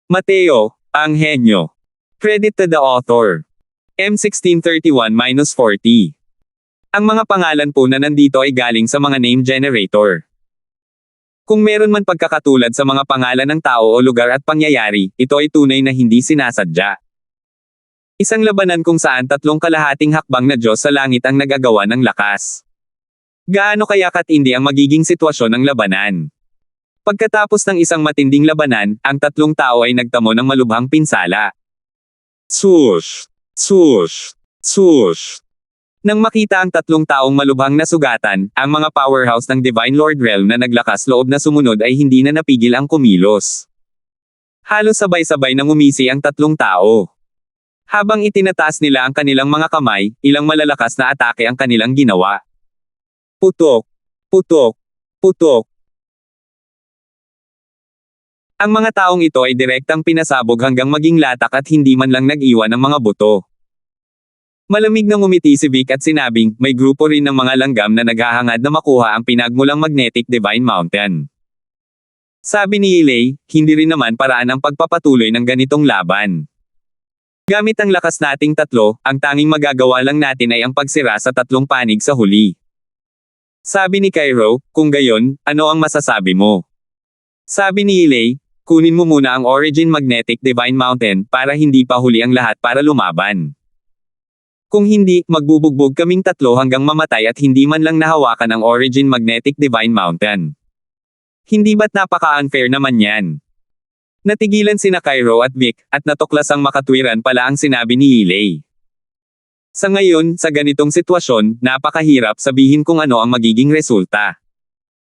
Mateo, ang henyo. Credit to the author. M1631-40. Ang mga pangalan po na nandito ay galing sa mga name generator. Kung meron man pagkakatulad sa mga pangalan ng tao o lugar at pangyayari, ito ay tunay na hindi sinasadya. Isang labanan kung saan tatlong kalahating hakbang na Diyos sa langit ang nagagawa ng lakas. Gaano kaya katindi ang magiging sitwasyon ng labanan? Pagkatapos ng isang matinding labanan, ang tatlong tao ay nagtamo ng malubhang pinsala. Swoosh! Swoosh! Swoosh! Nang makita ang tatlong taong malubhang nasugatan, ang mga powerhouse ng Divine Lord Realm na naglakas loob na sumunod ay hindi na napigil ang kumilos. Halos sabay-sabay nang umisi ang tatlong tao. Habang itinataas nila ang kanilang mga kamay, ilang malalakas na atake ang kanilang ginawa. Putok! Putok! Putok! Ang mga taong ito ay direktang pinasabog hanggang maging latak at hindi man lang nag-iwan ng mga buto. Malamig na ngumiti si Vic at sinabing, may grupo rin ng mga langgam na naghahangad na makuha ang pinagmulang Magnetic Divine Mountain. Sabi ni Ilay, hindi rin naman paraan ang pagpapatuloy ng ganitong laban. Gamit ang lakas nating tatlo, ang tanging magagawa lang natin ay ang pagsira sa tatlong panig sa huli. Sabi ni Cairo, kung gayon, ano ang masasabi mo? Sabi ni Ilay, kunin mo muna ang Origin Magnetic Divine Mountain para hindi pa huli ang lahat para lumaban. Kung hindi, magbubugbog kaming tatlo hanggang mamatay at hindi man lang nahawakan ang Origin Magnetic Divine Mountain. Hindi ba't napaka-unfair naman yan? Natigilan sina Cairo at Vic, at natuklasang makatwiran pala ang sinabi ni Ilay. Sa ngayon, sa ganitong sitwasyon, napakahirap sabihin kung ano ang magiging resulta.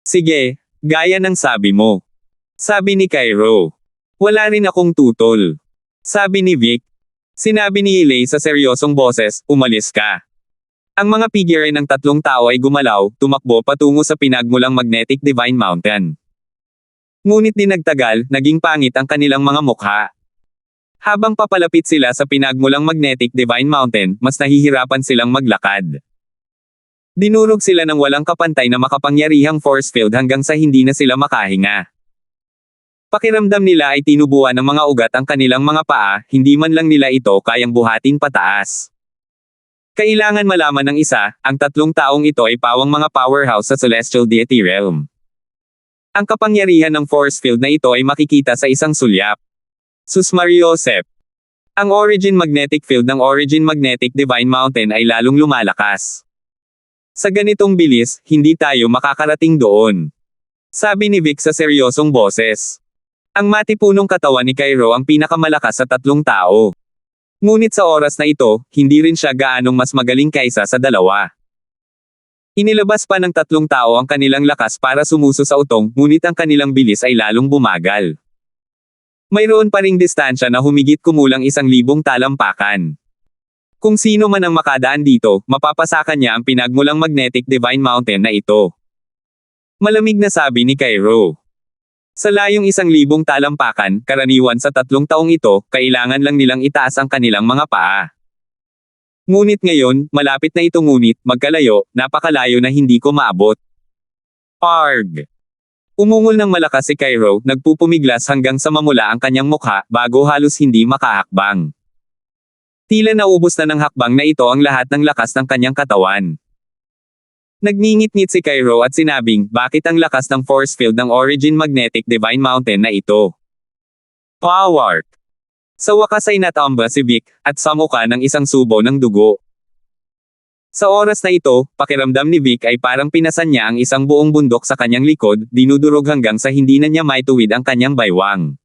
Sige, gaya ng sabi mo. Sabi ni Cairo. Wala rin akong tutol. Sabi ni Vic. Sinabi ni Ilay sa seryosong boses, umalis ka. Ang mga figure ng tatlong tao ay gumalaw, tumakbo patungo sa pinagmulang Magnetic Divine Mountain. Ngunit di nagtagal, naging pangit ang kanilang mga mukha. Habang papalapit sila sa pinagmulang Magnetic Divine Mountain, mas nahihirapan silang maglakad. Dinurog sila ng walang kapantay na makapangyarihang force field hanggang sa hindi na sila makahinga. Pakiramdam nila ay tinubuan ng mga ugat ang kanilang mga paa, hindi man lang nila ito kayang buhatin pataas. Kailangan malaman ng isa, ang tatlong taong ito ay pawang mga powerhouse sa Celestial Deity Realm. Ang kapangyarihan ng force field na ito ay makikita sa isang sulyap. Susmariosep. Ang Origin Magnetic Field ng Origin Magnetic Divine Mountain ay lalong lumalakas. Sa ganitong bilis, hindi tayo makakarating doon. Sabi ni Vic sa seryosong boses. Ang matipunong katawan ni Cairo ang pinakamalakas sa tatlong tao. Ngunit sa oras na ito, hindi rin siya gaanong mas magaling kaysa sa dalawa. Inilabas pa ng tatlong tao ang kanilang lakas para sumuso sa utong, ngunit ang kanilang bilis ay lalong bumagal. Mayroon pa ring distansya na humigit kumulang 1,000 talampakan. Kung sino man ang makadaan dito, mapapasakan niya ang pinagmulang Magnetic Divine Mountain na ito. Malamig na sabi ni Cairo. Sa layong 1,000 talampakan, karaniwan sa tatlong taong ito, kailangan lang nilang itaas ang kanilang mga paa. Ngunit ngayon, malapit na ito ngunit, magkalayo, napakalayo na hindi ko maabot. Arg! Umungol ng malakas si Cairo, nagpupumiglas hanggang sa mamula ang kanyang mukha, bago halos hindi makahakbang. Tila naubos na ng hakbang na ito ang lahat ng lakas ng kanyang katawan. Nagngingit-ngit si Cairo at sinabing, bakit ang lakas ng force field ng Origin Magnetic Divine Mountain na ito? Power! Sa wakas ay natamba si Vic, at samuka ng isang subo ng dugo. Sa oras na ito, pakiramdam ni Vic ay parang pinasan niya ang isang buong bundok sa kanyang likod, dinudurog hanggang sa hindi na niya maituwid ang kanyang baywang.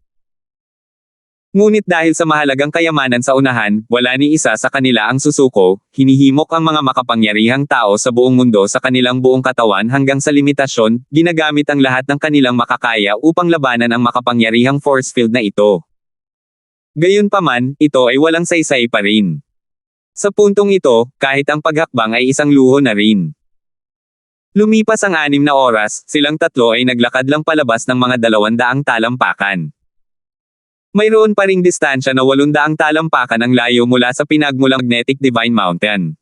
Ngunit dahil sa mahalagang kayamanan sa unahan, wala ni isa sa kanila ang susuko, hinihimok ang mga makapangyarihang tao sa buong mundo sa kanilang buong katawan hanggang sa limitasyon, ginagamit ang lahat ng kanilang makakaya upang labanan ang makapangyarihang force field na ito. Gayunpaman, ito ay walang saysay pa rin. Sa puntong ito, kahit ang paghakbang ay isang luho na rin. Lumipas ang 6 na oras, silang tatlo ay naglakad lang palabas ng mga 200 talampakan. Mayroon pa ring distansya na 800 talampakan ang layo mula sa pinagmulang Magnetic Divine Mountain.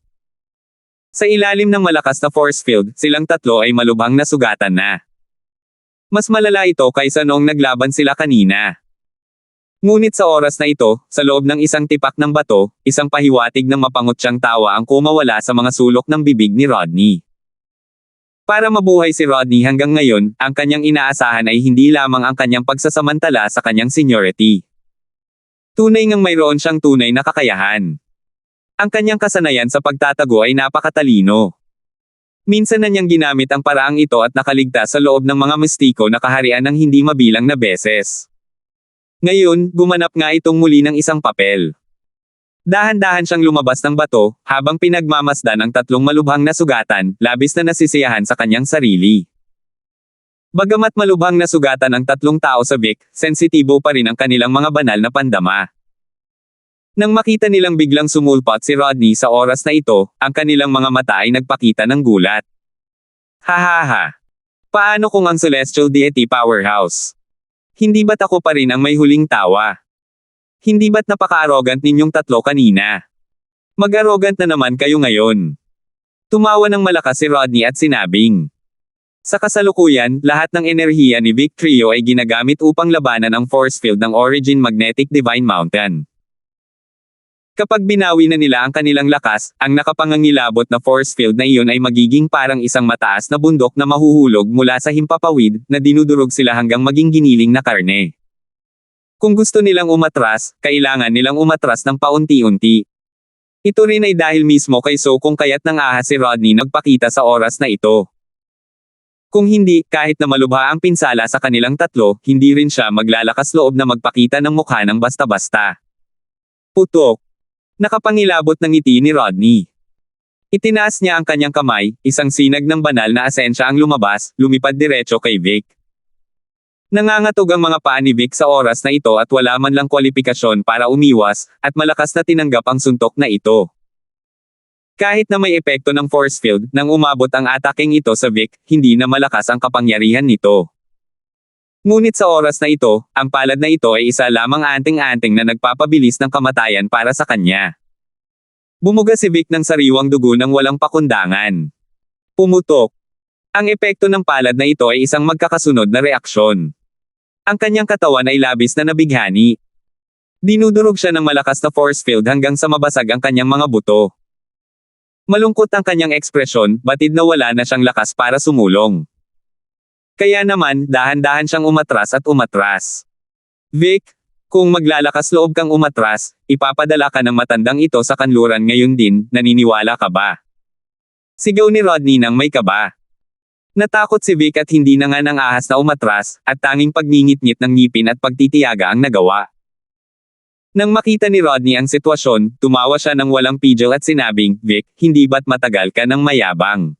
Sa ilalim ng malakas na force field, silang tatlo ay malubhang nasugatan na. Mas malala ito kaysa noong naglaban sila kanina. Ngunit sa oras na ito, sa loob ng isang tipak ng bato, isang pahiwatig ng mapangutsyang tawa ang kumawala sa mga sulok ng bibig ni Rodney. Para mabuhay si Rodney hanggang ngayon, ang kanyang inaasahan ay hindi lamang ang kanyang pagsasamantala sa kanyang seniority. Tunay ngang mayroon siyang tunay na kakayahan. Ang kanyang kasanayan sa pagtatago ay napakatalino. Minsan na niyang ginamit ang paraang ito at nakaligtas sa loob ng mga mistiko na kaharian ng hindi mabilang na beses. Ngayon, gumanap nga itong muli ng isang papel. Dahan-dahan siyang lumabas ng bato, habang pinagmamasdan ang tatlong malubhang na sugatan, labis na nasisiyahan sa kanyang sarili. Bagamat malubhang na sugatan ang tatlong tao sa Vic, sensitibo pa rin ang kanilang mga banal na pandama. Nang makita nilang biglang sumulpot si Rodney sa oras na ito, ang kanilang mga mata ay nagpakita ng gulat. Hahaha. Paano kung ang Celestial Deity Powerhouse? Hindi ba't ako pa rin ang may huling tawa? Hindi ba't napaka-arrogant ninyong tatlo kanina? Mag-arrogant na naman kayo ngayon. Tumawa ng malakas si Rodney at sinabing. Sa kasalukuyan, lahat ng enerhiya ni Vic Trio ay ginagamit upang labanan ang force field ng Origin Magnetic Divine Mountain. Kapag binawi na nila ang kanilang lakas, ang nakapangangilabot na force field na iyon ay magiging parang isang mataas na bundok na mahuhulog mula sa himpapawid, na dinudurog sila hanggang maging giniling na karne. Kung gusto nilang umatras, kailangan nilang umatras ng paunti-unti. Ito rin ay dahil mismo kay So kung kaya't nang ahas si Rodney nagpakita sa oras na ito. Kung hindi, kahit na malubha ang pinsala sa kanilang tatlo, hindi rin siya maglalakas loob na magpakita ng mukha ng basta-basta. Putok. Nakapangilabot ng ngiti ni Rodney. Itinaas niya ang kanyang kamay, isang sinag ng banal na asensya ang lumabas, lumipad diretso kay Vic. Nangangatog ang mga paa ni Vic sa oras na ito at wala man lang kwalipikasyon para umiwas, at malakas na tinanggap ang suntok na ito. Kahit na may epekto ng force field, nang umabot ang ataking ito sa Vic, hindi na malakas ang kapangyarihan nito. Ngunit sa oras na ito, ang palad na ito ay isa lamang anting-anting na nagpapabilis ng kamatayan para sa kanya. Bumuga si Vic ng sariwang dugo ng walang pakundangan. Pumutok. Ang epekto ng palad na ito ay isang magkakasunod na reaksyon. Ang kanyang katawan ay labis na nabighani. Dinudurog siya ng malakas na force field hanggang sa mabasag ang kanyang mga buto. Malungkot ang kanyang ekspresyon, batid na wala na siyang lakas para sumulong. Kaya naman, dahan-dahan siyang umatras at umatras. Vic, kung maglalakas loob kang umatras, ipapadala ka ng matandang ito sa kanluran ngayon din, naniniwala ka ba? Sigaw ni Rodney nang may kaba. Natakot si Vic at hindi na nga nang ahas na umatras, at tanging pagngingit-ngit ng ngipin at pagtitiyaga ang nagawa. Nang makita ni Rodney ang sitwasyon, tumawa siya ng walang pigil at sinabing, Vic, hindi ba't matagal ka ng mayabang?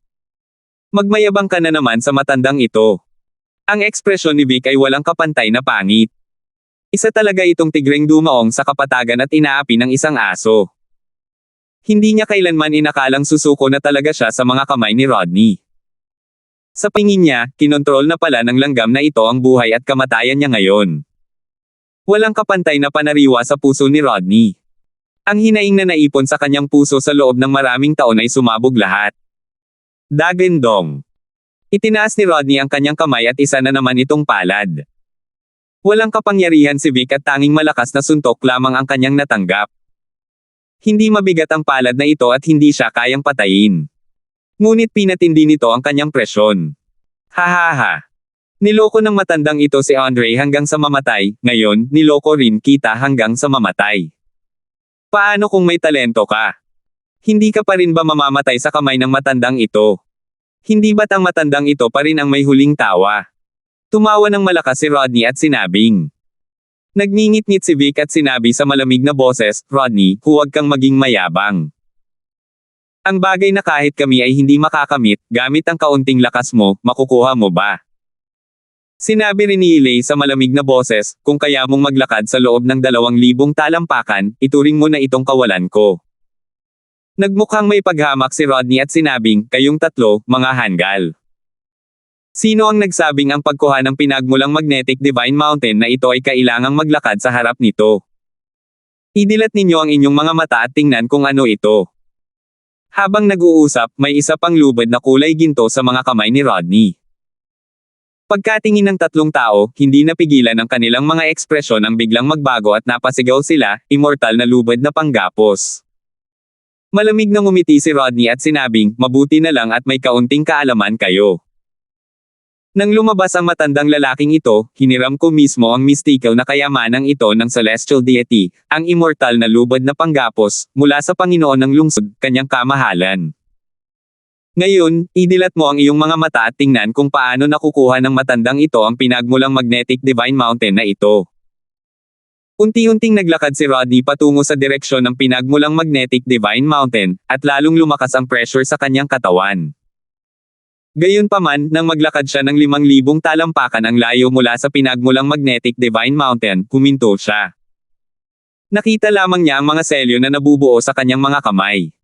Magmayabang ka na naman sa matandang ito. Ang ekspresyon ni Vic ay walang kapantay na pangit. Isa talaga itong tigreng dumaong sa kapatagan at inaapi ng isang aso. Hindi niya kailanman inakalang susuko na talaga siya sa mga kamay ni Rodney. Sa pingin niya, kinontrol na pala ng langgam na ito ang buhay at kamatayan niya ngayon. Walang kapantay na panariwa sa puso ni Rodney. Ang hinaing na naipon sa kanyang puso sa loob ng maraming taon ay sumabog lahat. Dagendong. Itinaas ni Rodney ang kanyang kamay at isa na naman itong palad. Walang kapangyarihan si Vic at tanging malakas na suntok lamang ang kanyang natanggap. Hindi mabigat ang palad na ito at hindi siya kayang patayin. Ngunit pinatindi nito ang kanyang presyon. Hahaha. Niloko ng matandang ito si Andre hanggang sa mamatay, ngayon, niloko rin kita hanggang sa mamatay. Paano kung may talento ka? Hindi ka pa rin ba mamamatay sa kamay ng matandang ito? Hindi ba't ang matandang ito pa rin ang may huling tawa? Tumawa ng malakas si Rodney at sinabing. Nagngingit-ngit si Vic at sinabi sa malamig na boses, Rodney, huwag kang maging mayabang. Ang bagay na kahit kami ay hindi makakamit, gamit ang kaunting lakas mo, makukuha mo ba? Sinabi rin ni Ilay sa malamig na boses, kung kaya mong maglakad sa loob ng 2,000 talampakan, ituring mo na itong kawalan ko. Nagmukhang may paghamak si Rodney at sinabing, kayong tatlo, mga hanggal. Sino ang nagsabing ang pagkuha ng pinagmulang Magnetic Divine Mountain na ito ay kailangang maglakad sa harap nito? Idilat ninyo ang inyong mga mata at tingnan kung ano ito. Habang nag-uusap, may isa pang lubid na kulay ginto sa mga kamay ni Rodney. Pagkatingin ng tatlong tao, hindi napigilan ang kanilang mga ekspresyon ang biglang magbago at napasigaw sila, immortal na lubad na panggapos. Malamig na ngumiti si Rodney at sinabing, mabuti na lang at may kaunting kaalaman kayo. Nang lumabas ang matandang lalaking ito, hiniram ko mismo ang mystical na kayamanang ito ng celestial deity, ang immortal na lubad na panggapos, mula sa Panginoon ng lungsod, kanyang kamahalan. Ngayon, idilat mo ang iyong mga mata at tingnan kung paano nakukuha ng matandang ito ang pinagmulang magnetic divine mountain na ito. Unti-unting naglakad si Rodney patungo sa direksyon ng pinagmulang magnetic divine mountain, at lalong lumakas ang pressure sa kanyang katawan. Gayunpaman, nang maglakad siya ng 5,000 talampakan ang layo mula sa pinagmulang magnetic divine mountain, huminto siya. Nakita lamang niya ang mga selyo na nabubuo sa kanyang mga kamay.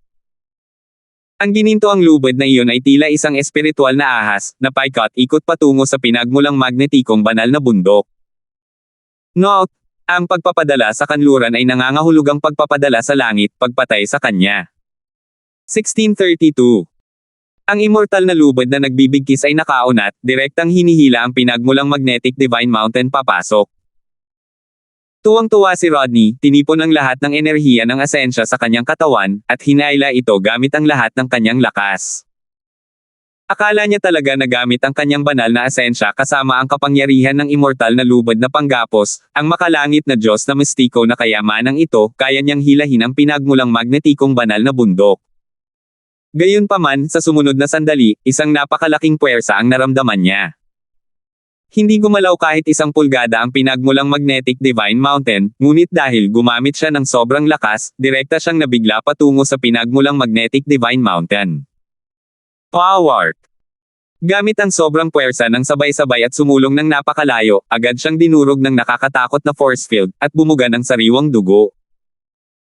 Ang gininto ang lubad na iyon ay tila isang espiritual na ahas, na paikot-ikot patungo sa pinagmulang magnetikong banal na bundok. Note: ang pagpapadala sa kanluran ay nangangahulugang pagpapadala sa langit, pagpatay sa kanya. 1632. Ang immortal na lubad na nagbibigkis ay nakaunat, direktang hinihila ang pinagmulang magnetic divine mountain papasok. Tuwang-tuwa si Rodney, tinipon ang lahat ng enerhiya ng asensya sa kanyang katawan, at hinaila ito gamit ang lahat ng kanyang lakas. Akala niya talaga na gamit ang kanyang banal na asensya kasama ang kapangyarihan ng immortal na lubad na panggapos, ang makalangit na Diyos na mistiko na kayamanang ito, kaya niyang hilahin ang pinagmulang magnetikong banal na bundok. Gayunpaman, sa sumunod na sandali, isang napakalaking puwersa ang naramdaman niya. Hindi gumalaw kahit 1 pulgada ang pinagmulang magnetic divine mountain, ngunit dahil gumamit siya ng sobrang lakas, direkta siyang nabigla patungo sa pinagmulang magnetic divine mountain. Power! Gamit ang sobrang puwersa ng sabay-sabay at sumulong ng napakalayo, agad siyang dinurog ng nakakatakot na force field, at bumuga ng sariwang dugo.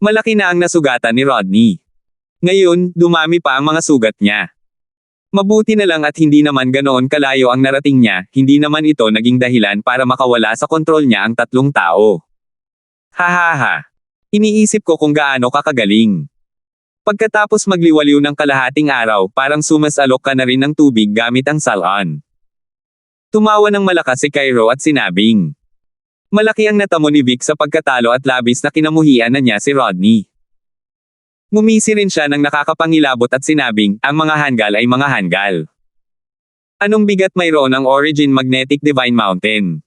Malaki na ang nasugatan ni Rodney. Ngayon, dumami pa ang mga sugat niya. Mabuti na lang at hindi naman ganoon kalayo ang narating niya, hindi naman ito naging dahilan para makawala sa kontrol niya ang tatlong tao. Hahaha. Iniisip ko kung gaano kakagaling. Pagkatapos magliwaliw ng kalahating araw, parang sumasalok ka na rin ng tubig gamit ang salon. Tumawa ng malakas si Cairo at sinabing. Malaki ang natamo ni Vic sa pagkatalo at labis na kinamuhian na niya si Rodney. Ngumisi rin siya ng nakakapangilabot at sinabing, ang mga hanggal ay mga hanggal. Anong bigat mayroon ang Origin Magnetic Divine Mountain?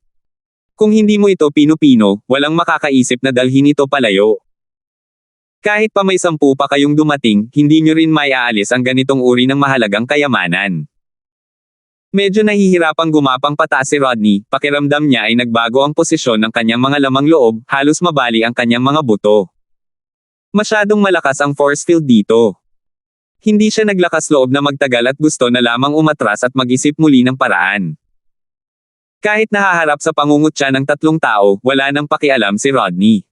Kung hindi mo ito pino-pino, walang makakaisip na dalhin ito palayo. Kahit pa may 10 pa kayong dumating, hindi nyo rin maiaalis ang ganitong uri ng mahalagang kayamanan. Medyo nahihirapang gumapang pataas si Rodney, pakiramdam niya ay nagbago ang posisyon ng kanyang mga lamang loob, halos mabali ang kanyang mga buto. Masyadong malakas ang force field dito. Hindi siya naglakas loob na magtagal at gusto na lamang umatras at mag-isip muli ng paraan. Kahit nahaharap sa pangungutya ng tatlong tao, wala nang pakialam si Rodney.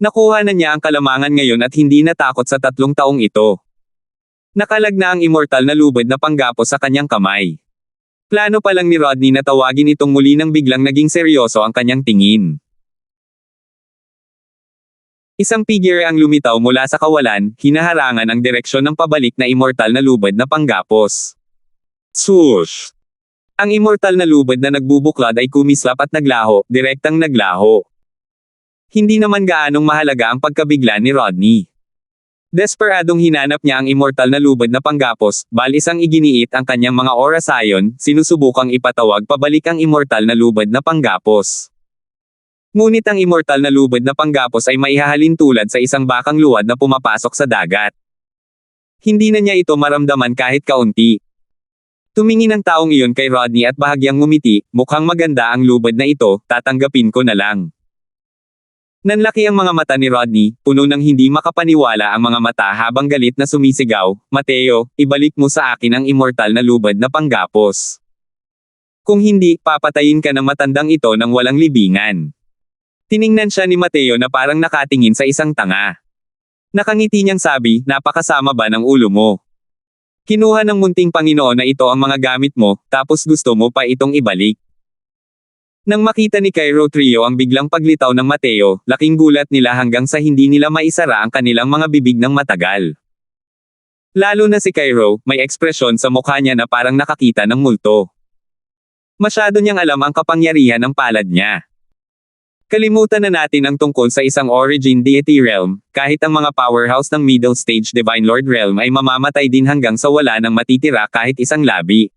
Nakuha na niya ang kalamangan ngayon at hindi natakot sa 3 taong ito. Nakalag na ang immortal na lubad na panggapos sa kanyang kamay. Plano pa lang ni Rodney na tawagin itong muli nang biglang naging seryoso ang kanyang tingin. Isang figure ang lumitaw mula sa kawalan, hinaharangan ang direksyon ng pabalik na immortal na lubad na panggapos. Swoosh! Ang immortal na lubad na nagbubuklad ay kumislap at naglaho, direktang naglaho. Hindi naman gaanong mahalaga ang pagkabigla ni Rodney. Desperadong hinanap niya ang immortal na lubad na panggapos, isang iginiit ang kanyang mga orasayon, sinusubukang ipatawag pabalik ang immortal na lubad na panggapos. Ngunit ang immortal na lubad na panggapos ay maihahalin tulad sa isang bakang luwad na pumapasok sa dagat. Hindi na niya ito maramdaman kahit kaunti. Tumingin ang taong iyon kay Rodney at bahagyang ngumiti, mukhang maganda ang lubad na ito, tatanggapin ko na lang. Nanlaki ang mga mata ni Rodney, puno ng hindi makapaniwala ang mga mata habang galit na sumisigaw, Mateo, ibalik mo sa akin ang immortal na lubad na panggapos. Kung hindi, papatayin ka ng matandang ito ng walang libingan. Tiningnan siya ni Mateo na parang nakatingin sa isang tanga. Nakangiti niyang sabi, napakasama ba ng ulo mo? Kinuha ng munting Panginoon na ito ang mga gamit mo, tapos gusto mo pa itong ibalik. Nang makita ni Cairo Trio ang biglang paglitaw ng Mateo, laking gulat nila hanggang sa hindi nila maisara ang kanilang mga bibig ng matagal. Lalo na si Cairo, may ekspresyon sa mukha niya na parang nakakita ng multo. Masyado niyang alam ang kapangyarihan ng palad niya. Kalimutan na natin ang tungkol sa isang origin deity realm, kahit ang mga powerhouse ng middle stage Divine Lord realm ay mamamatay din hanggang sa wala nang matitira kahit isang labi.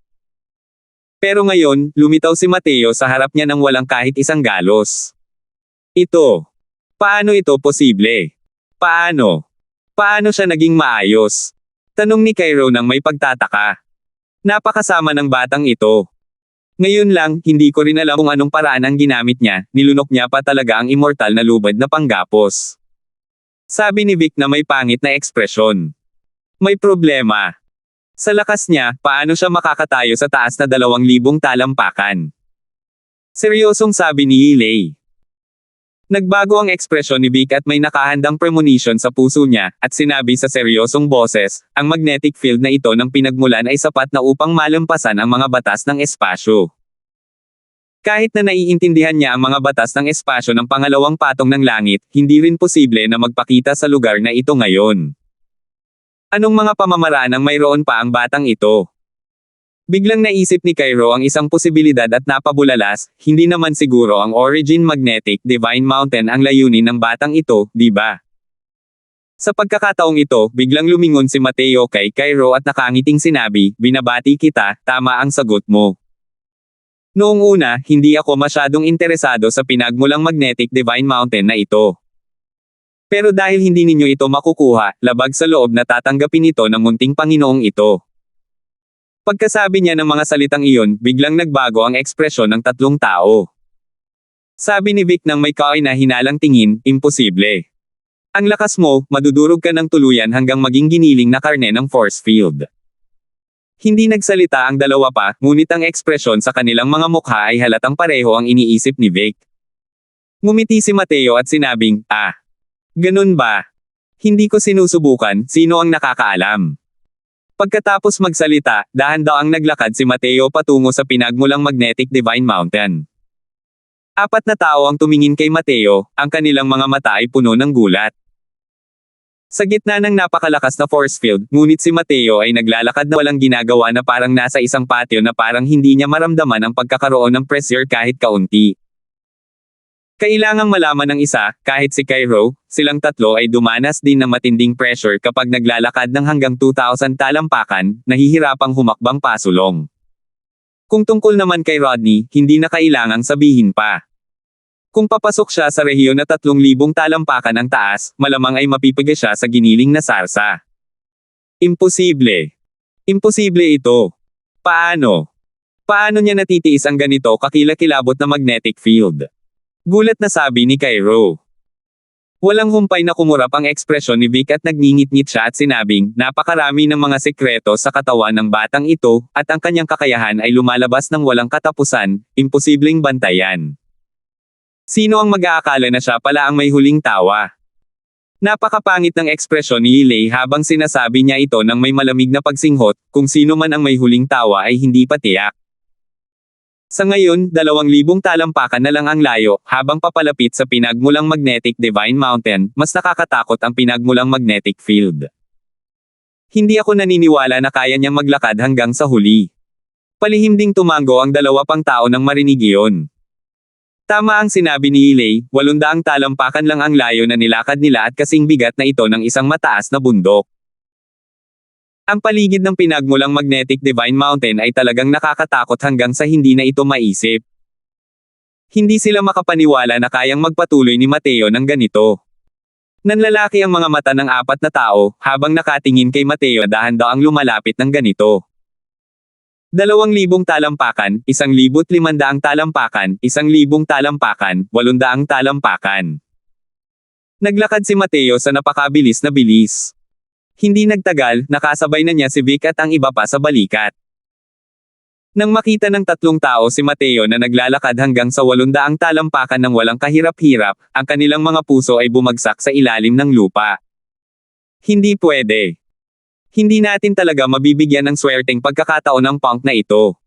Pero ngayon, lumitaw si Mateo sa harap niya nang walang kahit isang galos. Paano ito posible? Paano? Paano siya naging maayos? Tanong ni Cairo nang may pagtataka. Napakasama ng batang ito. Ngayon lang, hindi ko rin alam kung anong paraan ang ginamit niya, nilunok niya pa talaga ang immortal na lubad na panggapos. Sabi ni Vic na may pangit na ekspresyon. May problema. Sa lakas niya, paano siya makakatayo sa taas na 2,000 talampakan? Seryosong sabi ni Yilei. Nagbago ang ekspresyon ni Vic at may nakahandang premonition sa puso niya, at sinabi sa seryosong boses, ang magnetic field na ito ng pinagmulan ay sapat na upang malampasan ang mga batas ng espasyo. Kahit na naiintindihan niya ang mga batas ng espasyo ng pangalawang patong ng langit, hindi rin posible na magpakita sa lugar na ito ngayon. Anong mga pamamaraan ang mayroon pa ang batang ito? Biglang naisip ni Cairo ang isang posibilidad at napabulalas, hindi naman siguro ang Origin Magnetic Divine Mountain ang layunin ng batang ito, di ba? Sa pagkakataong ito, biglang lumingon si Mateo kay Cairo at nakangiting sinabi, binabati kita, tama ang sagot mo. Noong una, hindi ako masyadong interesado sa pinagmulang Magnetic Divine Mountain na ito. Pero dahil hindi ninyo ito makukuha, labag sa loob na tatanggapin ito ng munting Panginoong ito. Pagkasabi niya ng mga salitang iyon, biglang nagbago ang ekspresyon ng tatlong tao. Sabi ni Vic nang may kahinahinalang tingin, imposible. Ang lakas mo, madudurog ka ng tuluyan hanggang maging giniling na karne ng force field. Hindi nagsalita ang dalawa pa, ngunit ang ekspresyon sa kanilang mga mukha ay halatang pareho ang iniisip ni Vic. Ngumiti si Mateo at sinabing, ganun ba? Hindi ko sinusubukan, sino ang nakakaalam? Pagkatapos magsalita, dahan-daang naglakad si Mateo patungo sa pinagmulang Magnetic Divine Mountain. 4 na tao ang tumingin kay Mateo, ang kanilang mga mata ay puno ng gulat. Sa gitna ng napakalakas na force field, ngunit si Mateo ay naglalakad na walang ginagawa na parang nasa isang patio na parang hindi niya maramdaman ang pagkakaroon ng pressure kahit kaunti. Kailangang malaman ng isa, kahit si Cairo, silang tatlo ay dumanas din ng matinding pressure kapag naglalakad ng hanggang 2,000 talampakan, nahihirapang humakbang pasulong. Kung tungkol naman kay Rodney, hindi na kailangang sabihin pa. Kung papasok siya sa rehiyon na 3,000 talampakan ang taas, malamang ay mapipiga siya sa giniling na sarsa. Imposible. Imposible ito. Paano? Paano niya natitiis ang ganito kakilakilabot na magnetic field? Gulat na sabi ni Cairo. Walang humpay na kumurap ang ekspresyon ni Vic at nagngingit-ngit siya at sinabing, napakarami ng mga sekreto sa katawan ng batang ito, at ang kanyang kakayahan ay lumalabas ng walang katapusan, imposibleng bantayan. Sino ang mag-aakala na siya pala ang may huling tawa? Napakapangit ng ekspresyon ni Yilei habang sinasabi niya ito nang may malamig na pagsinghot, kung sino man ang may huling tawa ay hindi pa tiyak. Sa ngayon, 2,000 talampakan na lang ang layo, habang papalapit sa pinagmulang Magnetic Divine Mountain, mas nakakatakot ang pinagmulang magnetic field. Hindi ako naniniwala na kaya niyang maglakad hanggang sa huli. Palihim ding tumango ang 2 pang tao nang marinig iyon. Tama ang sinabi ni Yilei, 800 talampakan lang ang layo na nilakad nila at kasing bigat na ito ng isang mataas na bundok. Ang paligid ng pinagmulang Magnetic Divine Mountain ay talagang nakakatakot hanggang sa hindi na ito maisip. Hindi sila makapaniwala na kayang magpatuloy ni Mateo ng ganito. Nanlalaki ang mga mata ng 4 na tao, habang nakatingin kay Mateo dahan-daang lumalapit ng ganito. 2,000 talampakan, 1,500 talampakan, 1,000 talampakan, 800 talampakan. Naglakad si Mateo sa napakabilis na bilis. Hindi nagtagal, nakasabay na niya si Vic at ang iba pa sa balikat. Nang makita ng 3 tao si Mateo na naglalakad hanggang sa 800 talampakan ng walang kahirap-hirap, ang kanilang mga puso ay bumagsak sa ilalim ng lupa. Hindi pwede. Hindi natin talaga mabibigyan ng swerteng pagkakataon ng punk na ito.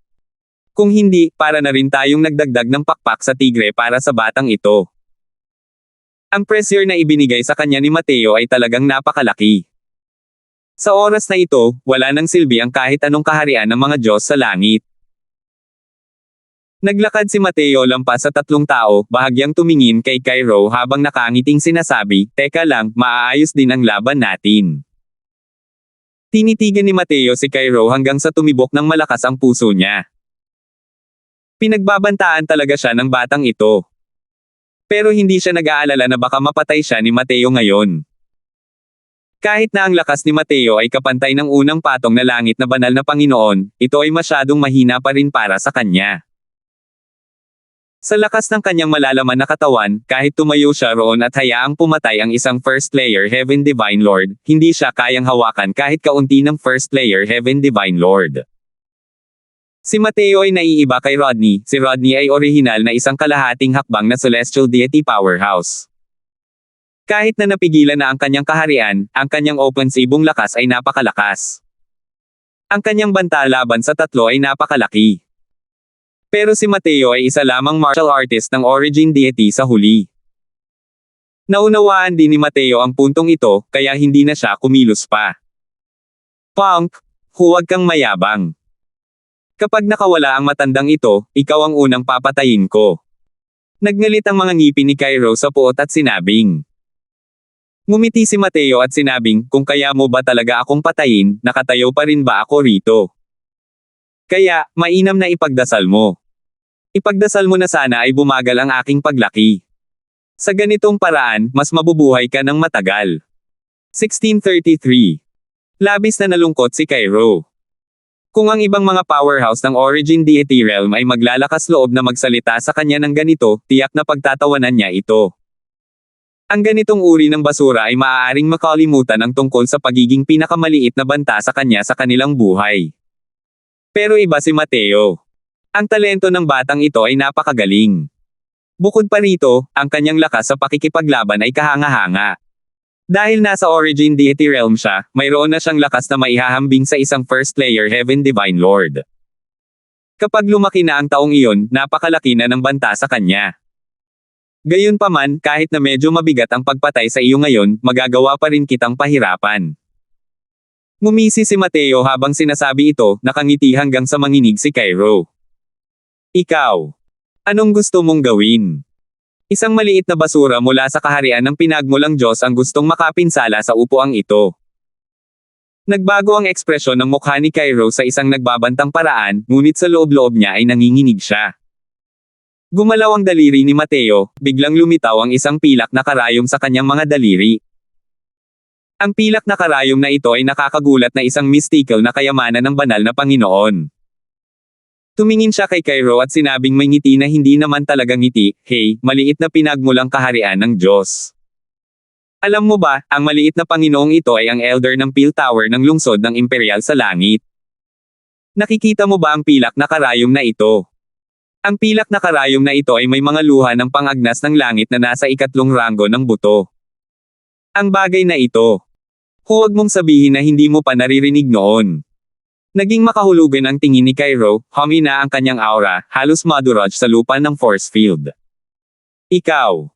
Kung hindi, para na rin tayong nagdagdag ng pakpak sa tigre para sa batang ito. Ang pressure na ibinigay sa kanya ni Mateo ay talagang napakalaki. Sa oras na ito, wala nang silbi ang kahit anong kaharian ng mga Diyos sa langit. Naglakad si Mateo lampas sa tatlong tao, bahagyang tumingin kay Cairo habang nakangiting sinasabi, "Teka lang, maaayos din ang laban natin." Tinitigan ni Mateo si Cairo hanggang sa tumibok ng malakas ang puso niya. Pinagbabantaan talaga siya ng batang ito. Pero hindi siya nag-aalala na baka mapatay siya ni Mateo ngayon. Kahit na ang lakas ni Mateo ay kapantay ng unang patong na langit na banal na Panginoon, ito ay masyadong mahina pa rin para sa kanya. Sa lakas ng kanyang malalaman na katawan, kahit tumayo siya roon at hayaang pumatay ang isang First Layer Heaven Divine Lord, hindi siya kayang hawakan kahit kaunti ng First Layer Heaven Divine Lord. Si Mateo ay naiiba kay Rodney. Si Rodney ay orihinal na isang kalahating hakbang na Celestial Deity Powerhouse. Kahit na napigilan na ang kanyang kaharian, ang kanyang offensibong lakas ay napakalakas. Ang kanyang banta laban sa tatlo ay napakalaki. Pero si Mateo ay isa lamang martial artist ng origin deity sa huli. Naunawaan din ni Mateo ang puntong ito, kaya hindi na siya kumilos pa. "Punk, huwag kang mayabang. Kapag nakawala ang matandang ito, ikaw ang unang papatayin ko." Nagngalit ang mga ngipin ni Cairo sa puot at sinabing. Ngumiti si Mateo at sinabing, "Kung kaya mo ba talaga akong patayin, nakatayo pa rin ba ako rito? Kaya, mainam na ipagdasal mo. Ipagdasal mo na sana ay bumagal ang aking paglaki. Sa ganitong paraan, mas mabubuhay ka ng matagal." 1633. Labis na nalungkot si Cairo. Kung ang ibang mga powerhouse ng origin deity realm ay maglalakas loob na magsalita sa kanya ng ganito, tiyak na pagtatawanan niya ito. Ang ganitong uri ng basura ay maaaring makalimutan ang tungkol sa pagiging pinakamaliit na banta sa kanya sa kanilang buhay. Pero iba si Mateo. Ang talento ng batang ito ay napakagaling. Bukod pa rito, ang kanyang lakas sa pakikipaglaban ay kahanga-hanga. Dahil nasa origin deity realm siya, mayroon na siyang lakas na maihahambing sa isang First Layer Heaven Divine Lord. Kapag lumaki na ang taong iyon, napakalaki na ng banta sa kanya. Gayunpaman, kahit na medyo mabigat ang pagpatay sa iyo ngayon, magagawa pa rin kitang pahirapan. Ngumisi si Mateo habang sinasabi ito, nakangiti hanggang sa manginig si Cairo. "Ikaw. Anong gusto mong gawin?" Isang maliit na basura mula sa kaharian ng pinagmulang Diyos ang gustong makapinsala sa upuang ito. Nagbago ang ekspresyon ng mukha ni Cairo sa isang nagbabantang paraan, ngunit sa loob-loob niya ay nanginginig siya. Gumalaw ang daliri ni Mateo, biglang lumitaw ang isang pilak na karayom sa kanyang mga daliri. Ang pilak na karayom na ito ay nakakagulat na isang mystical na kayamanan ng banal na Panginoon. Tumingin siya kay Cairo at sinabing may ngiti na hindi naman talagang ngiti, "Hey, maliit na pinagmulang kaharian ng Diyos. Alam mo ba, ang maliit na Panginoong ito ay ang elder ng Peel Tower ng lungsod ng Imperial sa langit. Nakikita mo ba ang pilak na karayom na ito? Ang pilak na karayom na ito ay may mga luha ng pang-agnas ng langit na nasa ikatlong ranggo ng buto. Ang bagay na ito. Huwag mong sabihin na hindi mo pa naririnig noon." Naging makahulugan ang tingin ni Cairo, humina ang kanyang aura, halos maduraj sa lupa ng force field. "Ikaw.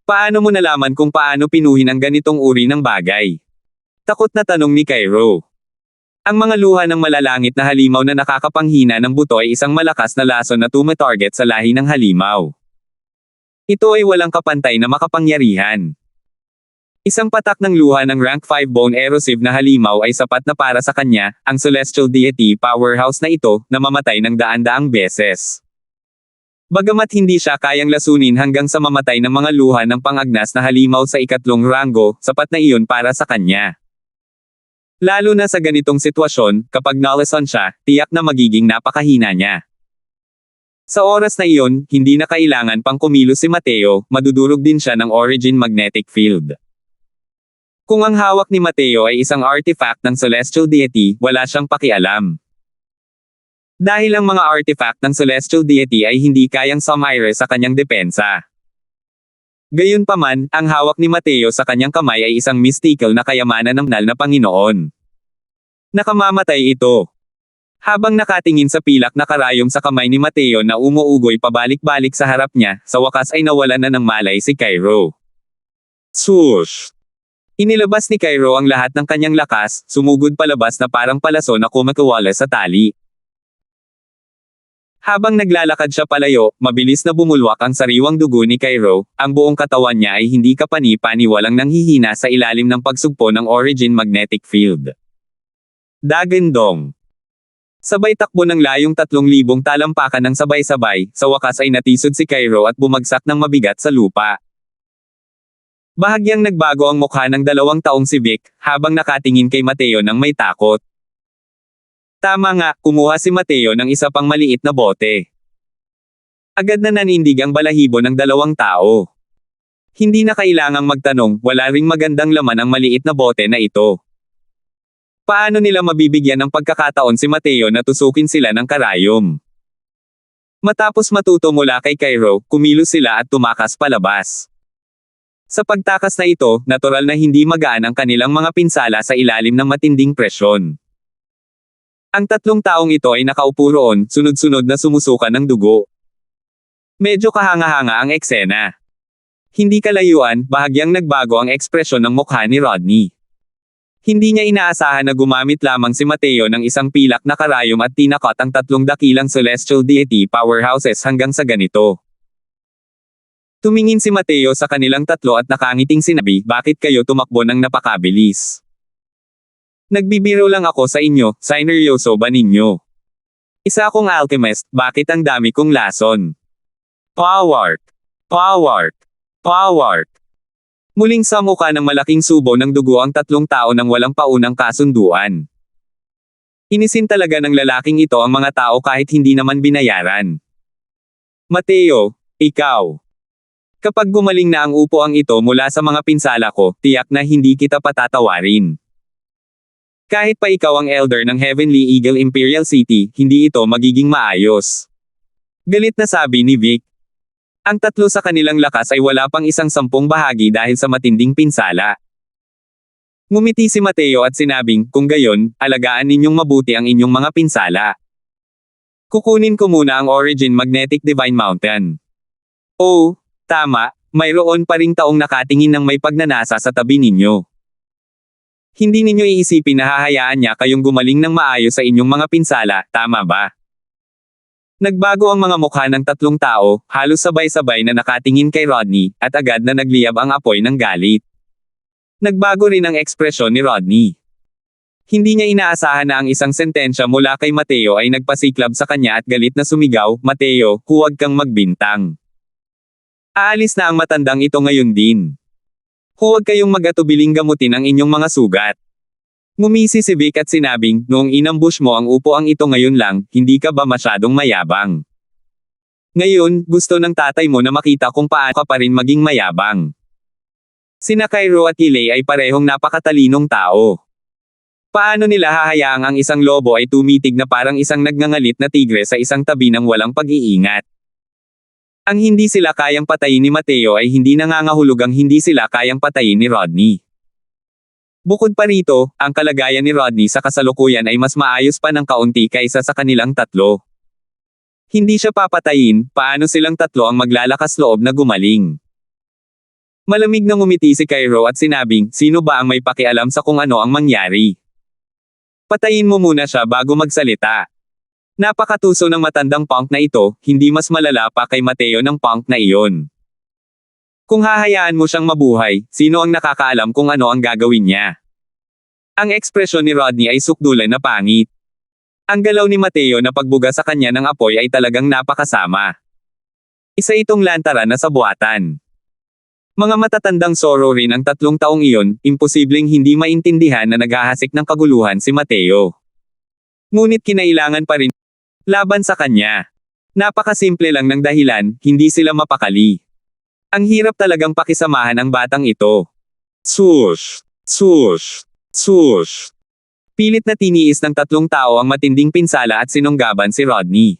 Paano mo nalaman kung paano pinuhin ang ganitong uri ng bagay?" Takot na tanong ni Cairo. Ang mga luha ng malalangit na halimaw na nakakapanghina ng buto ay isang malakas na lason na tumatarget sa lahi ng halimaw. Ito ay walang kapantay na makapangyarihan. Isang patak ng luha ng rank 5 bone erosive na halimaw ay sapat na para sa kanya, ang celestial deity powerhouse na ito, na mamatay ng daan-daang beses. Bagamat hindi siya kayang lasunin hanggang sa mamatay ng mga luha ng pang-agnas na halimaw sa ikatlong ranggo, sapat na iyon para sa kanya. Lalo na sa ganitong sitwasyon, kapag nalason siya, tiyak na magiging napakahina niya. Sa oras na iyon, hindi na kailangan pang kumilos si Mateo, madudurog din siya ng origin magnetic field. Kung ang hawak ni Mateo ay isang artifact ng celestial deity, wala siyang pakialam. Dahil ang mga artifact ng celestial deity ay hindi kayang sumire sa kanyang depensa. Gayunpaman, ang hawak ni Mateo sa kanyang kamay ay isang mystical na kayamanan ng banal na Panginoon. Nakamamatay ito. Habang nakatingin sa pilak na karayom sa kamay ni Mateo na umuugoy pabalik-balik sa harap niya, sa wakas ay nawalan na ng malay si Cairo. Swoosh! Inilabas ni Cairo ang lahat ng kanyang lakas, sumugod palabas na parang palaso na kumakawala sa tali. Habang naglalakad siya palayo, mabilis na bumulwak ang sariwang dugo ni Cairo, ang buong katawan niya ay hindi kapani-pani walang nanghihina sa ilalim ng pagsugpo ng Origin Magnetic Field. Dagandong. Sabay takbo ng layong 3,000 talampakan ng sabay-sabay, sa wakas ay natisod si Cairo at bumagsak ng mabigat sa lupa. Bahagyang nagbago ang mukha ng 2 taong si Vic, habang nakatingin kay Mateo nang may takot. Tama nga, kumuha si Mateo ng isa pang maliit na bote. Agad na nanindig ang balahibo ng 2 tao. Hindi na kailangang magtanong, wala ring magandang laman ang maliit na bote na ito. Paano nila mabibigyan ng pagkakataon si Mateo na tusukin sila ng karayom? Matapos matuto mula kay Cairo, kumilos sila at tumakas palabas. Sa pagtakas na ito, natural na hindi magaan ang kanilang mga pinsala sa ilalim ng matinding presyon. Ang 3 taong ito ay nakaupo roon, sunod-sunod na sumusuka ng dugo. Medyo kahanga-hanga ang eksena. Hindi kalayuan, bahagyang nagbago ang ekspresyon ng mukha ni Rodney. Hindi niya inaasahan na gumamit lamang si Mateo ng isang pilak na karayom at tinakot ang 3 dakilang celestial deity powerhouses hanggang sa ganito. Tumingin si Mateo sa kanilang 3 at nakangiting sinabi, bakit kayo tumakbo ng napakabilis? Nagbibiro lang ako sa inyo, sineryoso ba ninyo? Isa akong alchemist, bakit ang dami kong lason? Power! Power! Power! Muling samuka ng malaking subo ng dugo ang 3 tao nang walang paunang kasunduan. Inisin talaga ng lalaking ito ang mga tao kahit hindi naman binayaran. Mateo, ikaw. Kapag gumaling na ang upuang ito mula sa mga pinsala ko, tiyak na hindi kita patatawarin. Kahit pa ikaw ang elder ng Heavenly Eagle Imperial City, hindi ito magiging maayos. Galit na sabi ni Vic. Ang 3 sa kanilang lakas ay wala pang 10 bahagi dahil sa matinding pinsala. Ngumiti si Mateo at sinabing, kung gayon, alagaan ninyong mabuti ang inyong mga pinsala. Kukunin ko muna ang Origin Magnetic Divine Mountain. Oh, tama, mayroon pa ring taong nakatingin ng may pagnanasa sa tabi ninyo. Hindi ninyo iisipin na hahayaan niya kayong gumaling ng maayos sa inyong mga pinsala, tama ba? Nagbago ang mga mukha ng 3 tao, halos sabay-sabay na nakatingin kay Rodney, at agad na nagliyab ang apoy ng galit. Nagbago rin ang ekspresyon ni Rodney. Hindi niya inaasahan na ang isang sentensya mula kay Mateo ay nagpasiklab sa kanya at galit na sumigaw, Mateo, huwag kang magbintang. Aalis na ang matandang ito ngayon din. Huwag kayong mag-atubiling gamutin ang inyong mga sugat. Ngumisi si Vic at sinabing, noong inambush mo ang upuang ito ngayon lang, hindi ka ba masyadong mayabang? Ngayon, gusto ng tatay mo na makita kung paano ka pa rin maging mayabang. Sina Cairo at Ilay ay parehong napakatalinong tao. Paano nila hahayaang ang isang lobo ay tumitig na parang isang nagngangalit na tigre sa isang tabi ng walang pag-iingat? Ang hindi sila kayang patayin ni Mateo ay hindi nangangahulugang hindi sila kayang patayin ni Rodney. Bukod pa rito, ang kalagayan ni Rodney sa kasalukuyan ay mas maayos pa ng kaunti kaysa sa kanilang 3. Hindi siya papatayin, paano silang 3 ang maglalakas loob na gumaling? Malamig na ngumiti si Cairo at sinabing, sino ba ang may pakialam sa kung ano ang mangyari? Patayin mo muna siya bago magsalita. Napakatuso ng matandang punk na ito, hindi mas malala pa kay Mateo ng punk na iyon. Kung hahayaan mo siyang mabuhay, sino ang nakakaalam kung ano ang gagawin niya? Ang ekspresyon ni Rodney ay sukdulan na pangit. Ang galaw ni Mateo na pagbuga sa kanya ng apoy ay talagang napakasama. Isa itong lantara na sa buwatan. Mga matatandang soro rin ang 3 taong iyon, imposibleng hindi maintindihan na naghahasik ng kaguluhan si Mateo. Ngunit kinailangan pa rin laban sa kanya. Napakasimple lang ng dahilan, hindi sila mapakali. Ang hirap talagang pakisamahan ang batang ito. Swoosh! Swoosh! Swoosh! Pilit na tiniis ng 3 tao ang matinding pinsala at sinunggaban si Rodney.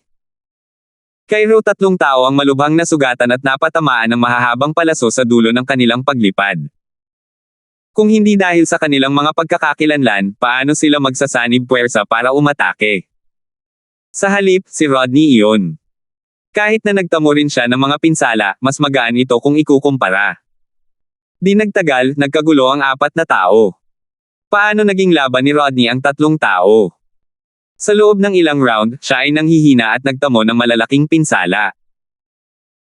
Cairo 3 tao ang malubhang nasugatan at napatamaan ng mahahabang palaso sa dulo ng kanilang paglipad. Kung hindi dahil sa kanilang mga pagkakakilanlan, paano sila magsasanib puwersa para umatake? Sa halip, si Rodney iyon. Kahit na nagtamo rin siya ng mga pinsala, mas magaan ito kung ikukumpara. Di nagtagal, nagkagulo ang 4 na tao. Paano naging laban ni Rodney ang 3 tao? Sa loob ng ilang round, siya ay nanghihina at nagtamo ng malalaking pinsala.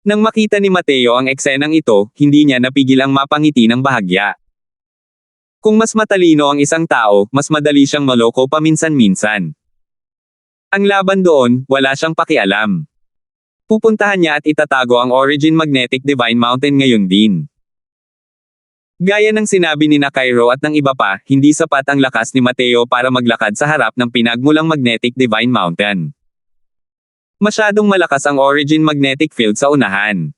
Nang makita ni Mateo ang eksenang ito, hindi niya napigil ang mapangiti ng bahagya. Kung mas matalino ang isang tao, mas madali siyang maloko paminsan-minsan. Ang laban doon, wala siyang pakialam. Pupuntahan niya at itatago ang Origin Magnetic Divine Mountain ngayon din. Gaya ng sinabi ni Cairo at ng iba pa, hindi sapat ang lakas ni Mateo para maglakad sa harap ng pinagmulang Magnetic Divine Mountain. Masyadong malakas ang Origin Magnetic Field sa unahan.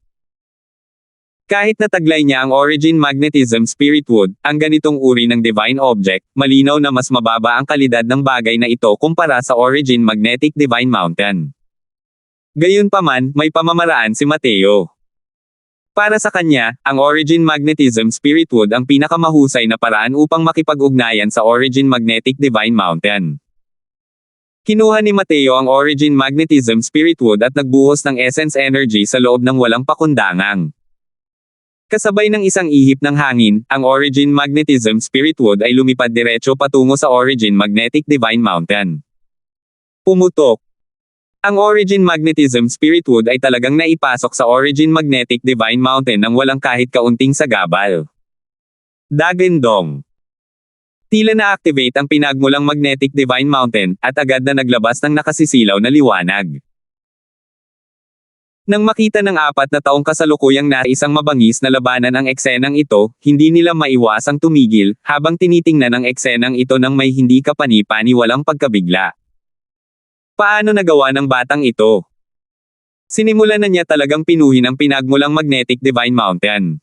Kahit nataglay niya ang Origin Magnetism Spirit Wood, ang ganitong uri ng divine object, malinaw na mas mababa ang kalidad ng bagay na ito kumpara sa Origin Magnetic Divine Mountain. Gayunpaman, may pamamaraan si Mateo. Para sa kanya, ang Origin Magnetism Spirit Wood ang pinakamahusay na paraan upang makipag-ugnayan sa Origin Magnetic Divine Mountain. Kinuha ni Mateo ang Origin Magnetism Spirit Wood at nagbuhos ng essence energy sa loob ng walang pakundangang. Kasabay ng isang ihip ng hangin, ang Origin Magnetism Spirit Wood ay lumipad diretso patungo sa Origin Magnetic Divine Mountain. Pumutok. Ang Origin Magnetism Spirit Wood ay talagang naipasok sa Origin Magnetic Divine Mountain nang walang kahit kaunting sagabal. Dagindong. Tila na-activate ang pinagmulang Magnetic Divine Mountain, at agad na naglabas ng nakasisilaw na liwanag. Nang makita ng 4 na taong kasalukuyang na isang mabangis na labanan ang eksenang ito, hindi nila maiwasang tumigil, habang tinitingnan ang eksenang ito ng may hindi kapani-paniwalang pagkabigla. Paano nagawa ng batang ito? Sinimulan na niya talagang pinuhin ang pinagmulang Magnetic Divine Mountain.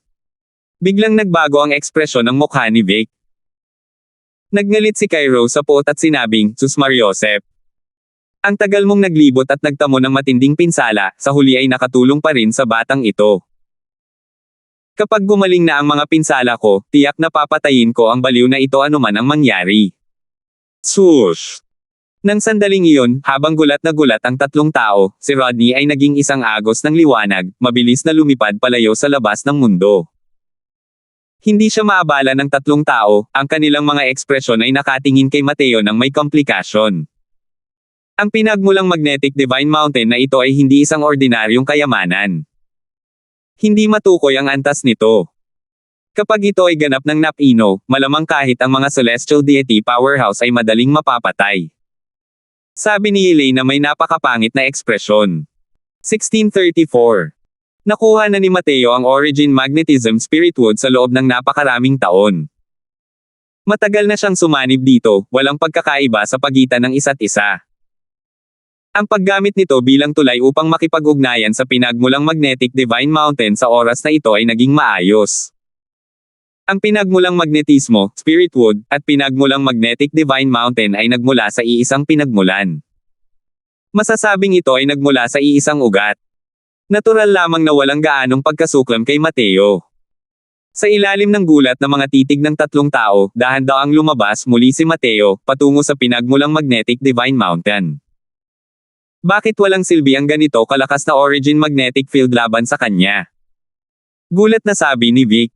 Biglang nagbago ang ekspresyon ng mukha ni Vic. Nagngalit si Cairo sa puot at sinabing, "Sus Mariosep. Ang tagal mong naglibot at nagtamo ng matinding pinsala, sa huli ay nakatulong pa rin sa batang ito. Kapag gumaling na ang mga pinsala ko, tiyak na papatayin ko ang baliw na ito anuman ang mangyari." Swoosh! Nang sandaling iyon, habang gulat na gulat ang 3 tao, si Rodney ay naging isang agos ng liwanag, mabilis na lumipad palayo sa labas ng mundo. Hindi siya maabala ng 3 tao, ang kanilang mga ekspresyon ay nakatingin kay Mateo ng may komplikasyon. Ang pinagmulang Magnetic Divine Mountain na ito ay hindi isang ordinaryong kayamanan. Hindi matukoy ang antas nito. Kapag ito ay ganap ng napino, malamang kahit ang mga celestial deity powerhouse ay madaling mapapatay. Sabi ni Elaine na may napakapangit na ekspresyon. 1634. Nakuha na ni Mateo ang Origin Magnetism Spirit Wood sa loob ng napakaraming taon. Matagal na siyang sumanib dito, walang pagkakaiba sa pagitan ng isa't isa. Ang paggamit nito bilang tulay upang makipag-ugnayan sa pinagmulang Magnetic Divine Mountain sa oras na ito ay naging maayos. Ang pinagmulang magnetismo, Spirit Wood, at pinagmulang Magnetic Divine Mountain ay nagmula sa iisang pinagmulan. Masasabing ito ay nagmula sa iisang ugat. Natural lamang na walang gaanong pagkasuklam kay Mateo. Sa ilalim ng gulat ng mga titig ng 3 tao, dahan-daang lumabas muli si Mateo, patungo sa pinagmulang Magnetic Divine Mountain. Bakit walang silbi ang ganito kalakas na Origin Magnetic Field laban sa kanya? Gulat na sabi ni Vic.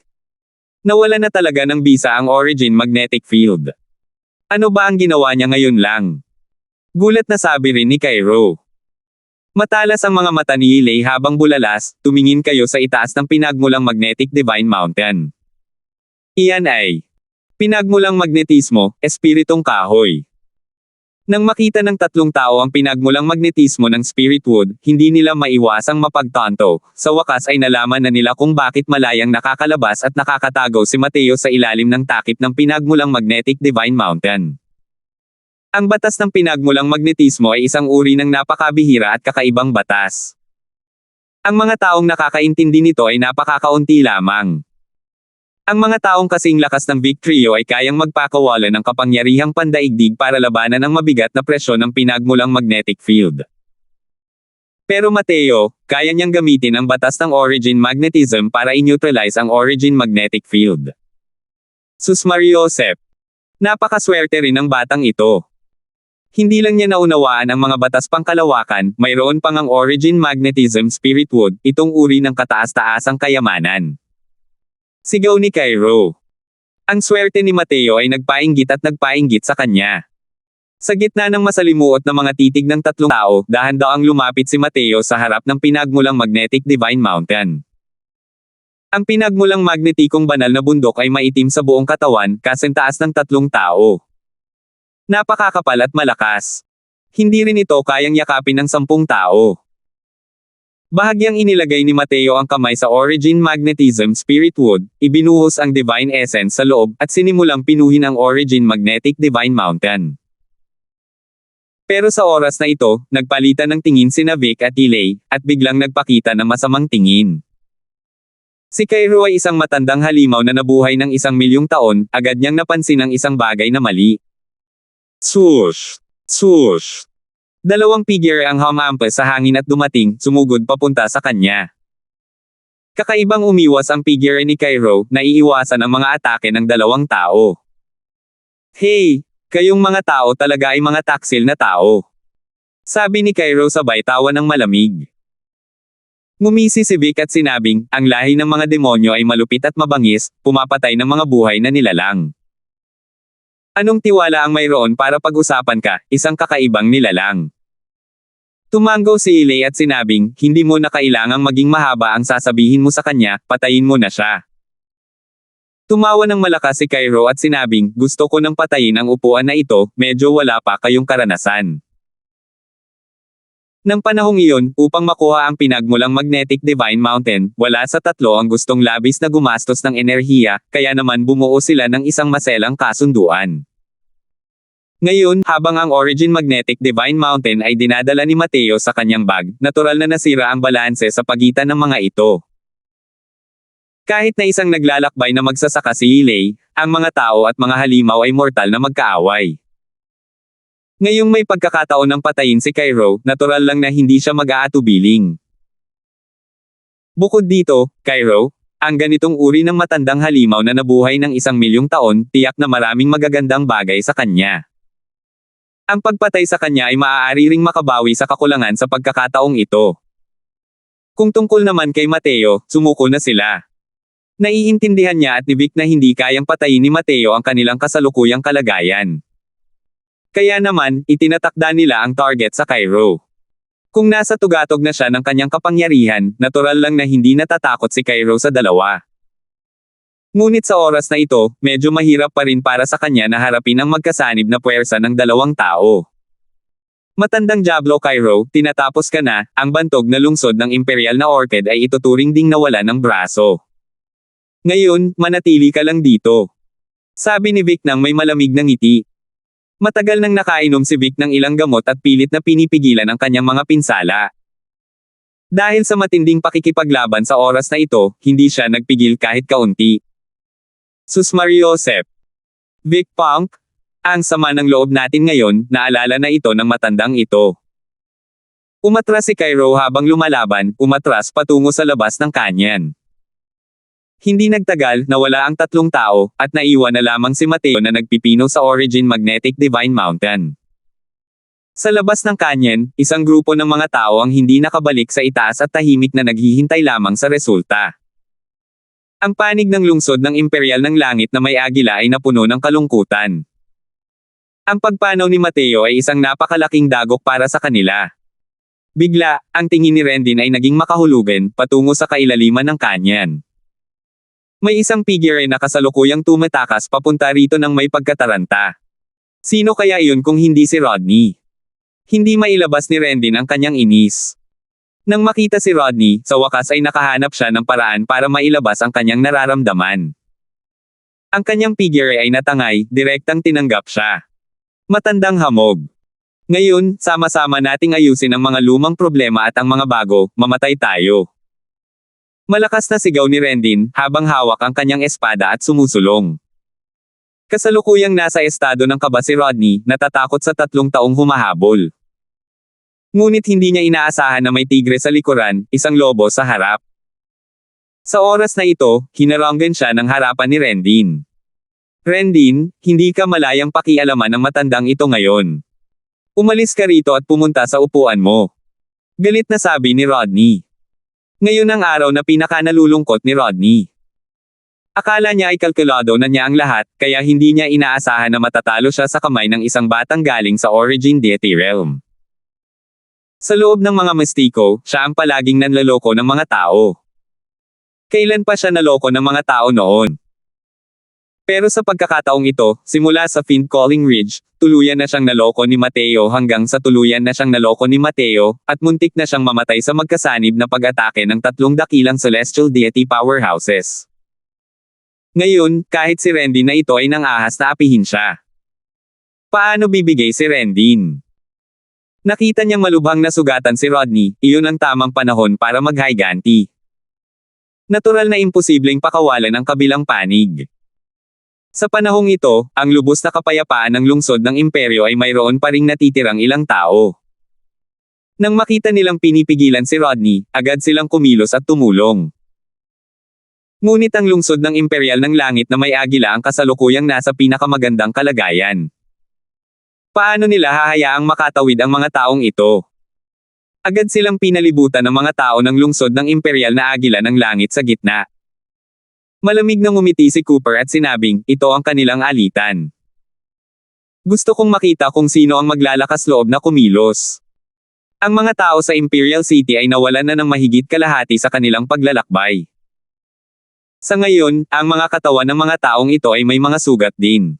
Nawala na talaga ng bisa ang Origin Magnetic Field. Ano ba ang ginawa niya ngayon lang? Gulat na sabi rin ni Cairo. Matalas ang mga mata ni Elaine habang bulalas, tumingin kayo sa itaas ng pinagmulang Magnetic Divine Mountain. Iyan ay pinagmulang magnetismo, espiritong kahoy. Nang makita ng 3 tao ang pinagmulang magnetismo ng Spirit Wood, hindi nila maiwasang mapagtanto. Sa wakas ay nalaman na nila kung bakit malayang nakakalabas at nakakatago si Mateo sa ilalim ng takip ng pinagmulang Magnetic Divine Mountain. Ang batas ng pinagmulang magnetismo ay isang uri ng napakabihira at kakaibang batas. Ang mga taong nakakaintindi nito ay napakakaunti lamang. Ang mga taong kasing lakas ng Vic Trio ay kayang magpakawala ng kapangyarihang pandaigdig para labanan ang mabigat na presyon ng pinagmulang magnetic field. Pero Mateo, kaya niyang gamitin ang batas ng Origin Magnetism para i-neutralize ang Origin Magnetic Field. Sus Mariosep. Napakaswerte rin ng batang ito. Hindi lang niya naunawaan ang mga batas pangkalawakan, mayroon pang ang Origin Magnetism Spirit Wood, itong uri ng kataas-taasang kayamanan. Sigaw ni Cairo. Ang swerte ni Mateo ay nagpainggit at nagpainggit sa kanya. Sa gitna ng masalimuot na mga titig ng tatlong tao, dahan-daang lumapit si Mateo sa harap ng pinagmulang Magnetic Divine Mountain. Ang pinagmulang magnetikong banal na bundok ay maitim sa buong katawan, kasing-taas ng tatlong tao. Napakakapal at malakas. Hindi rin ito kayang yakapin ng 10 tao. Bahagyang inilagay ni Mateo ang kamay sa Origin Magnetism Spirit Wood, ibinuhos ang Divine Essence sa loob, at sinimulang pinuhin ang Origin Magnetic Divine Mountain. Pero sa oras na ito, nagpalitan ng tingin sina Vic at Ilay, at biglang nagpakita ng masamang tingin. Si Cairo ay isang matandang halimaw na nabuhay ng 1,000,000 taon, agad niyang napansin ang isang bagay na mali. Swoosh! Swoosh! Dalawang figure ang humampas sa hangin at dumating, sumugod papunta sa kanya. Kakaibang umiwas ang figure ni Cairo, naiiwasan ang mga atake ng dalawang tao. Hey! Kayong mga tao talaga ay mga taksil na tao. Sabi ni Cairo sabay tawa ng malamig. Ngumisi si Vic at sinabing, ang lahi ng mga demonyo ay malupit at mabangis, pumapatay ng mga buhay na nilalang. Anong tiwala ang mayroon para pag-usapan ka, isang kakaibang nilalang? Tumango si Ilay at sinabing, hindi mo na kailangang maging mahaba ang sasabihin mo sa kanya, patayin mo na siya. Tumawa ng malakas si Cairo at sinabing, gusto ko nang patayin ang upuan na ito, medyo wala pa kayong karanasan. Nang panahong iyon, upang makuha ang pinagmulang Magnetic Divine Mountain, wala sa tatlo ang gustong labis na gumastos ng enerhiya, kaya naman bumuo sila ng isang maselang kasunduan. Ngayon, habang ang Origin Magnetic Divine Mountain ay dinadala ni Mateo sa kanyang bag, natural na nasira ang balanse sa pagitan ng mga ito. Kahit na isang naglalakbay na magsasaka si Ilay, ang mga tao at mga halimaw ay mortal na magkaaway. Ngayong may pagkakataon ng patayin si Cairo, natural lang na hindi siya mag-aatubiling. Bukod dito, Cairo, ang ganitong uri ng matandang halimaw na nabuhay ng 1,000,000 taon, tiyak na maraming magagandang bagay sa kanya. Ang pagpatay sa kanya ay maaari ring makabawi sa kakulangan sa pagkakataong ito. Kung tungkol naman kay Mateo, sumuko na sila. Naiintindihan niya at ni Vic na hindi kayang patayin ni Mateo ang kanilang kasalukuyang kalagayan. Kaya naman, itinatakda nila ang target sa Cairo. Kung nasa tugatog na siya ng kanyang kapangyarihan, natural lang na hindi natatakot si Cairo sa dalawa. Ngunit sa oras na ito, medyo mahirap pa rin para sa kanya na harapin ang magkasanib na puwersa ng dalawang tao. Matandang Diablo Cairo, tinatapos ka na, ang bantog na lungsod ng Imperial na Orchid ay ituturing ding nawala ng braso. Ngayon, manatili ka lang dito. Sabi ni Vic nang may malamig na ngiti. Matagal nang nakainom si Vic ng ilang gamot at pilit na pinipigilan ang kanyang mga pinsala. Dahil sa matinding pakikipaglaban sa oras na ito, hindi siya nagpigil kahit kaunti. Sus Mariosep. Vic Punk, ang sama ng loob natin ngayon, naalala na ito ng matandang ito. Umatras si Cairo habang lumalaban, umatras patungo sa labas ng kanyan. Hindi nagtagal, nawala ang tatlong tao, at naiwan na lamang si Mateo na nagpipino sa Origin Magnetic Divine Mountain. Sa labas ng kanyan, isang grupo ng mga tao ang hindi nakabalik sa itaas at tahimik na naghihintay lamang sa resulta. Ang panig ng lungsod ng Imperial ng Langit na may agila ay napuno ng kalungkutan. Ang pagpanaw ni Mateo ay isang napakalaking dagok para sa kanila. Bigla, ang tingin ni Rendin ay naging makahulugan, patungo sa kailaliman ng kanyan. May isang figure na kasalukuyang tumatakas papunta rito ng may pagkataranta. Sino kaya iyon kung hindi si Rodney? Hindi mailabas ni Rendin ang kanyang inis. Nang makita si Rodney, sa wakas ay nakahanap siya ng paraan para mailabas ang kanyang nararamdaman. Ang kanyang figure ay natangay, direktang tinanggap siya. Matandang hamog. Ngayon, sama-sama nating ayusin ang mga lumang problema at ang mga bago, mamatay tayo. Malakas na sigaw ni Rendin, habang hawak ang kanyang espada at sumusulong. Kasalukuyang nasa estado ng kaba si Rodney, natatakot sa 3 taong humahabol. Ngunit hindi niya inaasahan na may tigre sa likuran, isang lobo sa harap. Sa oras na ito, hinaranggan siya ng harapan ni Rendin. Rendin, hindi ka malayang pakialaman ng matandang ito ngayon. Umalis ka rito at pumunta sa upuan mo. Galit na sabi ni Rodney. Ngayon ang araw na pinakanalulungkot ni Rodney. Akala niya ay kalkulado na niya ang lahat, kaya hindi niya inaasahan na matatalo siya sa kamay ng isang batang galing sa Origin Deity Realm. Sa loob ng mga mistiko, siya ang palaging nanloloko ng mga tao. Kailan pa siya naloko ng mga tao noon? Pero sa pagkakataong ito, simula sa Fiend Calling Ridge, tuluyan na siyang naloko ni Mateo hanggang sa tuluyan na siyang naloko ni Mateo, at muntik na siyang mamatay sa magkasanib na pag-atake ng 3 dakilang celestial deity powerhouses. Ngayon, kahit si Rendin na ito ay nang-ahas na apihin siya. Paano bibigay si Rendin? Nakita niyang malubhang nasugatan si Rodney, iyon ang tamang panahon para mag-higanti. Natural na imposibleng pakawalan ang kabilang panig. Sa panahong ito, ang lubos na kapayapaan ng lungsod ng imperyo ay mayroon pa ring natitirang ilang tao. Nang makita nilang pinipigilan si Rodney, agad silang kumilos at tumulong. Ngunit ang lungsod ng imperial ng langit na may agila ang kasalukuyang nasa pinakamagandang kalagayan. Paano nila hahayaang makatawid ang mga taong ito? Agad silang pinalibutan ng mga tao ng lungsod ng imperial na agila ng langit sa gitna. Malamig na ngumiti si Cooper at sinabing, ito ang kanilang alitan. Gusto kong makita kung sino ang maglalakas loob na kumilos. Ang mga tao sa Imperial City ay nawalan na ng mahigit kalahati sa kanilang paglalakbay. Sa ngayon, ang mga katawan ng mga taong ito ay may mga sugat din.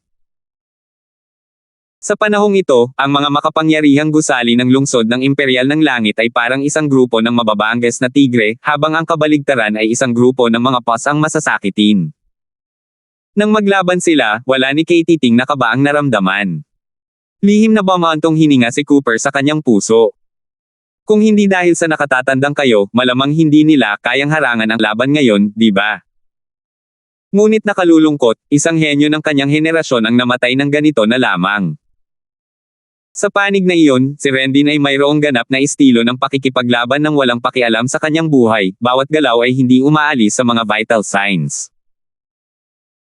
Sa panahong ito, ang mga makapangyarihang gusali ng lungsod ng imperial ng langit ay parang isang grupo ng mababanges na tigre, habang ang kabaligtaran ay isang grupo ng mga pos ang masasakitin. Nang maglaban sila, wala ni Katie Ting na kabaang naramdaman. Lihim na bumantong hininga si Cooper sa kanyang puso. Kung hindi dahil sa nakatatandang kayo, malamang hindi nila kayang harangan ang laban ngayon, di ba? Ngunit nakalulungkot, isang henyo ng kanyang henerasyon ang namatay ng ganito na lamang. Sa panig na iyon, si Rendin ay mayroong ganap na estilo ng pakikipaglaban ng walang pakialam sa kanyang buhay, bawat galaw ay hindi umaalis sa mga vital signs.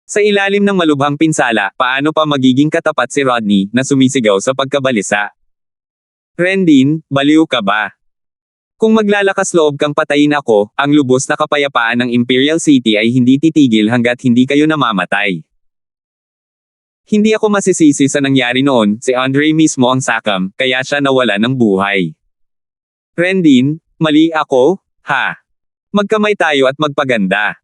Sa ilalim ng malubhang pinsala, paano pa magiging katapat si Rodney, na sumisigaw sa pagkabalisa? Rendin, baliw ka ba? Kung maglalakas loob kang patayin ako, ang lubos na kapayapaan ng Imperial City ay hindi titigil hanggat hindi kayo namamatay. Hindi ako masisisi sa nangyari noon, si Andre mismo ang sakam, kaya siya nawala ng buhay. Rendin, mali ako, ha? Magkamay tayo at magpaganda.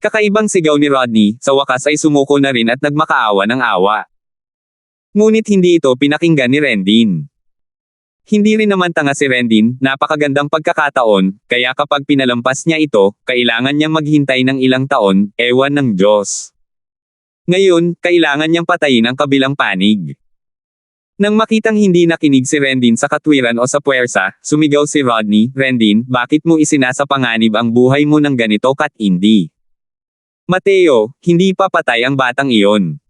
Kakaibang sigaw ni Rodney, sa wakas ay sumuko na rin at nagmakaawa ng awa. Ngunit hindi ito pinakinggan ni Rendin. Hindi rin naman tanga si Rendin, napakagandang pagkakataon, kaya kapag pinalampas niya ito, kailangan niyang maghintay ng ilang taon, ewan ng Diyos. Ngayon, kailangan niyang patayin ang kabilang panig. Nang makitang hindi nakinig si Rendin sa katwiran o sa puwersa, sumigaw si Rodney, Rendin, bakit mo isinasapanganib ang buhay mo ng ganito kat hindi? Mateo, hindi pa patay ang batang iyon.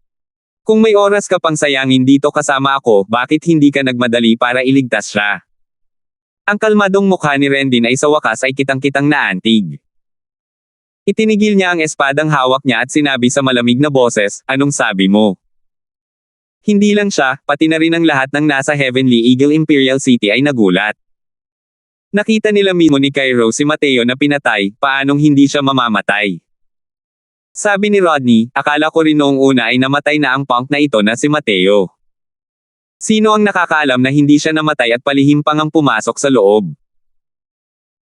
Kung may oras ka pang sayangin dito kasama ako, bakit hindi ka nagmadali para iligtas siya? Ang kalmadong mukha ni Rendin ay sa wakas ay kitang-kitang naantig. Itinigil niya ang espadang hawak niya at sinabi sa malamig na boses, anong sabi mo? Hindi lang siya, pati na rin ang lahat ng nasa Heavenly Eagle Imperial City ay nagulat. Nakita nila mismo ni Cairo si Mateo na pinatay, paanong hindi siya mamamatay? Sabi ni Rodney, akala ko rin noong una ay namatay na ang punk na ito na si Mateo. Sino ang nakakaalam na hindi siya namatay at palihim pang ang pumasok sa loob?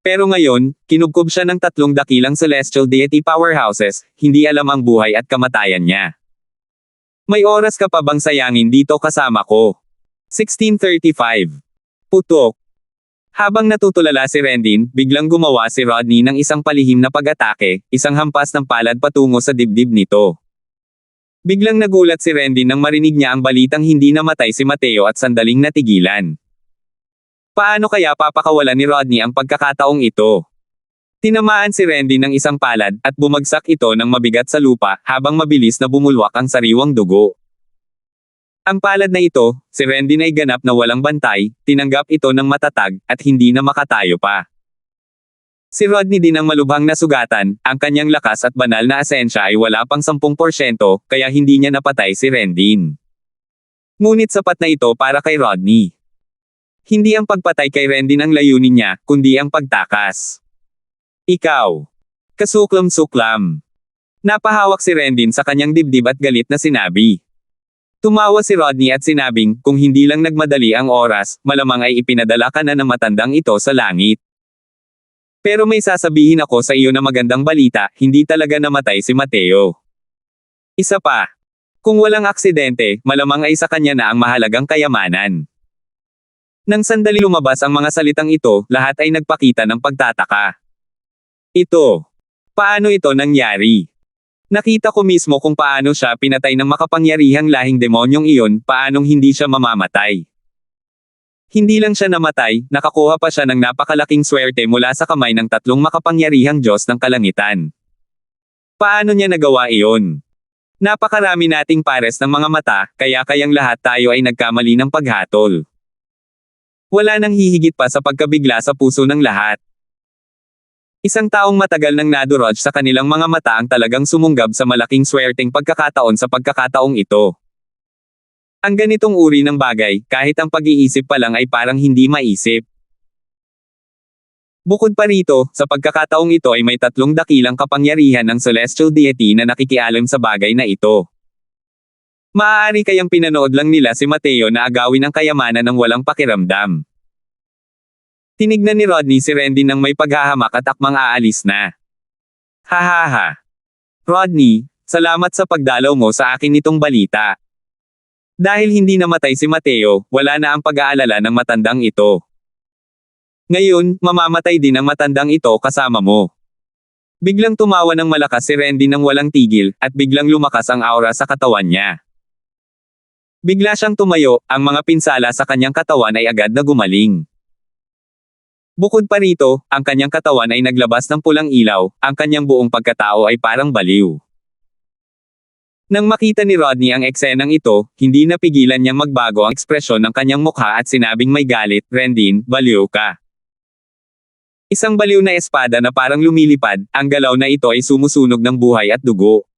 Pero ngayon, kinubkob siya ng 3 dakilang celestial deity powerhouses, hindi alam ang buhay at kamatayan niya. May oras ka pa bang sayangin dito kasama ko? 1635. Putok. Habang natutulala si Rendin, biglang gumawa si Rodney ng isang palihim na pag-atake, isang hampas ng palad patungo sa dibdib nito. Biglang nagulat si Rendin nang marinig niya ang balitang hindi namatay si Mateo at sandaling natigilan. Paano kaya papakawalan ni Rodney ang pagkakataong ito? Tinamaan si Rendin ng isang palad, at bumagsak ito ng mabigat sa lupa, habang mabilis na bumulwak ang sariwang dugo. Ang palad na ito, si Rendin ay ganap na walang bantay, tinanggap ito ng matatag, at hindi na makatayo pa. Si Rodney din ang malubhang nasugatan, ang kanyang lakas at banal na asensya ay wala pang 10%, kaya hindi niya napatay si Rendin. Ngunit sapat na ito para kay Rodney. Hindi ang pagpatay kay Rendin ang layunin niya, kundi ang pagtakas. Ikaw. Kasuklam-suklam. Napahawak si Rendin sa kanyang dibdib at galit na sinabi. Tumawa si Rodney at sinabing, kung hindi lang nagmadali ang oras, malamang ay ipinadala ka na ng matandang ito sa langit. Pero may sasabihin ako sa iyo na magandang balita, hindi talaga namatay si Mateo. Isa pa. Kung walang aksidente, malamang ay sa kanya na ang mahalagang kayamanan. Nang sandali lumabas ang mga salitang ito, lahat ay nagpakita ng pagtataka. Ito. Paano ito nangyari? Nakita ko mismo kung paano siya pinatay ng makapangyarihang lahing demonyong iyon, paanong hindi siya mamamatay. Hindi lang siya namatay, nakakuha pa siya ng napakalaking swerte mula sa kamay ng tatlong makapangyarihang Diyos ng kalangitan. Paano niya nagawa iyon? Napakarami nating pares ng mga mata, kaya kayang lahat tayo ay nagkamali ng paghatol. Wala nang hihigit pa sa pagkabigla sa puso ng lahat. Isang taong matagal nang nadurog sa kanilang mga mata ang talagang sumunggab sa malaking swerteng pagkakataon sa pagkakataong ito. Ang ganitong uri ng bagay, kahit ang pag-iisip pa lang ay parang hindi maisip. Bukod pa rito, sa pagkakataong ito ay may tatlong dakilang kapangyarihan ng celestial deity na nakikialam sa bagay na ito. Maaari kayang pinanood lang nila si Mateo na agawin ang kayamanan ng walang pakiramdam. Tinignan ni Rodney si Rendin nang may paghahamak at akmang aalis na. Hahaha. Rodney, salamat sa pagdalaw mo sa akin nitong balita. Dahil hindi namatay si Mateo, wala na ang pag-aalala ng matandang ito. Ngayon, mamamatay din ang matandang ito kasama mo. Biglang tumawa ng malakas si Rendin nang walang tigil, at biglang lumakas ang aura sa katawan niya. Bigla siyang tumayo, ang mga pinsala sa kanyang katawan ay agad na gumaling. Bukod pa rito, ang kanyang katawan ay naglabas ng pulang ilaw, ang kanyang buong pagkatao ay parang baliw. Nang makita ni Rodney ang eksenang ito, hindi napigilan niyang magbago ang ekspresyon ng kanyang mukha at sinabing may galit, Rendin, baliw ka. Isang baliw na espada na parang lumilipad, ang galaw na ito ay sumusunog ng buhay at dugo.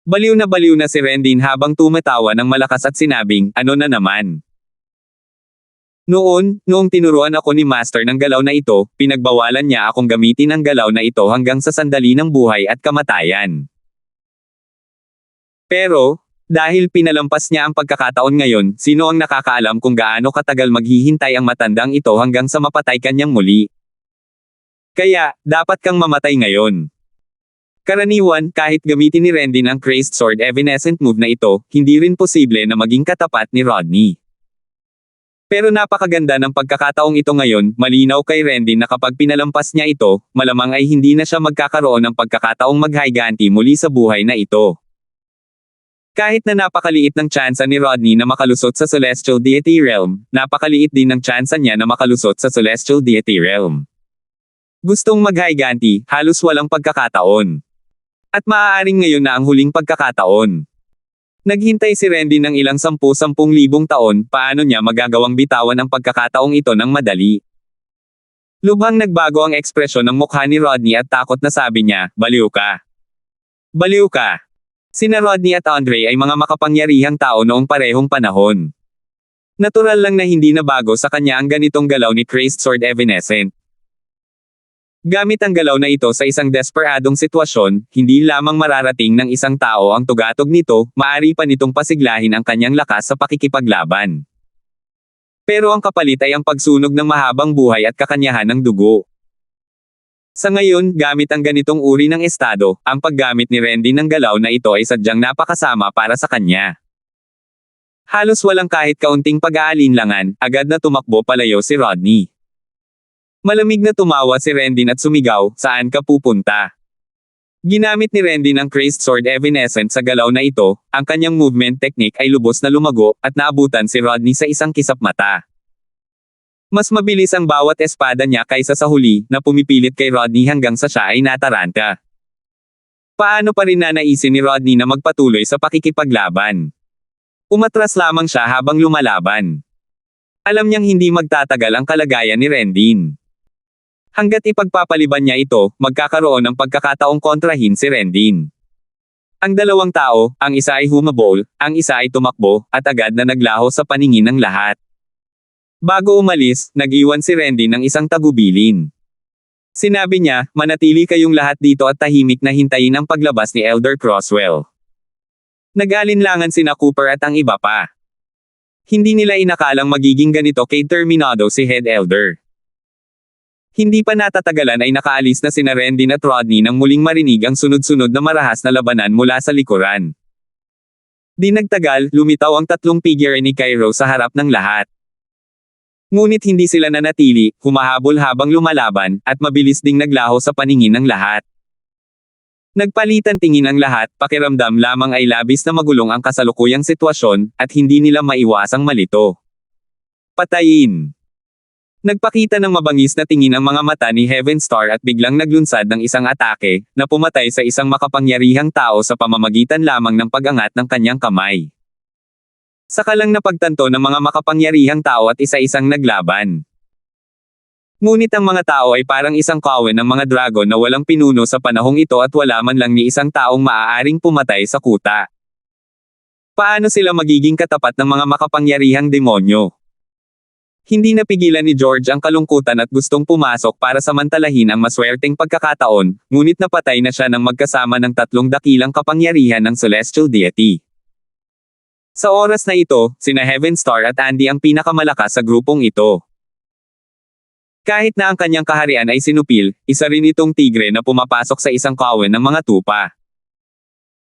Baliw na si Rendin habang tumatawa ng malakas at sinabing, ano na naman? Noong tinuruan ako ni Master ng galaw na ito, pinagbawalan niya akong gamitin ang galaw na ito hanggang sa sandali ng buhay at kamatayan. Pero, dahil pinalampas niya ang pagkakataon ngayon, sino ang nakakaalam kung gaano katagal maghihintay ang matandang ito hanggang sa mapatay kanyang muli? Kaya, dapat kang mamatay ngayon. Karaniwan, kahit gamitin ni Rendin ang Crazed Sword Evanescent move na ito, hindi rin posible na maging katapat ni Rodney. Pero napakaganda ng pagkakataong ito ngayon, malinaw kay Rendin na kapag pinalampas niya ito, malamang ay hindi na siya magkakaroon ng pagkakataong maghiganti muli sa buhay na ito. Kahit na napakaliit ng tsansa ni Rodney na makalusot sa Celestial Deity Realm, napakaliit din ng tsansa niya na makalusot sa Celestial Deity Realm. Gustong maghiganti, halos walang pagkakataon. At maaaring ngayon na ang huling pagkakataon. Naghintay si Rendin ng ilang 10,000 taon, paano niya magagawang bitawan ang pagkakataong ito ng madali? Lubhang nagbago ang ekspresyon ng mukha ni Rodney at takot na sabi niya, baliw ka. Baliw ka. Sina Rodney at Andre ay mga makapangyarihang tao noong parehong panahon. Natural lang na hindi nabago sa kanya ang ganitong galaw ni Crazed Sword Evanescent. Gamit ang galaw na ito sa isang desperadong sitwasyon, hindi lamang mararating ng isang tao ang tugatog nito, maaari pa nitong pasiglahin ang kanyang lakas sa pakikipaglaban. Pero ang kapalit ay ang pagsunog ng mahabang buhay at kakanyahan ng dugo. Sa ngayon, gamit ang ganitong uri ng estado, ang paggamit ni Rendin ng galaw na ito ay sadyang napakasama para sa kanya. Halos walang kahit kaunting pag-aalinlangan, agad na tumakbo palayo si Rodney. Malamig na tumawa si Rendin at sumigaw, saan ka pupunta? Ginamit ni Rendin ang Crazed Sword Evanescent sa galaw na ito, ang kanyang movement technique ay lubos na lumago, at naabutan si Rodney sa isang kisap mata. Mas mabilis ang bawat espada niya kaysa sa huli, na pumipilit kay Rodney hanggang sa siya ay nataranta. Paano pa rin nanaisin ni Rodney na magpatuloy sa pakikipaglaban? Umatras lamang siya habang lumalaban. Alam niyang hindi magtatagal ang kalagayan ni Rendin. Hanggat ipagpapaliban niya ito, magkakaroon ng pagkakataong kontrahin si Rendin. Ang dalawang tao, ang isa ay humabol, ang isa ay tumakbo, at agad na naglaho sa paningin ng lahat. Bago umalis, nag-iwan si Rendin ng isang tagubilin. Sinabi niya, manatili kayong lahat dito at tahimik na hintayin ang paglabas ni Elder Crosswell. Nag-alinlangan sina Cooper at ang iba pa. Hindi nila inakalang magiging ganito kay Terminado si Head Elder. Hindi pa natatagalan ay nakaalis na sina Rendin at Rodney nang muling marinig ang sunod-sunod na marahas na labanan mula sa likuran. Di nagtagal, lumitaw ang tatlong figure ni Cairo sa harap ng lahat. Ngunit hindi sila nanatili, humahabol habang lumalaban, at mabilis ding naglaho sa paningin ng lahat. Nagpalitan tingin ang lahat, pakiramdam lamang ay labis na magulong ang kasalukuyang sitwasyon, at hindi nila maiwasang malito. Patayin! Nagpakita ng mabangis na tingin ang mga mata ni Heaven Star at biglang naglunsad ng isang atake, na pumatay sa isang makapangyarihang tao sa pamamagitan lamang ng pag-angat ng kanyang kamay. Saka lang napagtanto ng mga makapangyarihang tao at isa-isang naglaban. Ngunit ang mga tao ay parang isang kawan ng mga dragon na walang pinuno sa panahong ito at wala man lang ni isang taong maaaring pumatay sa kuta. Paano sila magiging katapat ng mga makapangyarihang demonyo? Hindi napigilan ni George ang kalungkutan at gustong pumasok para samantalahin ang maswerteng pagkakataon, ngunit napatay na siya ng magkasama ng tatlong dakilang kapangyarihan ng Celestial Deity. Sa oras na ito, sina Heaven Star at Andy ang pinakamalakas sa grupong ito. Kahit na ang kanyang kaharian ay sinupil, isa rin itong tigre na pumapasok sa isang kawan ng mga tupa.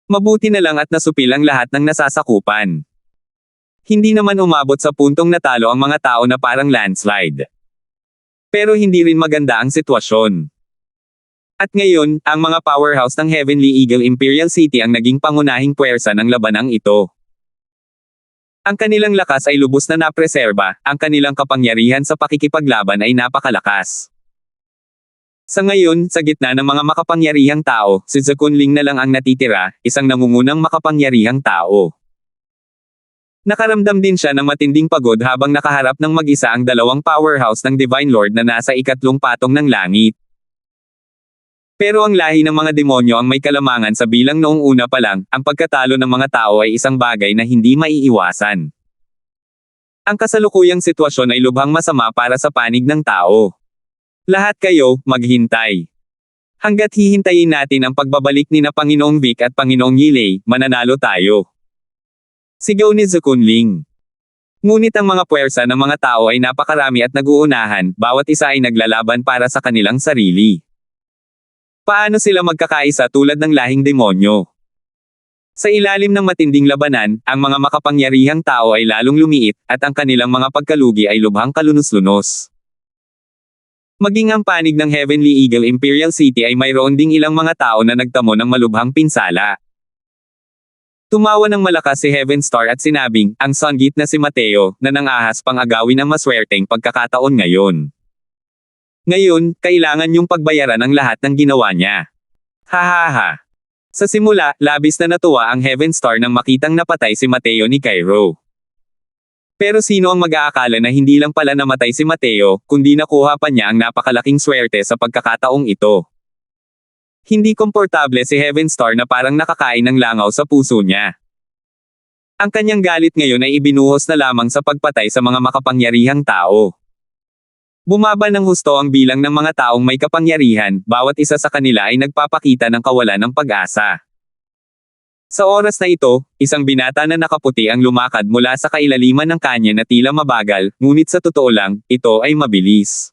Mabuti na lang at nasupil ang lahat ng nasasakupan. Hindi naman umabot sa puntong natalo ang mga tao na parang landslide. Pero hindi rin maganda ang sitwasyon. At ngayon, ang mga powerhouse ng Heavenly Eagle Imperial City ang naging pangunahing puwersa ng labanang ito. Ang kanilang lakas ay lubos na napreserba, ang kanilang kapangyarihan sa pakikipaglaban ay napakalakas. Sa ngayon, sa gitna ng mga makapangyarihang tao, si Zakunling na lang ang natitira, isang nangungunang makapangyarihang tao. Nakaramdam din siya ng matinding pagod habang nakaharap ng mag-isa ang dalawang powerhouse ng Divine Lord na nasa ikatlong patong ng langit. Pero ang lahi ng mga demonyo ang may kalamangan sa bilang noong una pa lang, ang pagkatalo ng mga tao ay isang bagay na hindi maiiwasan. Ang kasalukuyang sitwasyon ay lubhang masama para sa panig ng tao. Lahat kayo, maghintay. Hanggat hihintayin natin ang pagbabalik ni na Panginoong Vic at Panginoong Yilei, mananalo tayo. Sigaw ni Zakunling. Ngunit ang mga puwersa ng mga tao ay napakarami at nag-uunahan, bawat isa ay naglalaban para sa kanilang sarili. Paano sila magkakaisa tulad ng lahing demonyo? Sa ilalim ng matinding labanan, ang mga makapangyarihang tao ay lalong lumiit, at ang kanilang mga pagkalugi ay lubhang kalunos-lunos. Maging ang panig ng Heavenly Eagle Imperial City ay mayroon ding ilang mga tao na nagtamo ng malubhang pinsala. Tumawa ng malakas si Heaven Star at sinabing, ang Sungit na si Mateo, na nang-ahas pang agawin ang maswerteng pagkakataon ngayon. Ngayon, kailangan niyong pagbayaran ang lahat ng ginawa niya. Hahaha. Sa simula, labis na natuwa ang Heaven Star nang makitang napatay si Mateo ni Cairo. Pero sino ang mag-aakala na hindi lang pala namatay si Mateo, kundi nakuha pa niya ang napakalaking swerte sa pagkakataong ito. Hindi komportable si Heaven Star na parang nakakain ng langaw sa puso niya. Ang kanyang galit ngayon ay ibinuhos na lamang sa pagpatay sa mga makapangyarihang tao. Bumaba ng husto ang bilang ng mga taong may kapangyarihan, bawat isa sa kanila ay nagpapakita ng kawalan ng pag-asa. Sa oras na ito, isang binata na nakaputi ang lumakad mula sa kailaliman ng kanya na tila mabagal, ngunit sa totoo lang, ito ay mabilis.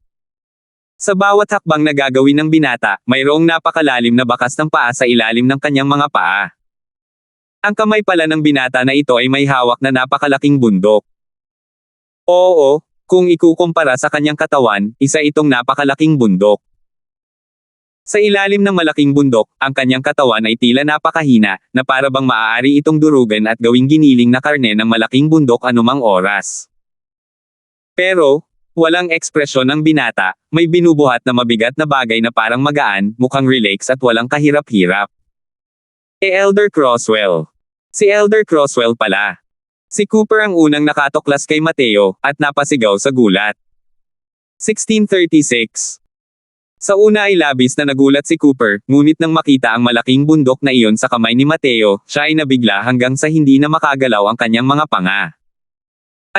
Sa bawat hakbang na gagawin ng binata, mayroong napakalalim na bakas ng paa sa ilalim ng kanyang mga paa. Ang kamay pala ng binata na ito ay may hawak na napakalaking bundok. Oo, kung ikukumpara sa kanyang katawan, isa itong napakalaking bundok. Sa ilalim ng malaking bundok, ang kanyang katawan ay tila napakahina, na para bang maaari itong durugan at gawing giniling na karne ng malaking bundok anumang oras. Pero, walang ekspresyon ng binata, may binubuhat na mabigat na bagay na parang magaan, mukhang relax at walang kahirap-hirap. Elder Crosswell. Si Elder Crosswell pala. Si Cooper ang unang nakatuklas kay Mateo, at napasigaw sa gulat. 1636. Sa una ay labis na nagulat si Cooper, ngunit nang makita ang malaking bundok na iyon sa kamay ni Mateo, siya ay nabigla hanggang sa hindi na makagalaw ang kanyang mga panga.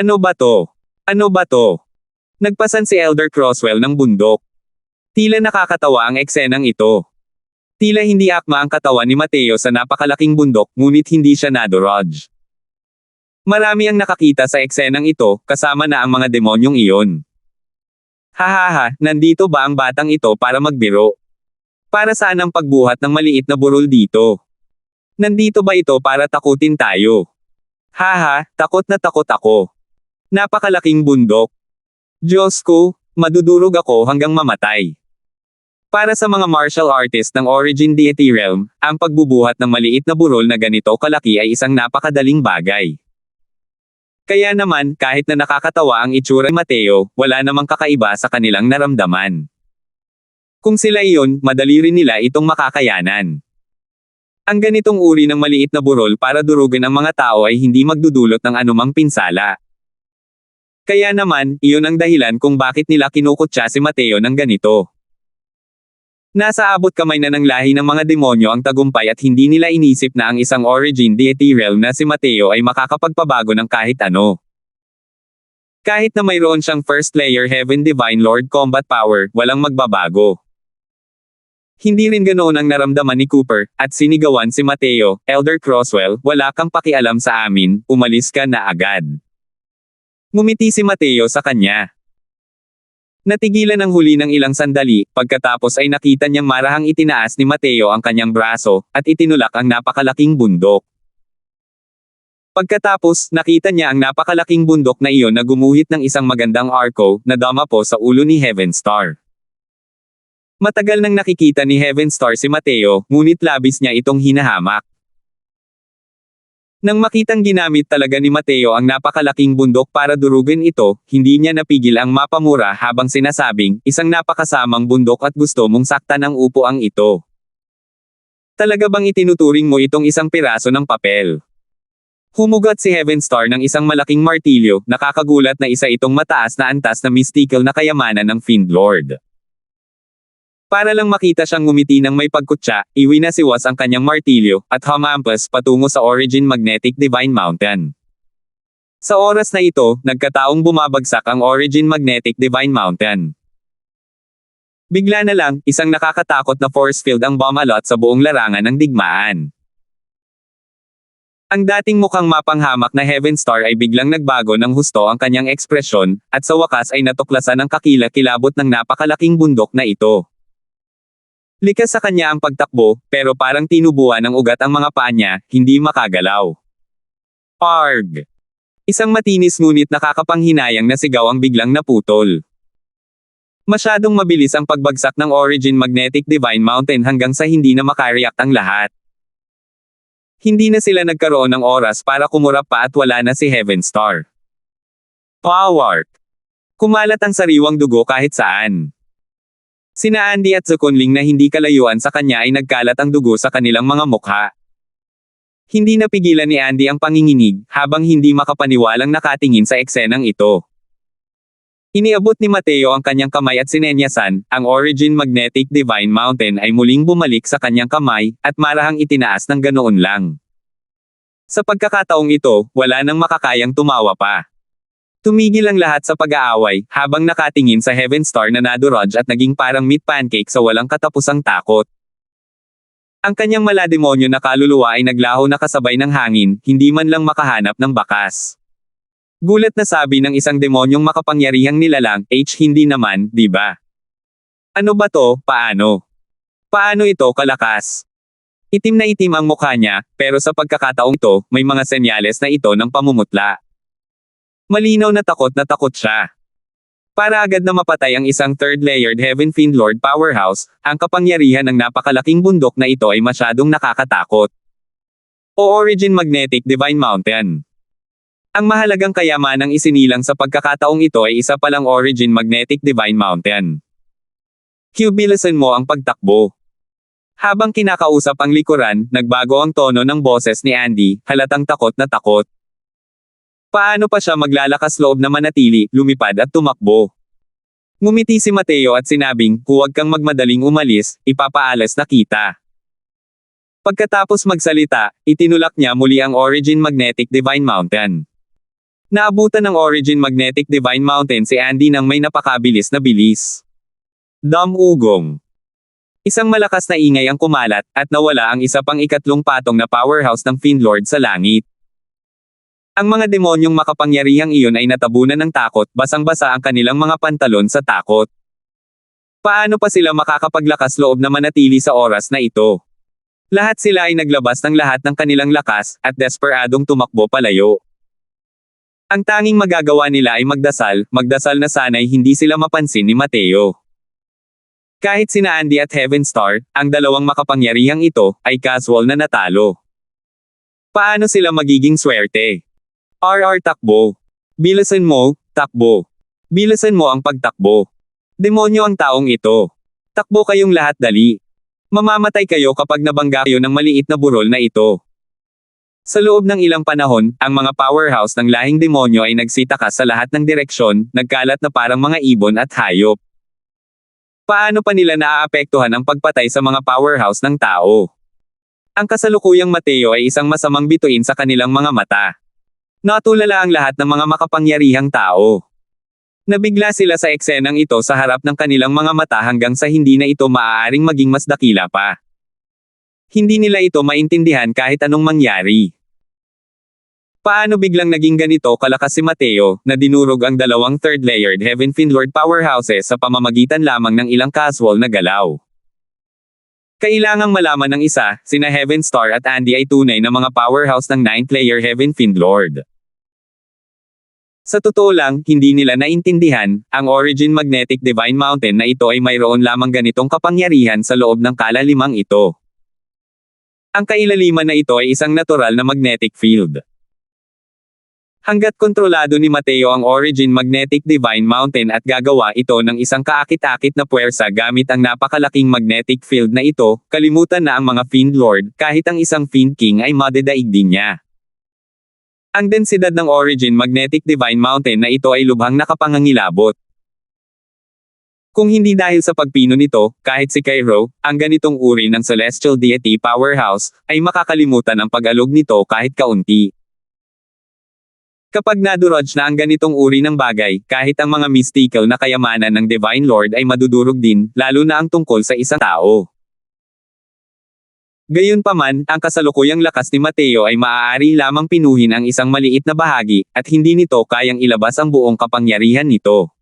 Ano ba to? Ano ba to? Nagpasan si Elder Crosswell ng bundok. Tila nakakatawa ang eksenang ito. Tila hindi akma ang katawan ni Mateo sa napakalaking bundok, ngunit hindi siya nadodge. Marami ang nakakita sa eksenang ito, kasama na ang mga demonyong iyon. Hahaha, nandito ba ang batang ito para magbiro? Para saan ang pagbuhat ng maliit na burol dito? Nandito ba ito para takutin tayo? Haha, takot na takot ako. Napakalaking bundok. Diyos ko, madudurog ako hanggang mamatay. Para sa mga martial artist ng Origin Deity Realm, ang pagbubuhat ng maliit na burol na ganito kalaki ay isang napakadaling bagay. Kaya naman, kahit na nakakatawa ang itsura ni Mateo, wala namang kakaiba sa kanilang naramdaman. Kung sila iyon, madali rin nila itong makakayanan. Ang ganitong uri ng maliit na burol para durugin ang mga tao ay hindi magdudulot ng anumang pinsala. Kaya naman, iyon ang dahilan kung bakit nila kinukutya si Mateo ng ganito. Nasa abot kamay na ng lahi ng mga demonyo ang tagumpay at hindi nila inisip na ang isang Origin Deity Realm na si Mateo ay makakapagpabago ng kahit ano. Kahit na mayroon siyang First Layer Heaven Divine Lord Combat Power, walang magbabago. Hindi rin ganoon ang naramdaman ni Cooper, at sinigawan si Mateo, Elder Crosswell, wala kang pakialam sa amin, umalis ka na agad. Ngumiti si Mateo sa kanya. Natigilan ang huli ng ilang sandali, pagkatapos ay nakita niyang marahang itinaas ni Mateo ang kanyang braso, at itinulak ang napakalaking bundok. Pagkatapos, nakita niya ang napakalaking bundok na iyon na gumuhit ng isang magandang arco, na damapo sa ulo ni Heaven Star. Matagal nang nakikita ni Heaven Star si Mateo, ngunit labis niya itong hinahamak. Nang makitang ginamit talaga ni Mateo ang napakalaking bundok para durugin ito, hindi niya napigil ang mapamura habang sinasabing, isang napakasamang bundok at gusto mong saktan ang upuang ito. Talaga bang itinuturing mo itong isang piraso ng papel? Humugot si Heaven Star ng isang malaking martilyo, nakakagulat na isa itong mataas na antas na mystical na kayamanan ng Fiend Lord. Para lang makita siyang ngumiti ng may pagkutya, iwinasiwas ang kanyang martilyo, at humampas patungo sa Origin Magnetic Divine Mountain. Sa oras na ito, nagkataong bumabagsak ang Origin Magnetic Divine Mountain. Bigla na lang, isang nakakatakot na force field ang bumalot sa buong larangan ng digmaan. Ang dating mukhang mapanghamak na Heaven Star ay biglang nagbago ng husto ang kanyang ekspresyon, at sa wakas ay natuklasan ang kakilakilabot ng napakalaking bundok na ito. Likas sa kanya ang pagtakbo, pero parang tinubuan ng ugat ang mga paa niya, hindi makagalaw. Arg! Isang matinis ngunit nakakapanghinayang na sigaw ang biglang naputol. Masyadong mabilis ang pagbagsak ng Origin Magnetic Divine Mountain hanggang sa hindi na makareact ang lahat. Hindi na sila nagkaroon ng oras para kumurap pa at wala na si Heaven Star. Power! Kumalat ang sariwang dugo kahit saan. Sina Andy at Zukunling na hindi kalayuan sa kanya ay nagkalat ang dugo sa kanilang mga mukha. Hindi napigilan ni Andy ang panginginig, habang hindi makapaniwalang nakatingin sa eksenang ito. Iniabot ni Mateo ang kanyang kamay at sinenyasan, ang Origin Magnetic Divine Mountain ay muling bumalik sa kanyang kamay, at marahang itinaas ng ganoon lang. Sa pagkakataong ito, wala nang makakayang tumawa pa. Tumigil ang lahat sa pag-aaway, habang nakatingin sa Heaven Star na nadurog at naging parang meat pancake sa walang katapusang takot. Ang kanyang malademonyo na kaluluwa ay naglaho na kasabay ng hangin, hindi man lang makahanap ng bakas. Gulat na sabi ng isang demonyong makapangyarihang nilalang, hindi naman, di ba? Ano ba to, paano? Paano ito kalakas? Itim na itim ang mukha niya, pero sa pagkakataong ito, may mga senyales na ito ng pamumutla. Malinaw na takot siya. Para agad na mapatay ang isang third-layered Heaven Fiend Lord Powerhouse, ang kapangyarihan ng napakalaking bundok na ito ay masyadong nakakatakot. O Origin Magnetic Divine Mountain. Ang mahalagang kayamanang isinilang sa pagkakataong ito ay isa palang Origin Magnetic Divine Mountain. Bilisan mo ang pagtakbo. Habang kinakausap ang likuran, nagbago ang tono ng boses ni Andy, halatang takot na takot. Paano pa siya maglalakas loob na manatili, lumipad at tumakbo? Ngumiti si Mateo at sinabing, huwag kang magmadaling umalis, ipapaalas na kita. Pagkatapos magsalita, itinulak niya muli ang Origin Magnetic Divine Mountain. Naabutan ng Origin Magnetic Divine Mountain si Andy nang may napakabilis na bilis. Ugong. Isang malakas na ingay ang kumalat, at nawala ang isa pang ikatlong patong na powerhouse ng Fiendlord sa langit. Ang mga demonyong makapangyarihang iyon ay natabunan ng takot, basang-basa ang kanilang mga pantalon sa takot. Paano pa sila makakapaglakas loob na manatili sa oras na ito? Lahat sila ay naglabas ng lahat ng kanilang lakas, at desperadong tumakbo palayo. Ang tanging magagawa nila ay magdasal na sana'y hindi sila mapansin ni Mateo. Kahit sina Andy at Heavenstar, ang dalawang makapangyarihang ito, ay casual na natalo. Paano sila magiging swerte? Takbo. Bilisan mo, takbo. Bilisan mo ang pagtakbo. Demonyo ang taong ito. Takbo kayong lahat dali. Mamamatay kayo kapag nabangga kayo ng maliit na burol na ito. Sa loob ng ilang panahon, ang mga powerhouse ng lahing demonyo ay nagsitakas sa lahat ng direksyon, nagkalat na parang mga ibon at hayop. Paano pa nila naaapektuhan ang pagpatay sa mga powerhouse ng tao? Ang kasalukuyang Mateo ay isang masamang bituin sa kanilang mga mata. Natulala ang lahat ng mga makapangyarihang tao. Nabigla sila sa eksenang ito sa harap ng kanilang mga mata hanggang sa hindi na ito maaaring maging mas dakila pa. Hindi nila ito maintindihan kahit anong mangyari. Paano biglang naging ganito kalakas si Mateo, na dinurog ang dalawang third-layered Heaven Fiendlord powerhouses sa pamamagitan lamang ng ilang casual na galaw? Kailangang malaman ng isa, sina Heavenstar at Andy ay tunay na mga powerhouse ng 9th-layer Heaven Fiendlord. Sa totoo lang, hindi nila naintindihan, ang Origin Magnetic Divine Mountain na ito ay mayroon lamang ganitong kapangyarihan sa loob ng kalalimang ito. Ang kailaliman na ito ay isang natural na magnetic field. Hanggat kontrolado ni Mateo ang Origin Magnetic Divine Mountain at gagawa ito ng isang kaakit-akit na puwersa gamit ang napakalaking magnetic field na ito, kalimutan na ang mga Fiend Lord, kahit ang isang Fiend King ay madedaig din niya. Ang densidad ng Origin Magnetic Divine Mountain na ito ay lubhang nakapangangilabot. Kung hindi dahil sa pagpino nito, kahit si Cairo, ang ganitong uri ng Celestial Deity Powerhouse, ay makakalimutan ang pag-alog nito kahit kaunti. Kapag nadurog na ang ganitong uri ng bagay, kahit ang mga mystical na kayamanan ng Divine Lord ay madudurog din, lalo na ang tungkol sa isang tao. Gayunpaman, ang kasalukuyang lakas ni Mateo ay maaari lamang pinuhin ang isang maliit na bahagi, at hindi nito kayang ilabas ang buong kapangyarihan nito.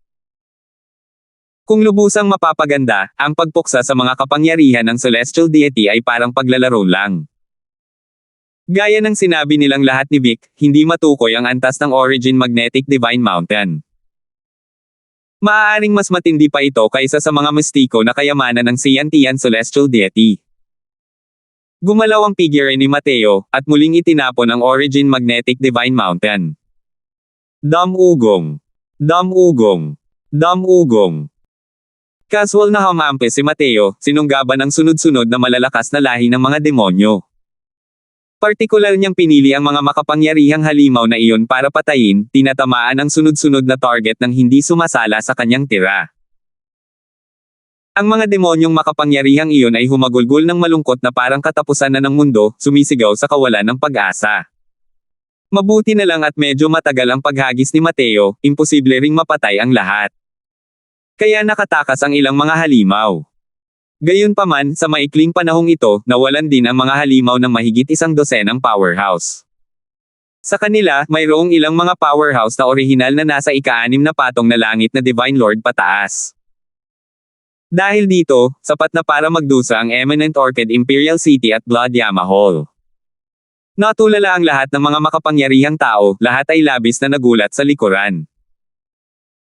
Kung lubusang mapapaganda, ang pagpuksa sa mga kapangyarihan ng Celestial Deity ay parang paglalaro lang. Gaya ng sinabi nilang lahat ni Vic, hindi matukoy ang antas ng Origin Magnetic Divine Mountain. Maaaring mas matindi pa ito kaysa sa mga mistiko na kayamanan ng Siantian Celestial Deity. Gumalaw ang figure ni Mateo, at muling itinapon ang Origin Magnetic Divine Mountain. Ugong. Ugong. Casual na humampe si Mateo, sinunggaban ng sunod-sunod na malalakas na lahi ng mga demonyo. Partikular niyang pinili ang mga makapangyarihang halimaw na iyon para patayin, tinatamaan ang sunod-sunod na target nang hindi sumasala sa kanyang tira. Ang mga demonyong makapangyarihang iyon ay humagulgol ng malungkot na parang katapusan na ng mundo, sumisigaw sa kawalan ng pag-asa. Mabuti na lang at medyo matagal ang paghagis ni Mateo, imposible ring mapatay ang lahat. Kaya nakatakas ang ilang mga halimaw. Gayunpaman, sa maikling panahong ito, nawalan din ang mga halimaw ng mahigit 100 powerhouse. Sa kanila, mayroong ilang mga powerhouse na orihinal na nasa ika-6 na patong na langit na Divine Lord pataas. Dahil dito, sapat na para magdusa ang Eminent Orchid Imperial City at Blood Yama Hall. Natulala ang lahat ng mga makapangyarihang tao, lahat ay labis na nagulat sa likuran.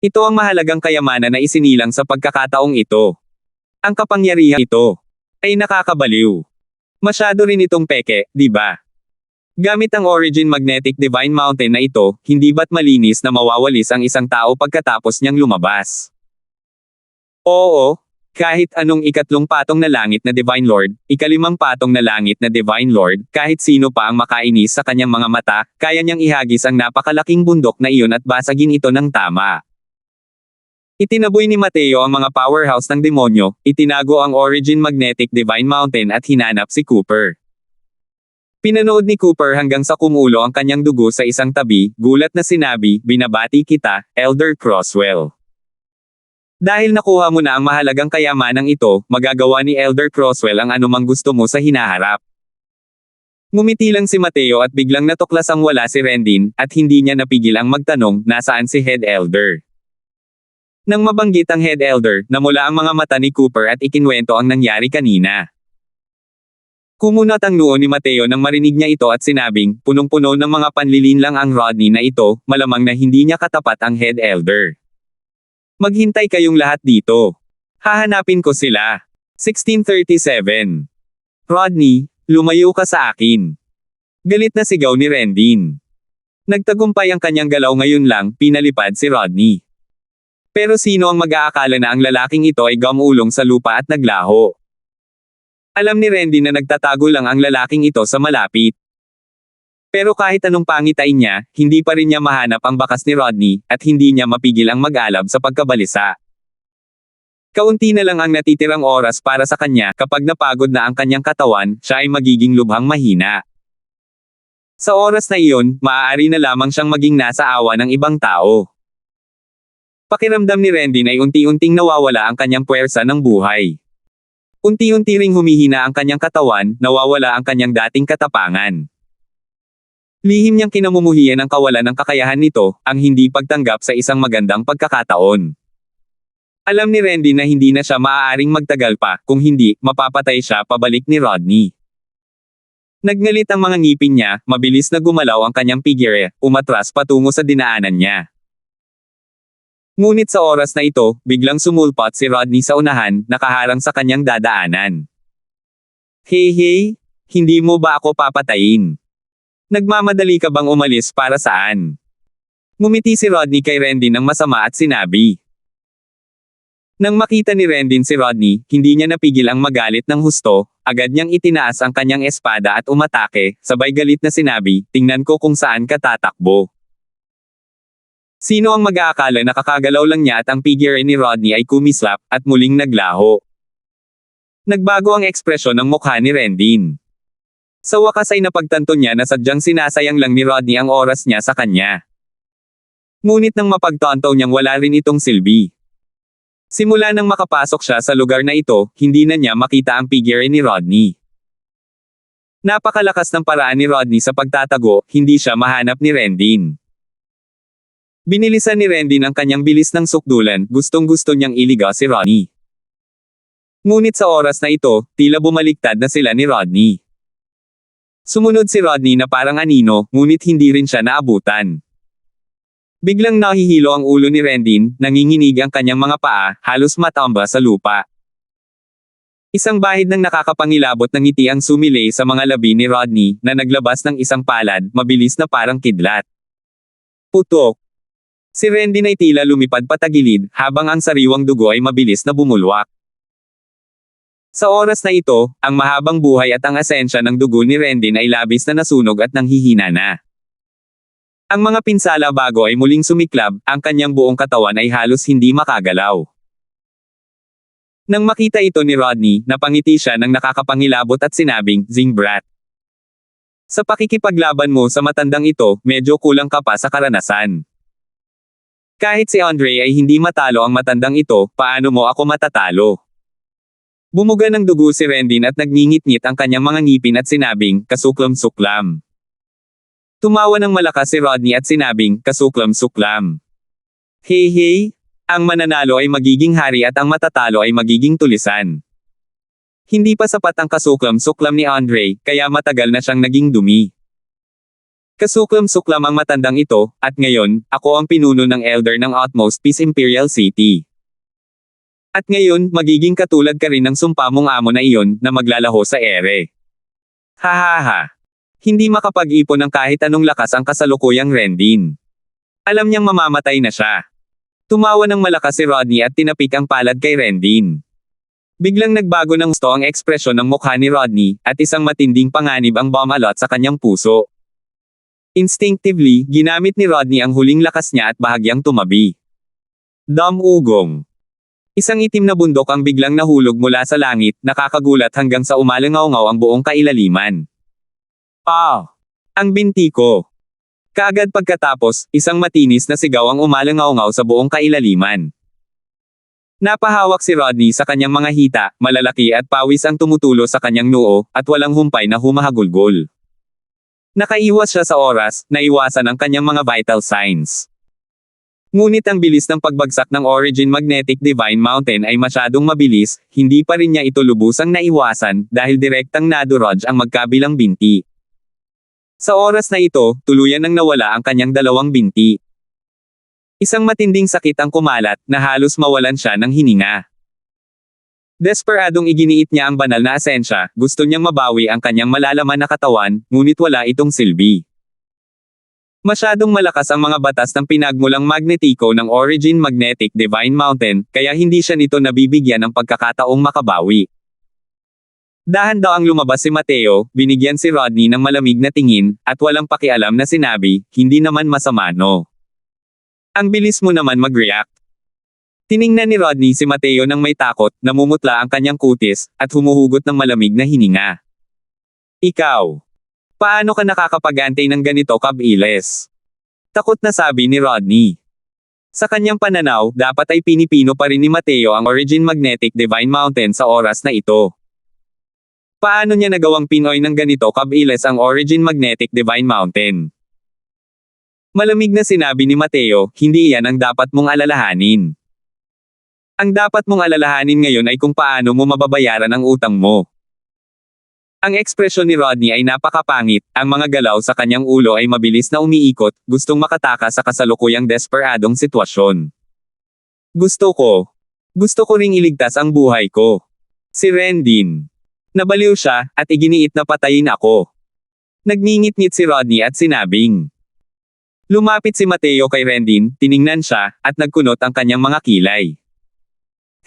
Ito ang mahalagang kayamanan na isinilang sa pagkakataong ito. Ang kapangyarihan ito ay nakakabaliw. Masyado rin itong peke, di ba? Gamit ang Origin Magnetic Divine Mountain na ito, hindi ba't malinis na mawawalis ang isang tao pagkatapos niyang lumabas? Oo. Kahit anong ikatlong patong na langit na Divine Lord, ikalimang patong na langit na Divine Lord, kahit sino pa ang makainis sa kanyang mga mata, kaya niyang ihagis ang napakalaking bundok na iyon at basagin ito ng tama. Itinaboy ni Mateo ang mga powerhouse ng demonyo, itinago ang Origin Magnetic Divine Mountain at hinanap si Cooper. Pinanood ni Cooper hanggang sa kumulo ang kanyang dugo sa isang tabi, gulat na sinabi, "Binabati kita, Elder Crosswell." Dahil nakuha mo na ang mahalagang kayamanang ito, magagawa ni Elder Croswell ang anumang gusto mo sa hinaharap. Ngumiti lang si Mateo at biglang natuklasang wala si Rendin, at hindi niya napigil ang magtanong, nasaan si Head Elder? Nang mabanggit ang Head Elder, namula ang mga mata ni Cooper at ikinwento ang nangyari kanina. Kumunat ang noo ni Mateo nang marinig niya ito at sinabing, punong-puno ng mga panlilinlang ang Rodney na ito, malamang na hindi niya katapat ang Head Elder. Maghintay kayong lahat dito. Hahanapin ko sila. 1637. Rodney, lumayo ka sa akin. Galit na sigaw ni Rendin. Nagtagumpay ang kanyang galaw ngayon lang, pinalipad si Rodney. Pero sino ang mag-aakala na ang lalaking ito ay gumulong sa lupa at naglaho? Alam ni Rendin na nagtatago lang ang lalaking ito sa malapit. Pero kahit anong pangitain niya, hindi pa rin niya mahanap ang bakas ni Rodney, at hindi niya mapigil ang mag-alab sa pagkabalisa. Kaunti na lang ang natitirang oras para sa kanya, kapag napagod na ang kanyang katawan, siya ay magiging lubhang mahina. Sa oras na iyon, maaari na lamang siyang maging nasa awa ng ibang tao. Pakiramdam ni Rendin ay unti-unting nawawala ang kanyang puwersa ng buhay. Unti-unti ring humihina ang kanyang katawan, nawawala ang kanyang dating katapangan. Lihim niyang kinamumuhian ang kawalan ng kakayahan nito, ang hindi pagtanggap sa isang magandang pagkakataon. Alam ni Rendin na hindi na siya maaaring magtagal pa, kung hindi, mapapatay siya pabalik ni Rodney. Nagngalit ang mga ngipin niya, mabilis na gumalaw ang kanyang figure, umatras patungo sa dinaanan niya. Ngunit sa oras na ito, biglang sumulpot si Rodney sa unahan, nakaharang sa kanyang dadaanan. Hey, hindi mo ba ako papatayin? Nagmamadali ka bang umalis para saan? Ngumiti si Rodney kay Rendin ng masama at sinabi. Nang makita ni Rendin si Rodney, hindi niya napigil ang magalit ng husto, agad niyang itinaas ang kanyang espada at umatake, sabay galit na sinabi, tingnan ko kung saan ka tatakbo. Sino ang mag-aakala na kakagalaw lang niya at ang figure ni Rodney ay kumislap, at muling naglaho. Nagbago ang ekspresyon ng mukha ni Rendin. Sa wakas ay napagtanto niya na sadyang sinasayang lang ni Rodney ang oras niya sa kanya. Ngunit nang mapagtanto niyang wala rin itong silbi. Simula nang makapasok siya sa lugar na ito, hindi na niya makita ang figure ni Rodney. Napakalakas ng paraan ni Rodney sa pagtatago, hindi siya mahanap ni Rendin. Binilisan ni Rendin ang kanyang bilis ng sukdulan, gustong-gusto niyang iligaw si Rodney. Ngunit sa oras na ito, tila bumaliktad na sila ni Rodney. Sumunod si Rodney na parang anino, ngunit hindi rin siya naabutan. Biglang nahihilo ang ulo ni Rendin, nanginginig ang kanyang mga paa, halos matamba sa lupa. Isang bahid ng nakakapangilabot ng ngiti ang sumilay sa mga labi ni Rodney, na naglabas ng isang palad, mabilis na parang kidlat. Putok! Si Rendin ay tila lumipad patagilid, habang ang sariwang dugo ay mabilis na bumulwak. Sa oras na ito, ang mahabang buhay at ang asensya ng dugo ni Rendin ay labis na nasunog at nanghihina na. Ang mga pinsala bago ay muling sumiklab, ang kanyang buong katawan ay halos hindi makagalaw. Nang makita ito ni Rodney, napangiti siya ng nakakapangilabot at sinabing, Zing brat. Sa pakikipaglaban mo sa matandang ito, medyo kulang ka pa sa karanasan. Kahit si Andre ay hindi matalo ang matandang ito, paano mo ako matatalo? Bumuga ng dugo si Rendin at nagngingit-ngit ang kanyang mga ngipin at sinabing, kasuklam-suklam. Tumawa ng malakas si Rodney at sinabing, kasuklam-suklam. Hey, ang mananalo ay magiging hari at ang matatalo ay magiging tulisan. Hindi pa sapat ang kasuklam-suklam ni Andre, kaya matagal na siyang naging dumi. Kasuklam-suklam ang matandang ito, at ngayon, ako ang pinuno ng Elder ng Outmost Peace Imperial City. At ngayon, magiging katulad ka rin ng sumpa mong amo na iyon, na maglalaho sa ere. Hahaha. Hindi makapag-ipon ng kahit anong lakas ang kasalukuyang Rendin. Alam niyang mamamatay na siya. Tumawa ng malakas si Rodney at tinapik ang palad kay Rendin. Biglang nagbago ng gusto ang ekspresyon ng mukha ni Rodney, at isang matinding panganib ang bumalot sa kanyang puso. Instinctively, ginamit ni Rodney ang huling lakas niya at bahagyang tumabi. Ugong. Isang itim na bundok ang biglang nahulog mula sa langit, nakakagulat hanggang sa umalangaw-ngaw ang buong kailaliman. Ang binti ko. Kaagad pagkatapos, isang matinis na sigaw ang umalangaw-ngaw sa buong kailaliman. Napahawak si Rodney sa kanyang mga hita, malalaki at pawis ang tumutulo sa kanyang noo, at walang humpay na humahagulgol. Nakaiwas siya sa oras, naiwasan ang kanyang mga vital signs. Ngunit ang bilis ng pagbagsak ng Origin Magnetic Divine Mountain ay masyadong mabilis, hindi pa rin niya ito lubusang naiwasan, dahil direktang nadurog ang magkabilang binti. Sa oras na ito, tuluyan nang nawala ang kanyang dalawang binti. Isang matinding sakit ang kumalat, na halos mawalan siya ng hininga. Desperadong iginiit niya ang banal na asensya, gusto niyang mabawi ang kanyang malalaman na katawan, ngunit wala itong silbi. Masyadong malakas ang mga batas ng pinagmulang magnetiko ng Origin Magnetic Divine Mountain, kaya hindi siya nito nabibigyan ng pagkakataong makabawi. Dahan-daang lumabas si Mateo, binigyan si Rodney ng malamig na tingin, at walang pakialam na sinabi, hindi naman masama no. Ang bilis mo naman mag-react. Tiningnan ni Rodney si Mateo nang may takot, namumutla ang kanyang kutis, at humuhugot ng malamig na hininga. Ikaw. Paano ka nakakapag-antay ng ganito kabilis? Takot na sabi ni Rodney. Sa kanyang pananaw, dapat ay pinipino pa rin ni Mateo ang Origin Magnetic Divine Mountain sa oras na ito. Paano niya nagawang pinoy ng ganito kabilis ang Origin Magnetic Divine Mountain? Malamig na sinabi ni Mateo, hindi iyan ang dapat mong alalahanin. Ang dapat mong alalahanin ngayon ay kung paano mo mababayaran ang utang mo. Ang ekspresyon ni Rodney ay napakapangit, ang mga galaw sa kanyang ulo ay mabilis na umiikot, gustong makatakas sa kasalukuyang desperadong sitwasyon. Gusto ko ring iligtas ang buhay ko. Si Rendin. Nabaliw siya, at iginiit na patayin ako. Nagngingit-ngit si Rodney at sinabing. Lumapit si Mateo kay Rendin, tiningnan siya, at nagkunot ang kanyang mga kilay.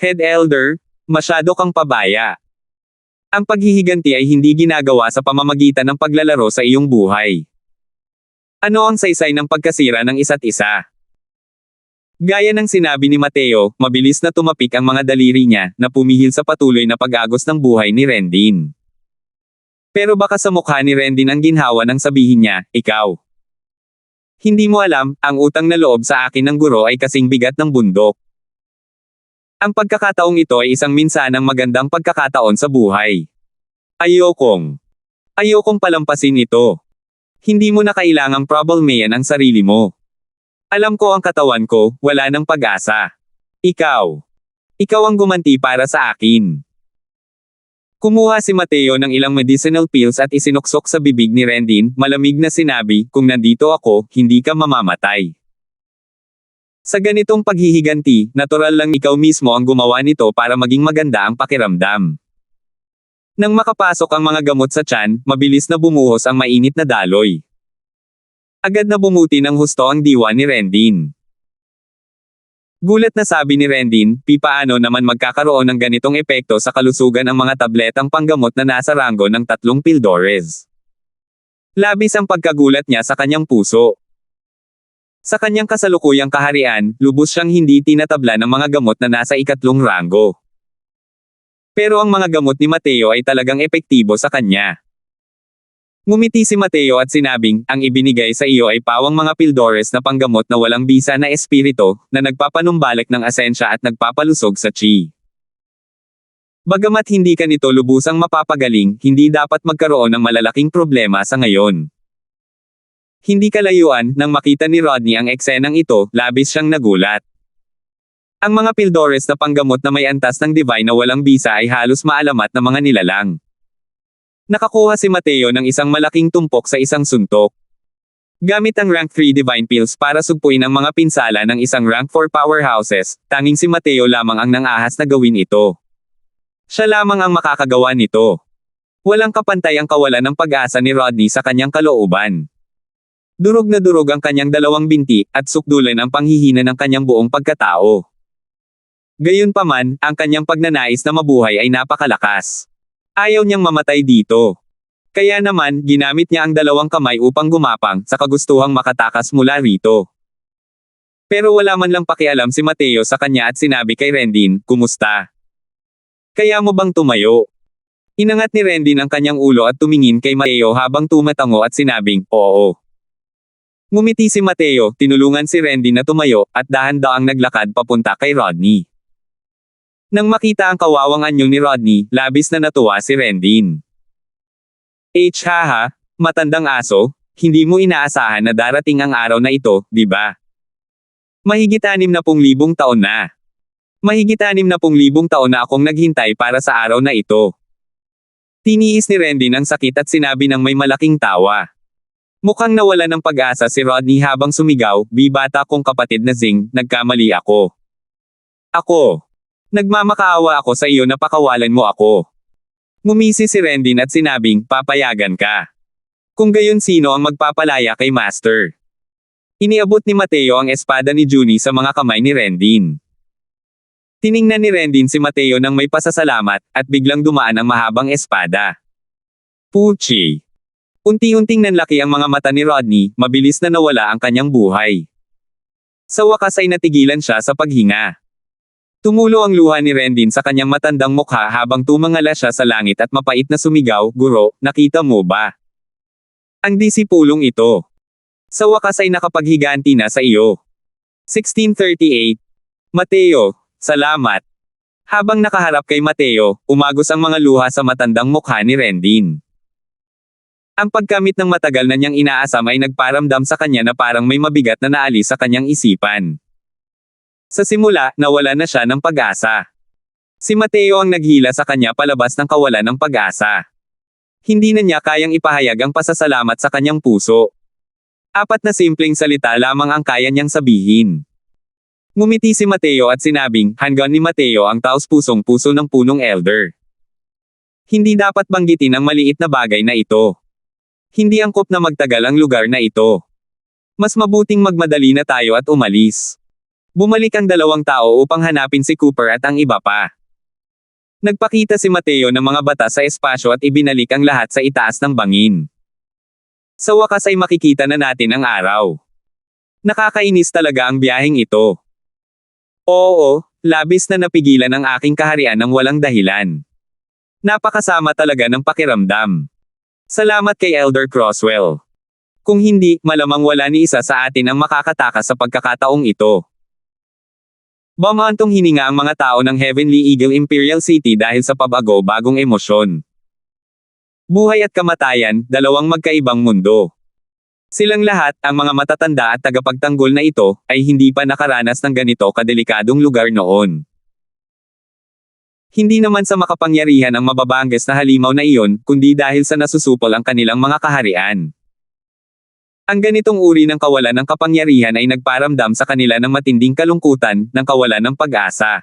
Head Elder, masyado kang pabaya. Ang paghihiganti ay hindi ginagawa sa pamamagitan ng paglalaro sa iyong buhay. Ano ang saysay ng pagkasira ng isa't isa? Gaya ng sinabi ni Mateo, mabilis na tumapik ang mga daliri niya, na pumihil sa patuloy na pag-agos ng buhay ni Rendin. Pero baka sa mukha ni Rendin ang ginhawa nang sabihin niya, ikaw. Hindi mo alam, ang utang na loob sa akin ng guro ay kasing bigat ng bundok. Ang pagkakataong ito ay isang minsanang magandang pagkakataon sa buhay. Ayokong palampasin ito. Hindi mo na kailangang problemayan ang sarili mo. Alam ko ang katawan ko, wala nang pag-asa. Ikaw ang gumanti para sa akin. Kumuha si Mateo ng ilang medicinal pills at isinuksok sa bibig ni Rendin, malamig na sinabi, kung nandito ako, hindi ka mamamatay. Sa ganitong paghihiganti, natural lang ikaw mismo ang gumawa nito para maging maganda ang pakiramdam. Nang makapasok ang mga gamot sa tiyan, mabilis na bumuhos ang mainit na daloy. Agad na bumuti ng husto ang diwa ni Rendin. Gulat na sabi ni Rendin, paano naman magkakaroon ng ganitong epekto sa kalusugan ang mga tabletang panggamot na nasa ranggo ng 3 pildores. Labis ang pagkagulat niya sa kanyang puso. Sa kanyang kasalukuyang kaharian, lubos siyang hindi tinatabla ng mga gamot na nasa 3 ranggo. Pero ang mga gamot ni Mateo ay talagang epektibo sa kanya. Ngumiti si Mateo at sinabing, ang ibinigay sa iyo ay pawang mga pildores na panggamot na walang bisa na espirito, na nagpapanumbalik ng asensya at nagpapalusog sa chi. Bagamat hindi ka nito lubusang mapapagaling, hindi dapat magkaroon ng malalaking problema sa ngayon. Hindi kalayuan, nang makita ni Rodney ang eksenang ito, labis siyang nagulat. Ang mga pildores na panggamot na may antas ng divine na walang bisa ay halos maalamat na mga nilalang. Nakakuha si Mateo ng isang malaking tumpok sa isang suntok. Gamit ang rank 3 divine pills para sugpuin ang mga pinsala ng isang rank 4 powerhouses, tanging si Mateo lamang ang nangahas na gawin ito. Siya lamang ang makakagawa nito. Walang kapantay ang kawalan ng pag-asa ni Rodney sa kanyang kalooban. Durog na durog ang kanyang dalawang binti, at sukdulan ang panghihina ng kanyang buong pagkatao. Gayunpaman, ang kanyang pagnanais na mabuhay ay napakalakas. Ayaw niyang mamatay dito. Kaya naman, ginamit niya ang dalawang kamay upang gumapang, sa kagustuhang makatakas mula rito. Pero wala man lang pakialam si Mateo sa kanya at sinabi kay Rendin, kumusta? Kaya mo bang tumayo? Inangat ni Rendin ang kanyang ulo at tumingin kay Mateo habang tumatango at sinabing, oo. Ngumiti si Mateo, tinulungan si Rendin na tumayo, at dahan-daang naglakad papunta kay Rodney. Nang makita ang kawawang anyo ni Rodney, labis na natuwa si Rendin. Haha, matandang aso, hindi mo inaasahan na darating ang araw na ito, di ba? Mahigit 60,000 taon na. Mahigit 60,000 taon na akong naghintay para sa araw na ito. Tiniis ni Rendin ang sakit at sinabi ng may malaking tawa. Mukhang nawala ng pag-asa si Rodney habang sumigaw, bata kong kapatid na Zing, nagkamali ako. Ako. Nagmamakaawa ako sa iyo na pakawalan mo ako. Ngumisi si Rendin at sinabing, papayagan ka. Kung gayon sino ang magpapalaya kay Master? Iniabot ni Mateo ang espada ni Junie sa mga kamay ni Rendin. Tiningnan ni Rendin si Mateo nang may pasasalamat, at biglang dumaan ang mahabang espada. Puchi! Unti-unting nanlaki ang mga mata ni Rodney, mabilis na nawala ang kanyang buhay. Sa wakas ay natigilan siya sa paghinga. Tumulo ang luha ni Rendin sa kanyang matandang mukha habang tumangala siya sa langit at mapait na sumigaw, Guro, nakita mo ba? Ang disipulong ito. Sa wakas ay nakapaghiganti na sa iyo. 1638. Mateo, salamat. Habang nakaharap kay Mateo, umagos ang mga luha sa matandang mukha ni Rendin. Ang pagkamit ng matagal na niyang inaasam ay nagparamdam sa kanya na parang may mabigat na naalis sa kanyang isipan. Sa simula, nawala na siya ng pag-asa. Si Mateo ang naghila sa kanya palabas ng kawalan ng pag-asa. Hindi na niya kayang ipahayag ang pasasalamat sa kanyang puso. 4 na simpleng salita lamang ang kaya niyang sabihin. Ngumiti si Mateo at sinabing, hanggang ni Mateo ang taos-pusong-puso ng punong elder. Hindi dapat banggitin ang maliit na bagay na ito. Hindi angkop na magtagal ang lugar na ito. Mas mabuting magmadali na tayo at umalis. Bumalik ang 2 tao upang hanapin si Cooper at ang iba pa. Nagpakita si Mateo ng mga bata sa espasyo at ibinalik ang lahat sa itaas ng bangin. Sa wakas ay makikita na natin ang araw. Nakakainis talaga ang biyaheng ito. Oo, labis na napigilan ang aking kaharian ng walang dahilan. Napakasama talaga ng pakiramdam. Salamat kay Elder Crosswell. Kung hindi, malamang wala ni isa sa atin ang makakatakas sa pagkakataong ito. Bumantong hininga ang mga tao ng Heavenly Eagle Imperial City dahil sa pabago-bagong emosyon. Buhay at kamatayan, 2 magkaibang mundo. Silang lahat, ang mga matatanda at tagapagtanggol na ito, ay hindi pa nakaranas ng ganito kadelikadong lugar noon. Hindi naman sa makapangyarihan ang mababangges na halimaw na iyon, kundi dahil sa nasusupol ang kanilang mga kaharian. Ang ganitong uri ng kawalan ng kapangyarihan ay nagparamdam sa kanila ng matinding kalungkutan, ng kawalan ng pag-asa.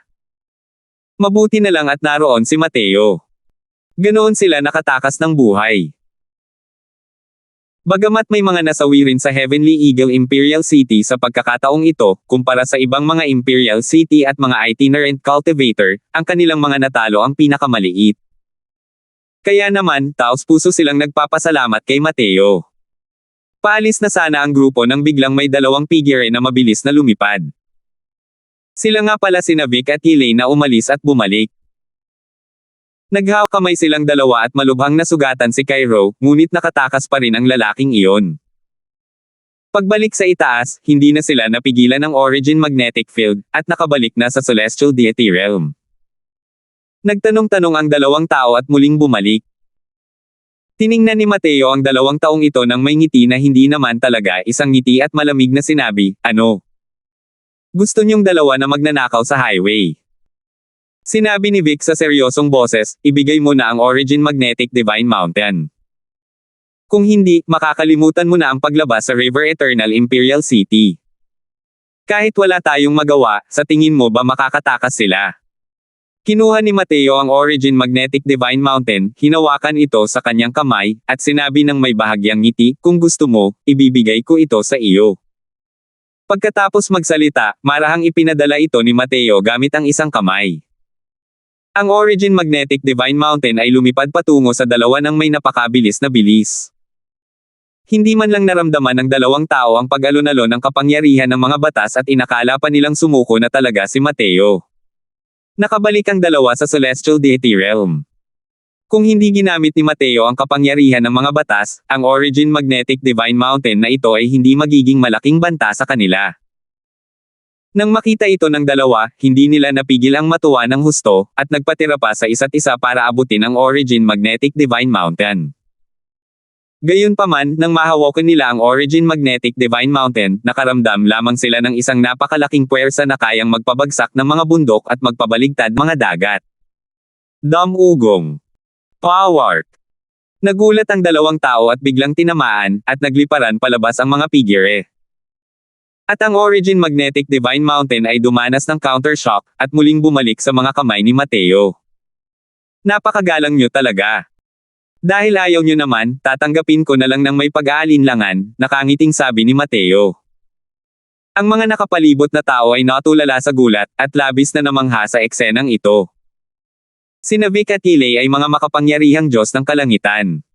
Mabuti na lang at naroon si Mateo. Ganoon sila nakatakas ng buhay. Bagamat may mga nasawi rin sa Heavenly Eagle Imperial City sa pagkakataong ito, kumpara sa ibang mga Imperial City at mga itinerant cultivator, ang kanilang mga natalo ang pinakamaliit. Kaya naman, taos-puso silang nagpapasalamat kay Mateo. Paalis na sana ang grupo nang biglang may 2 figure na mabilis na lumipad. Sila nga pala sina Vic at Elaine na umalis at bumalik. Naghawak kamay silang 2 at malubhang nasugatan si Cairo, ngunit nakatakas pa rin ang lalaking iyon. Pagbalik sa itaas, hindi na sila napigilan ng Origin Magnetic Field, at nakabalik na sa Celestial Deity Realm. Nagtanong-tanong ang 2 tao at muling bumalik. Tiningnan ni Mateo ang 2 taong ito nang may ngiti na hindi naman talaga isang ngiti at malamig na sinabi, ano? Gusto niyong 2 na magnanakaw sa highway. Sinabi ni Vic sa seryosong boses, ibigay mo na ang Origin Magnetic Divine Mountain. Kung hindi, makakalimutan mo na ang paglabas sa River Eternal Imperial City. Kahit wala tayong magawa, sa tingin mo ba makakatakas sila? Kinuha ni Mateo ang Origin Magnetic Divine Mountain, hinawakan ito sa kanyang kamay, at sinabi ng may bahagyang ngiti, kung gusto mo, ibibigay ko ito sa iyo. Pagkatapos magsalita, marahang ipinadala ito ni Mateo gamit ang isang kamay. Ang Origin Magnetic Divine Mountain ay lumipad patungo sa 2 ng may napakabilis na bilis. Hindi man lang naramdaman ng 2 tao ang pag-alon-alon ng kapangyarihan ng mga batas at inakala pa nilang sumuko na talaga si Mateo. Nakabalik ang 2 sa Celestial Deity Realm. Kung hindi ginamit ni Mateo ang kapangyarihan ng mga batas, ang Origin Magnetic Divine Mountain na ito ay hindi magiging malaking banta sa kanila. Nang makita ito ng dalawa, hindi nila napigil ang matuwa ng husto, at nagpatira pa sa isa't isa para abutin ang Origin Magnetic Divine Mountain. Gayunpaman, nang mahawakan nila ang Origin Magnetic Divine Mountain, nakaramdam lamang sila ng isang napakalaking puwersa na kayang magpabagsak ng mga bundok at magpabaligtad mga dagat. Damugong. Power. Nagulat ang dalawang tao at biglang tinamaan, at nagliparan palabas ang mga figure. At ang Origin Magnetic Divine Mountain ay dumanas ng countershock, at muling bumalik sa mga kamay ni Mateo. Napakagalang nyo talaga. Dahil ayaw nyo naman, tatanggapin ko na lang ng may pag-aalinlangan, nakangiting sabi ni Mateo. Ang mga nakapalibot na tao ay natulala sa gulat, at labis na namangha sa eksenang ito. Sina Vic at Ile ay mga makapangyarihang Diyos ng kalangitan.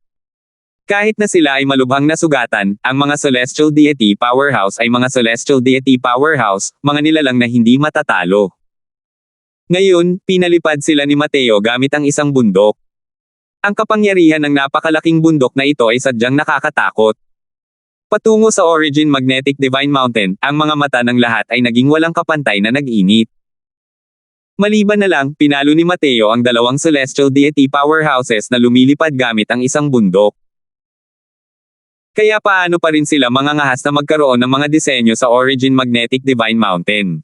Kahit na sila ay malubhang nasugatan, ang mga Celestial Deity Powerhouse ay mga Celestial Deity Powerhouse, mga nilalang na hindi matatalo. Ngayon, pinalipad sila ni Mateo gamit ang isang bundok. Ang kapangyarihan ng napakalaking bundok na ito ay sadyang nakakatakot. Patungo sa Origin Magnetic Divine Mountain, ang mga mata ng lahat ay naging walang kapantay na nag-init. Maliban na lang, pinalo ni Mateo ang dalawang Celestial Deity Powerhouses na lumilipad gamit ang isang bundok. Kaya paano pa rin sila mangangahas na magkaroon ng mga disenyo sa Origin Magnetic Divine Mountain?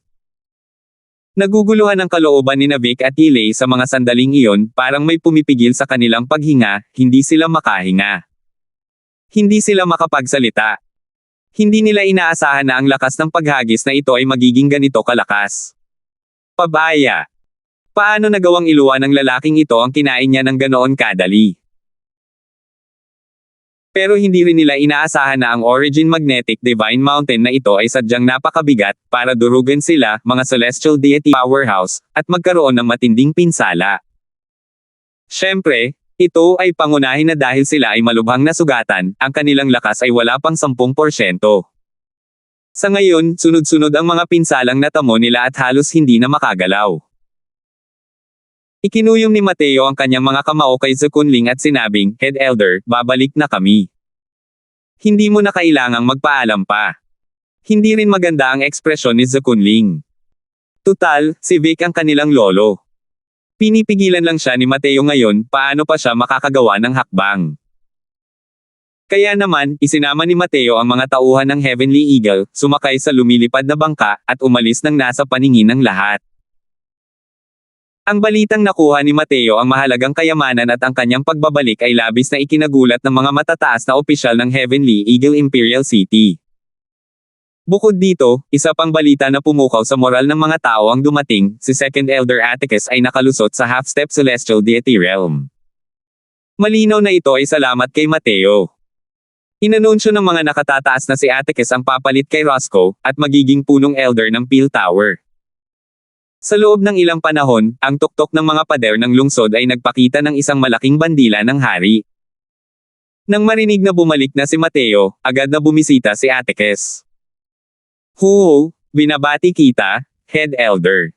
Naguguluhan ang kalooban ni Vic at Ile sa mga sandaling iyon, parang may pumipigil sa kanilang paghinga, hindi sila makahinga. Hindi sila makapagsalita. Hindi nila inaasahan na ang lakas ng paghagis na ito ay magiging ganito kalakas. Pabaya. Paano nagawang iluwa ng lalaking ito ang kinain niya ng ganoon kadali? Pero hindi rin nila inaasahan na ang Origin Magnetic Divine Mountain na ito ay sadyang napakabigat, para durugan sila, mga Celestial Deity Powerhouse, at magkaroon ng matinding pinsala. Siyempre, ito ay pangunahin na dahil sila ay malubhang nasugatan, ang kanilang lakas ay wala pang 10%. Sa ngayon, sunod-sunod ang mga pinsalang natamo nila at halos hindi na makagalaw. Ikinuyom ni Mateo ang kanyang mga kamao kay Zukunling at sinabing, Head Elder, babalik na kami. Hindi mo na kailangang magpaalam pa. Hindi rin maganda ang ekspresyon ni Zukunling. Tutal, si Vic ang kanilang lolo. Pinipigilan lang siya ni Mateo ngayon, paano pa siya makakagawa ng hakbang. Kaya naman, isinama ni Mateo ang mga tauhan ng Heavenly Eagle, sumakay sa lumilipad na bangka, at umalis ng nasa paningin ng lahat. Ang balitang nakuha ni Mateo ang mahalagang kayamanan at ang kanyang pagbabalik ay labis na ikinagulat ng mga matataas na opisyal ng Heavenly Eagle Imperial City. Bukod dito, isa pang balita na pumukaw sa moral ng mga tao ang dumating, si Second Elder Atticus ay nakalusot sa half-step Celestial Deity Realm. Malinaw na ito ay salamat kay Mateo. Inanunsyo ng mga nakatataas na si Atticus ang papalit kay Roscoe, at magiging punong elder ng Peel Tower. Sa loob ng ilang panahon, ang tuktok ng mga pader ng lungsod ay nagpakita ng isang malaking bandila ng hari. Nang marinig na bumalik na si Mateo, agad na bumisita si Atticus. Huho, binabati kita, Head Elder.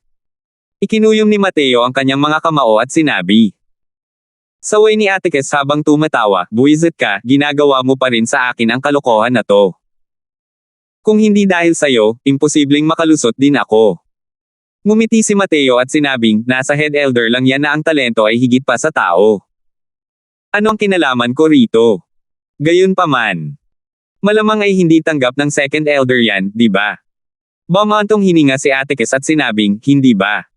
Ikinuyom ni Mateo ang kanyang mga kamao at sinabi. Saway ni Atticus habang tumatawa, buwisit ka, ginagawa mo pa rin sa akin ang kalokohan na to. Kung hindi dahil sayo, imposibleng makalusot din ako. Ngumiti si Mateo at sinabing, nasa Head Elder lang yan na ang talento ay higit pa sa tao. Ano ang kinalaman ko rito? Gayunpaman. Malamang ay hindi tanggap ng Second Elder yan, di ba? Bumantong hininga si Atticus at sinabing, hindi ba?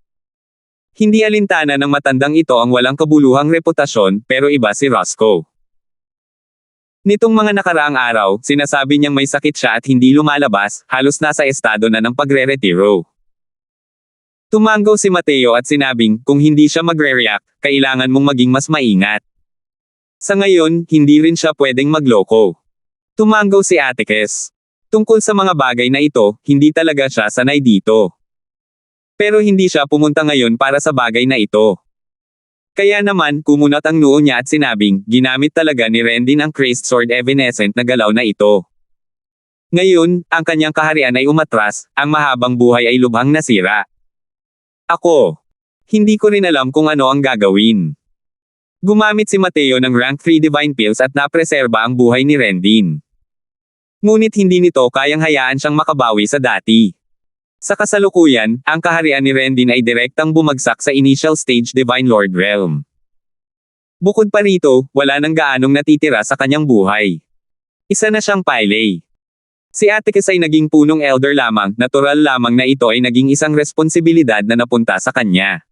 Hindi alintana ng matandang ito ang walang kabuluhang reputasyon, pero iba si Roscoe. Nitong mga nakaraang araw, sinasabi niyang may sakit siya at hindi lumalabas, halos nasa estado na ng pagre-retiro. Tumango si Mateo at sinabing, kung hindi siya magre-react, kailangan mong maging mas maingat. Sa ngayon, hindi rin siya pwedeng magloko. Tumango si Atticus. Tungkol sa mga bagay na ito, hindi talaga siya sanay dito. Pero hindi siya pumunta ngayon para sa bagay na ito. Kaya naman, kumunat ang noo niya at sinabing, ginamit talaga ni Rendin ang Crazed Sword Evanescent na galaw na ito. Ngayon, ang kanyang kaharian ay umatras, ang mahabang buhay ay lubhang nasira. Ako. Hindi ko rin alam kung ano ang gagawin. Gumamit si Mateo ng Rank 3 Divine Pills at napreserba ang buhay ni Rendin. Ngunit hindi nito kayang hayaan siyang makabawi sa dati. Sa kasalukuyan, ang kaharian ni Rendin ay direktang bumagsak sa initial stage Divine Lord Realm. Bukod pa rito, wala nang gaanong natitira sa kanyang buhay. Isa na siyang Pyle. Si Atticus ay naging punong elder lamang, natural lamang na ito ay naging isang responsibilidad na napunta sa kanya.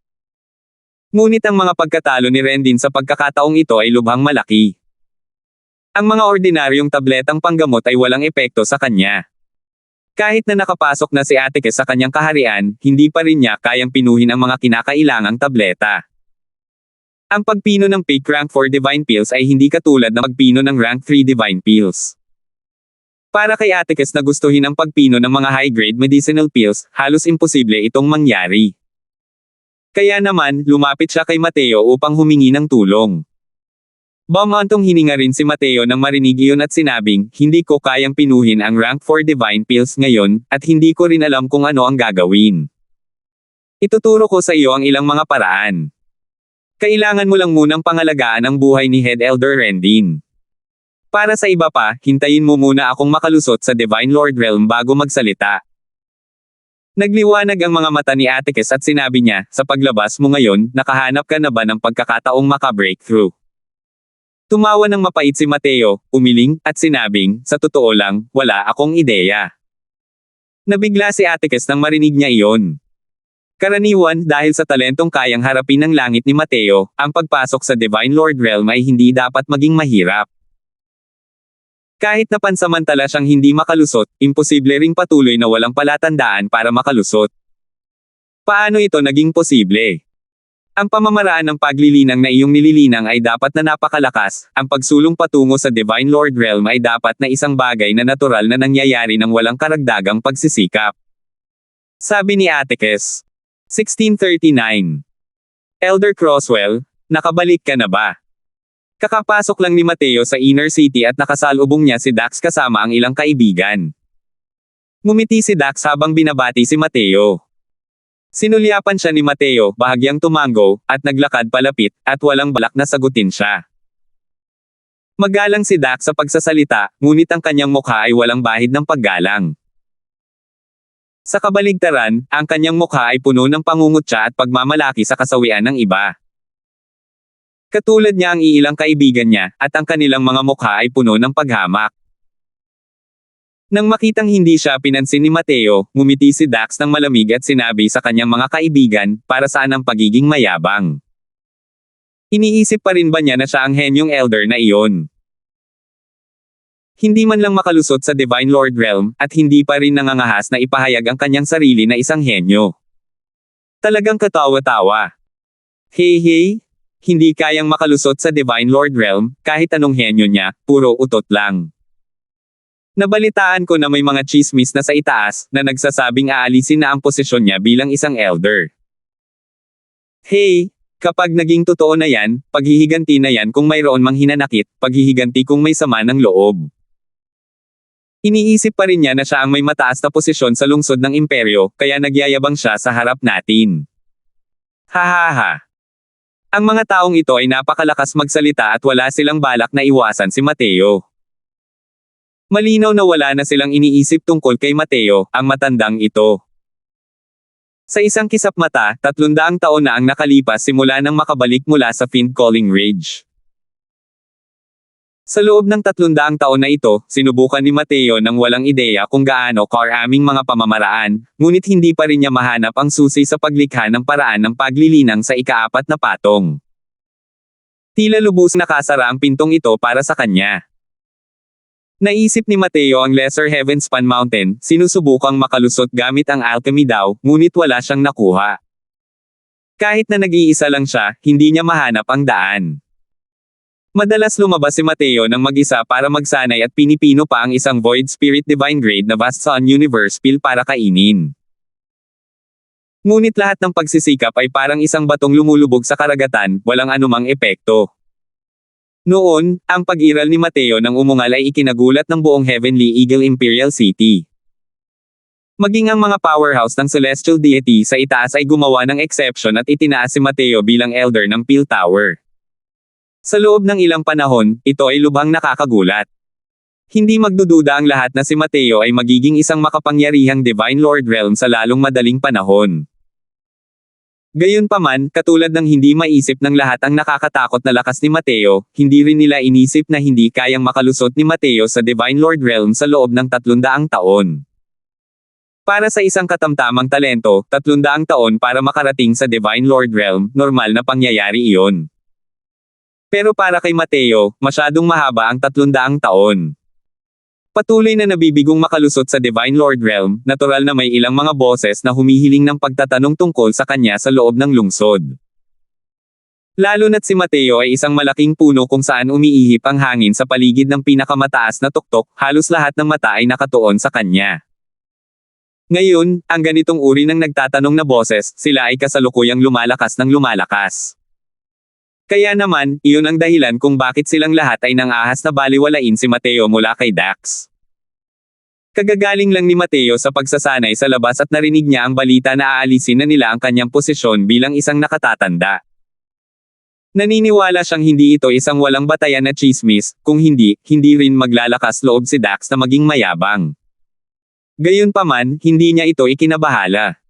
Ngunit ang mga pagkatalo ni Rendin sa pagkakataong ito ay lubhang malaki. Ang mga ordinaryong tabletang panggamot ay walang epekto sa kanya. Kahit na nakapasok na si Atticus sa kanyang kaharian, hindi pa rin niya kayang pinuhin ang mga kinakailangang tableta. Ang pagpino ng peak rank 4 Divine Pills ay hindi katulad ng pagpino ng rank 3 Divine Pills. Para kay Atticus na gustuhin ang pagpino ng mga high-grade medicinal pills, halos imposible itong mangyari. Kaya naman, lumapit siya kay Mateo upang humingi ng tulong. Bumantong hininga rin si Mateo nang marinig iyon at sinabing, hindi ko kayang pinuhin ang rank 4 Divine Pills ngayon, at hindi ko rin alam kung ano ang gagawin. Ituturo ko sa iyo ang ilang mga paraan. Kailangan mo lang munang pangalagaan ang buhay ni Head Elder Rendin. Para sa iba pa, hintayin mo muna akong makalusot sa Divine Lord Realm bago magsalita. Nagliwanag ang mga mata ni Atticus at sinabi niya, sa paglabas mo ngayon, nakahanap ka na ba ng pagkakataong maka-breakthrough? Tumawa ng mapait si Mateo, umiling, at sinabing, sa totoo lang, wala akong ideya. Nabigla si Atticus nang marinig niya iyon. Karaniwan, dahil sa talentong kayang harapin ng langit ni Mateo, ang pagpasok sa Divine Lord Realm ay hindi dapat maging mahirap. Kahit na pansamantala siyang hindi makalusot, imposible ring patuloy na walang palatandaan para makalusot. Paano ito naging posible? Ang pamamaraan ng paglilinang na iyong nililinang ay dapat na napakalakas, ang pagsulong patungo sa Divine Lord Realm ay dapat na isang bagay na natural na nangyayari ng walang karagdagang pagsisikap. Sabi ni Atticus. 1639. Elder Crosswell, nakabalik ka na ba? Kakapasok lang ni Mateo sa inner city at nakasalubong niya si Dax kasama ang ilang kaibigan. Ngumiti si Dax habang binabati si Mateo. Sinulyapan siya ni Mateo, bahagyang tumango, at naglakad palapit, at walang balak na sagutin siya. Magalang si Dax sa pagsasalita, ngunit ang kanyang mukha ay walang bahid ng paggalang. Sa kabaligtaran, ang kanyang mukha ay puno ng pangungutya at pagmamalaki sa kasawian ng iba. Katulad niya ang iilang kaibigan niya, at ang kanilang mga mukha ay puno ng paghamak. Nang makitang hindi siya pinansin ni Mateo, ngumiti si Dax ng malamig at sinabi sa kanyang mga kaibigan, para saan ang pagiging mayabang? Iniisip pa rin ba niya na siya ang henyong elder na iyon? Hindi man lang makalusot sa Divine Lord Realm, at hindi pa rin nangangahas na ipahayag ang kanyang sarili na isang henyo. Talagang katawa-tawa. Hey, hindi kayang makalusot sa Divine Lord Realm, kahit anong henyo niya, puro utot lang. Nabalitaan ko na may mga chismis na sa itaas, na nagsasabing aalisin na ang posisyon niya bilang isang elder. Hey, kapag naging totoo na yan, paghihiganti na yan kung mayroon mang hinanakit, paghihiganti kung may sama ng loob. Iniisip pa rin niya na siya ang may mataas na posisyon sa lungsod ng imperyo, kaya nagyayabang siya sa harap natin. Hahaha. Ang mga taong ito ay napakalakas magsalita at wala silang balak na iwasan si Mateo. Malinaw na wala na silang iniisip tungkol kay Mateo, ang matandang ito. Sa isang kisap mata, 300 taon na ang nakalipas simula nang makabalik mula sa Fiend Calling Ridge. Sa loob ng 300 taon na ito, sinubukan ni Mateo nang walang ideya kung gaano karaming mga pamamaraan, ngunit hindi pa rin niya mahanap ang susi sa paglikha ng paraan ng paglilinang sa ika-4 na patong. Tila lubos nakasara ang pintong ito para sa kanya. Naisip ni Mateo ang Lesser Heavenspan Mountain, sinusubukang makalusot gamit ang alchemy daw, ngunit wala siyang nakuha. Kahit na nag-iisa lang siya, hindi niya mahanap ang daan. Madalas lumabas si Mateo ng mag-isa para magsanay at pinipino pa ang isang Void Spirit Divine Grade na Vast Sun Universe Pill para kainin. Ngunit lahat ng pagsisikap ay parang isang batong lumulubog sa karagatan, walang anumang epekto. Noon, ang pag-iral ni Mateo ng umungal ay ikinagulat ng buong Heavenly Eagle Imperial City. Maging ang mga powerhouse ng Celestial Deity sa itaas ay gumawa ng exception at itinaas si Mateo bilang elder ng Peel Tower. Sa loob ng ilang panahon, ito ay lubhang nakakagulat. Hindi magdududa ang lahat na si Mateo ay magiging isang makapangyarihang Divine Lord Realm sa lalong madaling panahon. Gayunpaman, katulad ng hindi maisip ng lahat ang nakakatakot na lakas ni Mateo, hindi rin nila inisip na hindi kayang makalusot ni Mateo sa Divine Lord Realm sa loob ng 300 taon. Para sa isang katamtamang talento, 300 taon para makarating sa Divine Lord Realm, normal na pangyayari iyon. Pero para kay Mateo, masyadong mahaba ang 300 taon. Patuloy na nabibigong makalusot sa Divine Lord Realm, natural na may ilang mga boses na humihiling ng pagtatanong tungkol sa kanya sa loob ng lungsod. Lalo na't si Mateo ay isang malaking puno kung saan umiihip ang hangin sa paligid ng pinakamataas na tuktok, halos lahat ng mata ay nakatuon sa kanya. Ngayon, ang ganitong uri ng nagtatanong na boses, sila ay kasalukuyang lumalakas ng lumalakas. Kaya naman, iyon ang dahilan kung bakit silang lahat ay nang-ahas na baliwalain si Mateo mula kay Dax. Kagagaling lang ni Mateo sa pagsasanay sa labas at narinig niya ang balita na aalisin na nila ang kanyang posisyon bilang isang nakatatanda. Naniniwala siyang hindi ito isang walang batayan na tsismis, kung hindi rin maglalakas loob si Dax na maging mayabang. Gayunpaman, hindi niya ito ikinabahala.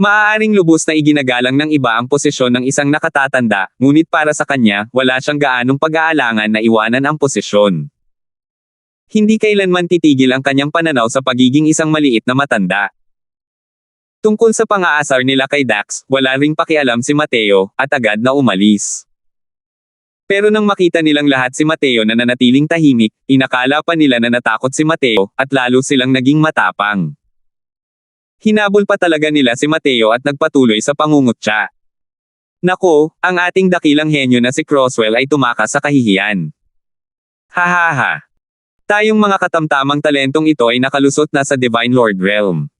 Maaaring lubos na iginagalang ng iba ang posisyon ng isang nakatatanda, ngunit para sa kanya, wala siyang gaanong pag-aalangan na iwanan ang posisyon. Hindi kailanman titigil ang kanyang pananaw sa pagiging isang maliit na matanda. Tungkol sa pang-aasar nila kay Dax, wala ring pakialam si Mateo, at agad na umalis. Pero nang makita nilang lahat si Mateo na nanatiling tahimik, inakala pa nila na natakot si Mateo, at lalo silang naging matapang. Hinabol pa talaga nila si Mateo at nagpatuloy sa pangungutya. Nako, ang ating dakilang henyo na si Crosswell ay tumakas sa kahihiyan. Hahaha. Tayong mga katamtamang talentong ito ay nakalusot na sa Divine Lord Realm.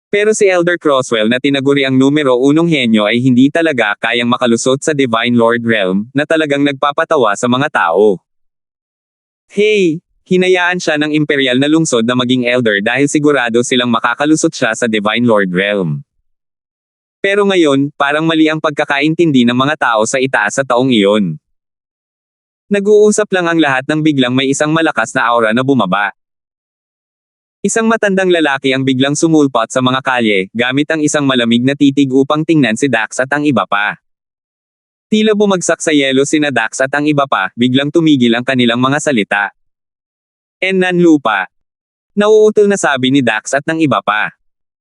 Pero si Elder Crosswell na tinaguri ang numero 1 henyo ay hindi talaga kayang makalusot sa Divine Lord Realm, na talagang nagpapatawa sa mga tao. Hey! Hinayaan siya ng imperial na lungsod na maging elder dahil sigurado silang makakalusot siya sa Divine Lord Realm. Pero ngayon, parang mali ang pagkakaintindi ng mga tao sa itaas sa taong iyon. Nag-uusap lang ang lahat nang biglang may isang malakas na aura na bumaba. Isang matandang lalaki ang biglang sumulpot sa mga kalye, gamit ang isang malamig na titig upang tingnan si Dax at ang iba pa. Tila bumagsak sa yelo sina Dax at ang iba pa, biglang tumigil ang kanilang mga salita. Enan lupa. Nauutol na sabi ni Dax at ng iba pa.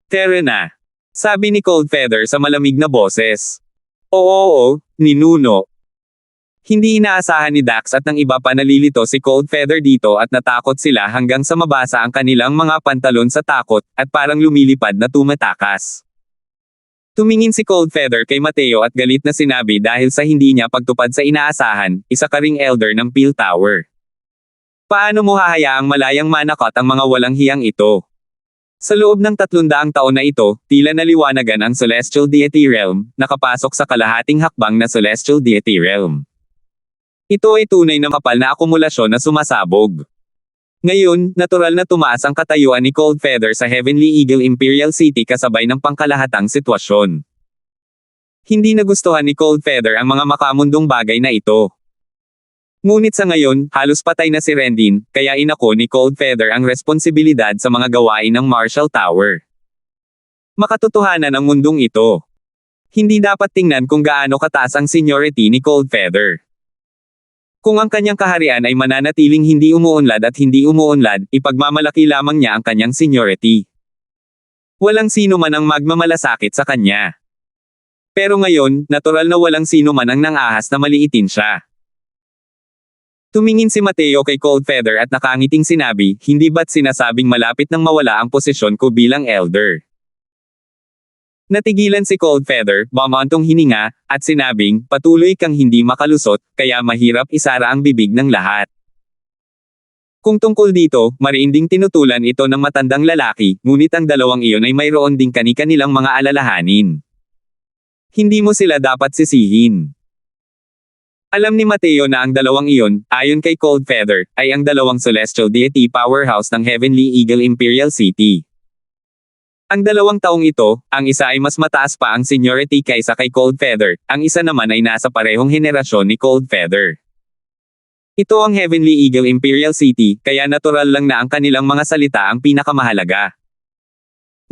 Tere na. Sabi ni Coldfeather sa malamig na boses. Oo, ninuno. Hindi inaasahan ni Dax at ng iba pa nalilito si Coldfeather dito at natakot sila hanggang sa mabasa ang kanilang mga pantalon sa takot, at parang lumilipad na tumatakas. Tumingin si Coldfeather kay Mateo at galit na sinabi dahil sa hindi niya pagtupad sa inaasahan, isa ka ring elder ng Peel Tower. Paano mo hahayaang malayang manakot ang mga walang hiyang ito? Sa loob ng 300 taon na ito, tila naliwanagan ang Celestial Deity Realm, nakapasok sa kalahating hakbang na Celestial Deity Realm. Ito ay tunay na kapal na akumulasyon na sumasabog. Ngayon, natural na tumaas ang katayuan ni Coldfeather sa Heavenly Eagle Imperial City kasabay ng pangkalahatang sitwasyon. Hindi nagustuhan ni Coldfeather ang mga makamundong bagay na ito. Ngunit sa ngayon, halos patay na si Rendin, kaya inako ni Coldfeather ang responsibilidad sa mga gawain ng Marshall Tower. Makatotohanan ang mundong ito. Hindi dapat tingnan kung gaano kataas ang seniority ni Coldfeather. Kung ang kanyang kaharian ay mananatiling hindi umuunlad at hindi umuunlad, ipagmamalaki lamang niya ang kanyang seniority. Walang sino man ang magmamalasakit sa kanya. Pero ngayon, natural na walang sino man ang nang-ahas na maliitin siya. Tumingin si Mateo kay Coldfeather at nakangiting sinabi, hindi ba't sinasabing malapit nang mawala ang posisyon ko bilang elder? Natigilan si Coldfeather, bumantong hininga, at sinabing, patuloy kang hindi makalusot, kaya mahirap isara ang bibig ng lahat. Kung tungkol dito, mariinding tinutulan ito ng matandang lalaki, ngunit ang dalawang iyon ay mayroon ding kani-kanilang mga alalahanin. Hindi mo sila dapat sisihin. Alam ni Mateo na ang dalawang iyon, ayon kay Coldfeather, ay ang dalawang Celestial Deity Powerhouse ng Heavenly Eagle Imperial City. Ang dalawang taong ito, ang isa ay mas mataas pa ang seniority kaysa kay Coldfeather, ang isa naman ay nasa parehong henerasyon ni Coldfeather. Ito ang Heavenly Eagle Imperial City, kaya natural lang na ang kanilang mga salita ang pinakamahalaga.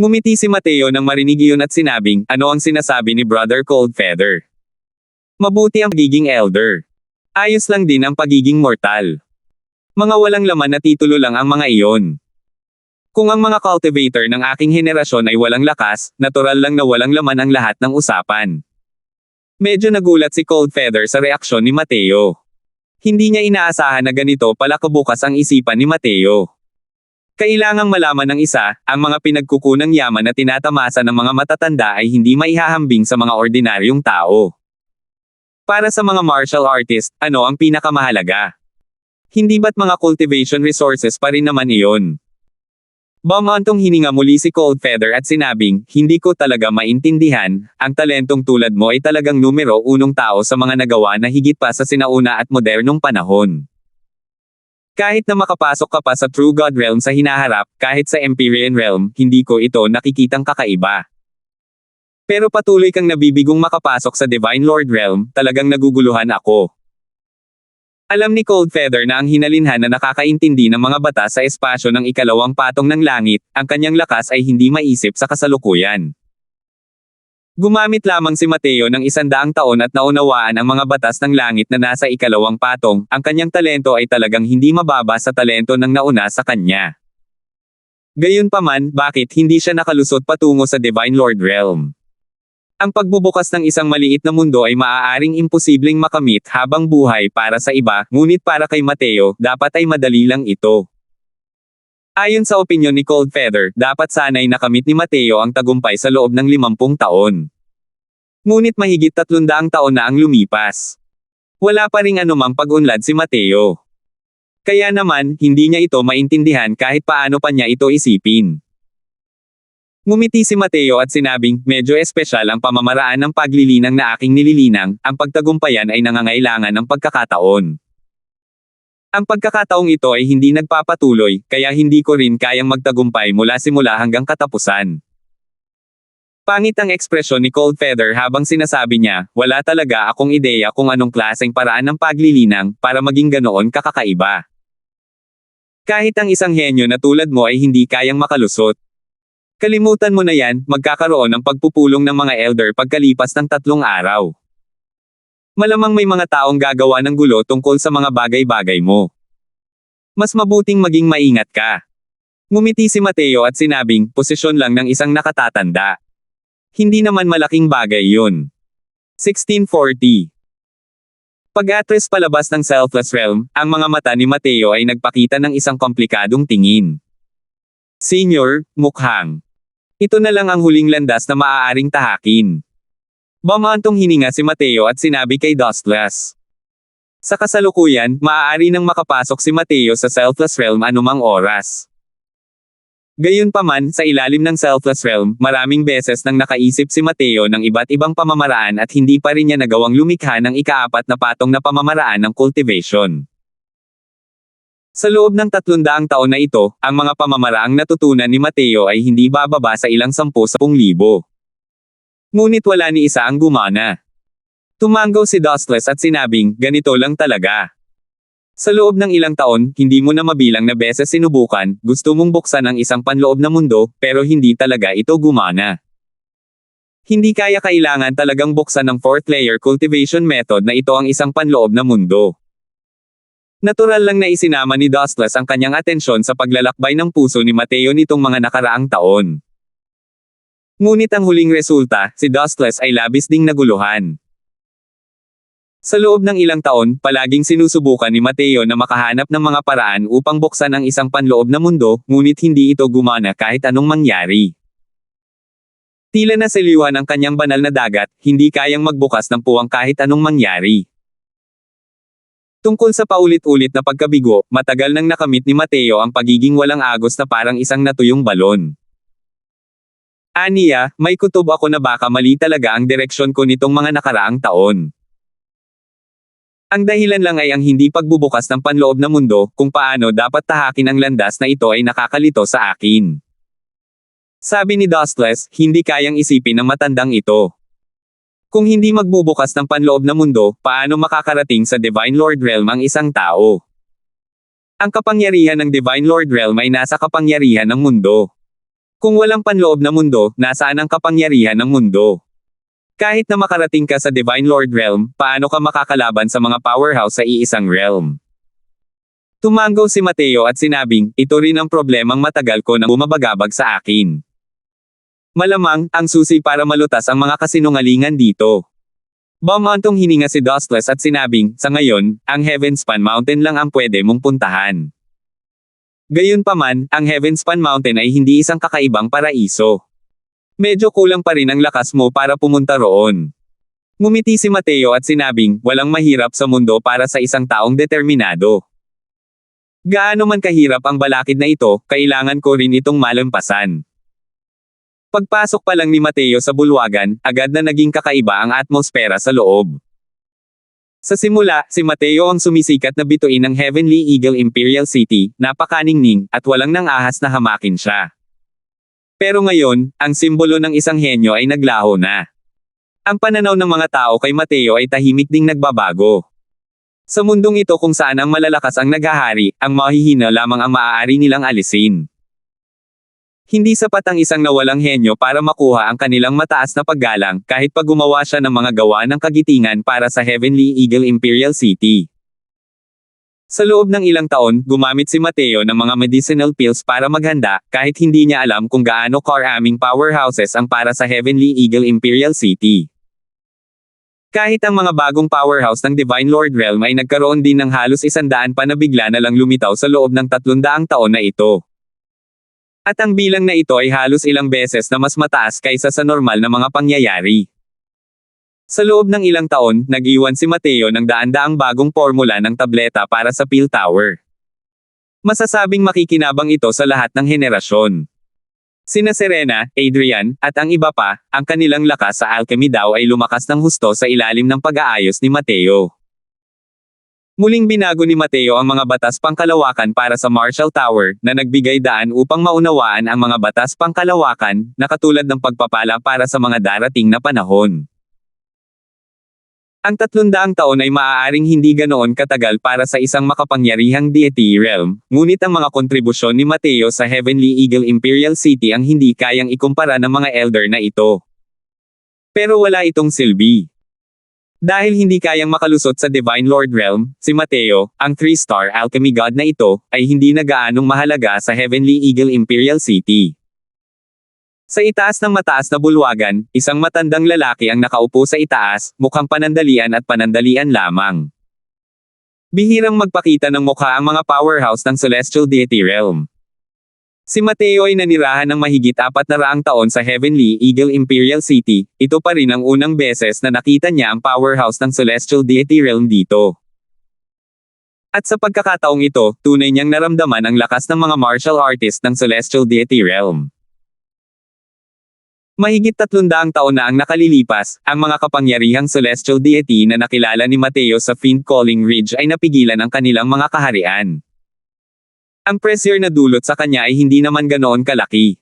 Ngumiti si Mateo nang marinig iyon at sinabing, ano ang sinasabi ni Brother Coldfeather? Mabuti ang pagiging elder. Ayos lang din ang pagiging mortal. Mga walang laman na titulo lang ang mga iyon. Kung ang mga cultivator ng aking henerasyon ay walang lakas, natural lang na walang laman ang lahat ng usapan. Medyo nagulat si Coldfeather sa reaksyon ni Mateo. Hindi niya inaasahan na ganito pala kabukas ang isipan ni Mateo. Kailangang malaman ng isa, ang mga pinagkukunang yaman na tinatamasa ng mga matatanda ay hindi maihahambing sa mga ordinaryong tao. Para sa mga martial artist, ano ang pinakamahalaga? Hindi ba't mga cultivation resources pa rin naman iyon? Bumantong hininga muli si Coldfeather at sinabing, hindi ko talaga maintindihan, ang talentong tulad mo ay talagang numero unong tao sa mga nagawa na higit pa sa sinauna at modernong panahon. Kahit na makapasok ka pa sa True God Realm sa hinaharap, kahit sa Empyrean Realm, hindi ko ito nakikitang kakaiba. Pero patuloy kang nabibigong makapasok sa Divine Lord Realm, talagang naguguluhan ako. Alam ni Coldfeather na ang hinalinhan na nakakaintindi ng mga batas sa espasyo ng ikalawang patong ng langit, ang kanyang lakas ay hindi maisip sa kasalukuyan. Gumamit lamang si Mateo ng 100 taon at naunawaan ang mga batas ng langit na nasa ikalawang patong, ang kanyang talento ay talagang hindi mababa sa talento ng nauna sa kanya. Gayunpaman, bakit hindi siya nakalusot patungo sa Divine Lord Realm? Ang pagbubukas ng isang maliit na mundo ay maaaring imposibleng makamit habang buhay para sa iba, ngunit para kay Mateo, dapat ay madali lang ito. Ayon sa opinyon ni Coldfeather, dapat sana'y nakamit ni Mateo ang tagumpay sa loob ng 50 taon. Ngunit mahigit 300 taon na ang lumipas. Wala pa ring anumang pag-unlad si Mateo. Kaya naman, hindi niya ito maintindihan kahit paano pa niya ito isipin. Ngumiti si Mateo at sinabing, medyo espesyal ang pamamaraan ng paglilinang na aking nililinang, ang pagtagumpayan ay nangangailangan ng pagkakataon. Ang pagkakataong ito ay hindi nagpapatuloy, kaya hindi ko rin kayang magtagumpay mula simula hanggang katapusan. Pangit ang ekspresyon ni Coldfeather habang sinasabi niya, wala talaga akong ideya kung anong klaseng paraan ng paglilinang, para maging ganoon kakakaiba. Kahit ang isang henyo na tulad mo ay hindi kayang makalusot. Kalimutan mo na yan, magkakaroon ng pagpupulong ng mga elder pagkalipas ng 3 araw. Malamang may mga taong gagawa ng gulo tungkol sa mga bagay-bagay mo. Mas mabuting maging maingat ka. Ngumiti si Mateo at sinabing, posisyon lang ng isang nakatatanda. Hindi naman malaking bagay yun. 1640. Pag-atres palabas ng Selfless Realm, ang mga mata ni Mateo ay nagpakita ng isang komplikadong tingin. Senior, mukhang. Ito na lang ang huling landas na maaaring tahakin. Bumantong hininga si Mateo at sinabi kay Dustless. Sa kasalukuyan, maaari nang makapasok si Mateo sa Selfless Realm anumang oras. Gayunpaman, sa ilalim ng Selfless Realm, maraming beses nang nakaisip si Mateo ng iba't ibang pamamaraan at hindi pa rin niya nagawang lumikha ng ika-4 na patong na pamamaraan ng cultivation. Sa loob ng 300 taon na ito, ang mga pamamaraang natutunan ni Mateo ay hindi bababa sa ilang 10,000. Ngunit wala ni isa ang gumana. Tumanggaw si Dustless at sinabing, ganito lang talaga. Sa loob ng ilang taon, hindi mo na mabilang na beses sinubukan, gusto mong buksan ang isang panloob na mundo, pero hindi talaga ito gumana. Hindi kailangan talagang buksan ng 4th layer cultivation method na ito ang isang panloob na mundo. Natural lang na isinama ni Dustless ang kanyang atensyon sa paglalakbay ng puso ni Mateo nitong mga nakaraang taon. Ngunit ang huling resulta, si Dustless ay labis ding naguluhan. Sa loob ng ilang taon, palaging sinusubukan ni Mateo na makahanap ng mga paraan upang buksan ang isang panloob na mundo, ngunit hindi ito gumana kahit anong mangyari. Tila nasiliwan ang kanyang banal na dagat, hindi kayang magbukas ng puwang kahit anong mangyari. Tungkol sa paulit-ulit na pagkabigo, matagal nang nakamit ni Mateo ang pagiging walang agos na parang isang natuyong balon. Aniya, may kutob ako na baka mali talaga ang direksyon ko nitong mga nakaraang taon. Ang dahilan lang ay ang hindi pagbubukas ng panloob na mundo, kung paano dapat tahakin ang landas na ito ay nakakalito sa akin. Sabi ni Dustless, hindi kayang isipin ng matandang ito. Kung hindi magbubukas ng panloob na mundo, paano makakarating sa Divine Lord Realm ang isang tao? Ang kapangyarihan ng Divine Lord Realm ay nasa kapangyarihan ng mundo. Kung walang panloob na mundo, nasaan ang kapangyarihan ng mundo? Kahit na makarating ka sa Divine Lord Realm, paano ka makakalaban sa mga powerhouse sa iisang realm? Tumango si Mateo at sinabing, ito rin ang problemang matagal ko nang bumabagabag sa akin. Malamang, ang susi para malutas ang mga kasinungalingan dito. Bumantong hininga si Dustless at sinabing, sa ngayon, ang Heavenspan Mountain lang ang pwede mong puntahan. Gayunpaman, ang Heavenspan Mountain ay hindi isang kakaibang paraiso. Medyo kulang pa rin ang lakas mo para pumunta roon. Ngumiti si Mateo at sinabing, walang mahirap sa mundo para sa isang taong determinado. Gaano man kahirap ang balakid na ito, kailangan ko rin itong malampasan. Pagpasok pa lang ni Mateo sa bulwagan, agad na naging kakaiba ang atmosfera sa loob. Sa simula, si Mateo ang sumisikat na bituin ng Heavenly Eagle Imperial City, napakaningning, at walang nang ahas na hamakin siya. Pero ngayon, ang simbolo ng isang henyo ay naglaho na. Ang pananaw ng mga tao kay Mateo ay tahimik ding nagbabago. Sa mundong ito kung saan ang malalakas ang naghahari, ang mahihina lamang ang maaari nilang alisin. Hindi sapat ang isang nawalang henyo para makuha ang kanilang mataas na paggalang, kahit pag gumawa siya ng mga gawa ng kagitingan para sa Heavenly Eagle Imperial City. Sa loob ng ilang taon, gumamit si Mateo ng mga medicinal pills para maghanda, kahit hindi niya alam kung gaano karaming powerhouses ang para sa Heavenly Eagle Imperial City. Kahit ang mga bagong powerhouse ng Divine Lord Realm ay nagkaroon din ng halos 100 pa na bigla na lang lumitaw sa loob ng 300 taon na ito. At ang bilang na ito ay halos ilang beses na mas mataas kaysa sa normal na mga pangyayari. Sa loob ng ilang taon, nag-iwan si Mateo ng daan-daang bagong formula ng tableta para sa Peel Tower. Masasabing makikinabang ito sa lahat ng henerasyon. Sina Serena, Adrian, at ang iba pa, ang kanilang lakas sa alchemy daw ay lumakas ng husto sa ilalim ng pag-aayos ni Mateo. Muling binago ni Mateo ang mga batas pangkalawakan para sa Marshall Tower, na nagbigay daan upang maunawaan ang mga batas pangkalawakan, na katulad ng pagpapala para sa mga darating na panahon. Ang 300 taon ay maaaring hindi ganoon katagal para sa isang makapangyarihang deity realm, ngunit ang mga kontribusyon ni Mateo sa Heavenly Eagle Imperial City ang hindi kayang ikumpara ng mga elder na ito. Pero wala itong silbi. Dahil hindi kayang makalusot sa Divine Lord Realm, si Mateo, ang 3-star alchemy god na ito, ay hindi na gaanong mahalaga sa Heavenly Eagle Imperial City. Sa itaas ng mataas na bulwagan, isang matandang lalaki ang nakaupo sa itaas, mukhang panandalian at panandalian lamang. Bihirang magpakita ng mukha ang mga powerhouse ng Celestial Deity Realm. Si Mateo ay nanirahan ng mahigit 400 taon sa Heavenly Eagle Imperial City, ito pa rin ang unang beses na nakita niya ang powerhouse ng Celestial Deity Realm dito. At sa pagkakataong ito, tunay niyang naramdaman ang lakas ng mga martial artist ng Celestial Deity Realm. Mahigit 300 taon na ang nakalilipas, ang mga kapangyarihang Celestial Deity na nakilala ni Mateo sa Fiend Calling Ridge ay napigilan ang kanilang mga kaharian. Ang pressure na dulot sa kanya ay hindi naman ganoon kalaki.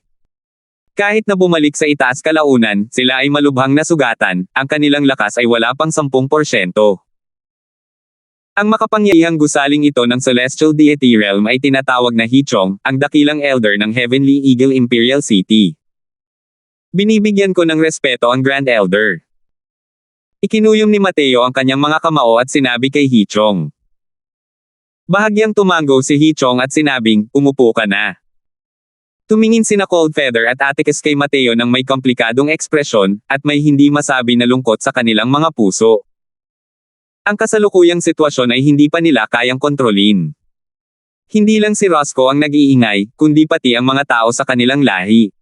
Kahit na bumalik sa itaas kalaunan, sila ay malubhang nasugatan, ang kanilang lakas ay wala pang 10%. Ang makapangyarihang gusaling ito ng Celestial Deity Realm ay tinatawag na Hichong, ang dakilang elder ng Heavenly Eagle Imperial City. Binibigyan ko ng respeto ang Grand Elder. Ikinuyom ni Mateo ang kanyang mga kamao at sinabi kay Hichong. Bahagyang tumango si Hichong at sinabing, umupo ka na. Tumingin sina Cold Feather at Atticus kay Mateo ng may komplikadong ekspresyon, at may hindi masabi na lungkot sa kanilang mga puso. Ang kasalukuyang sitwasyon ay hindi pa nila kayang kontrolin. Hindi lang si Roscoe ang nag-iingay, kundi pati ang mga tao sa kanilang lahi.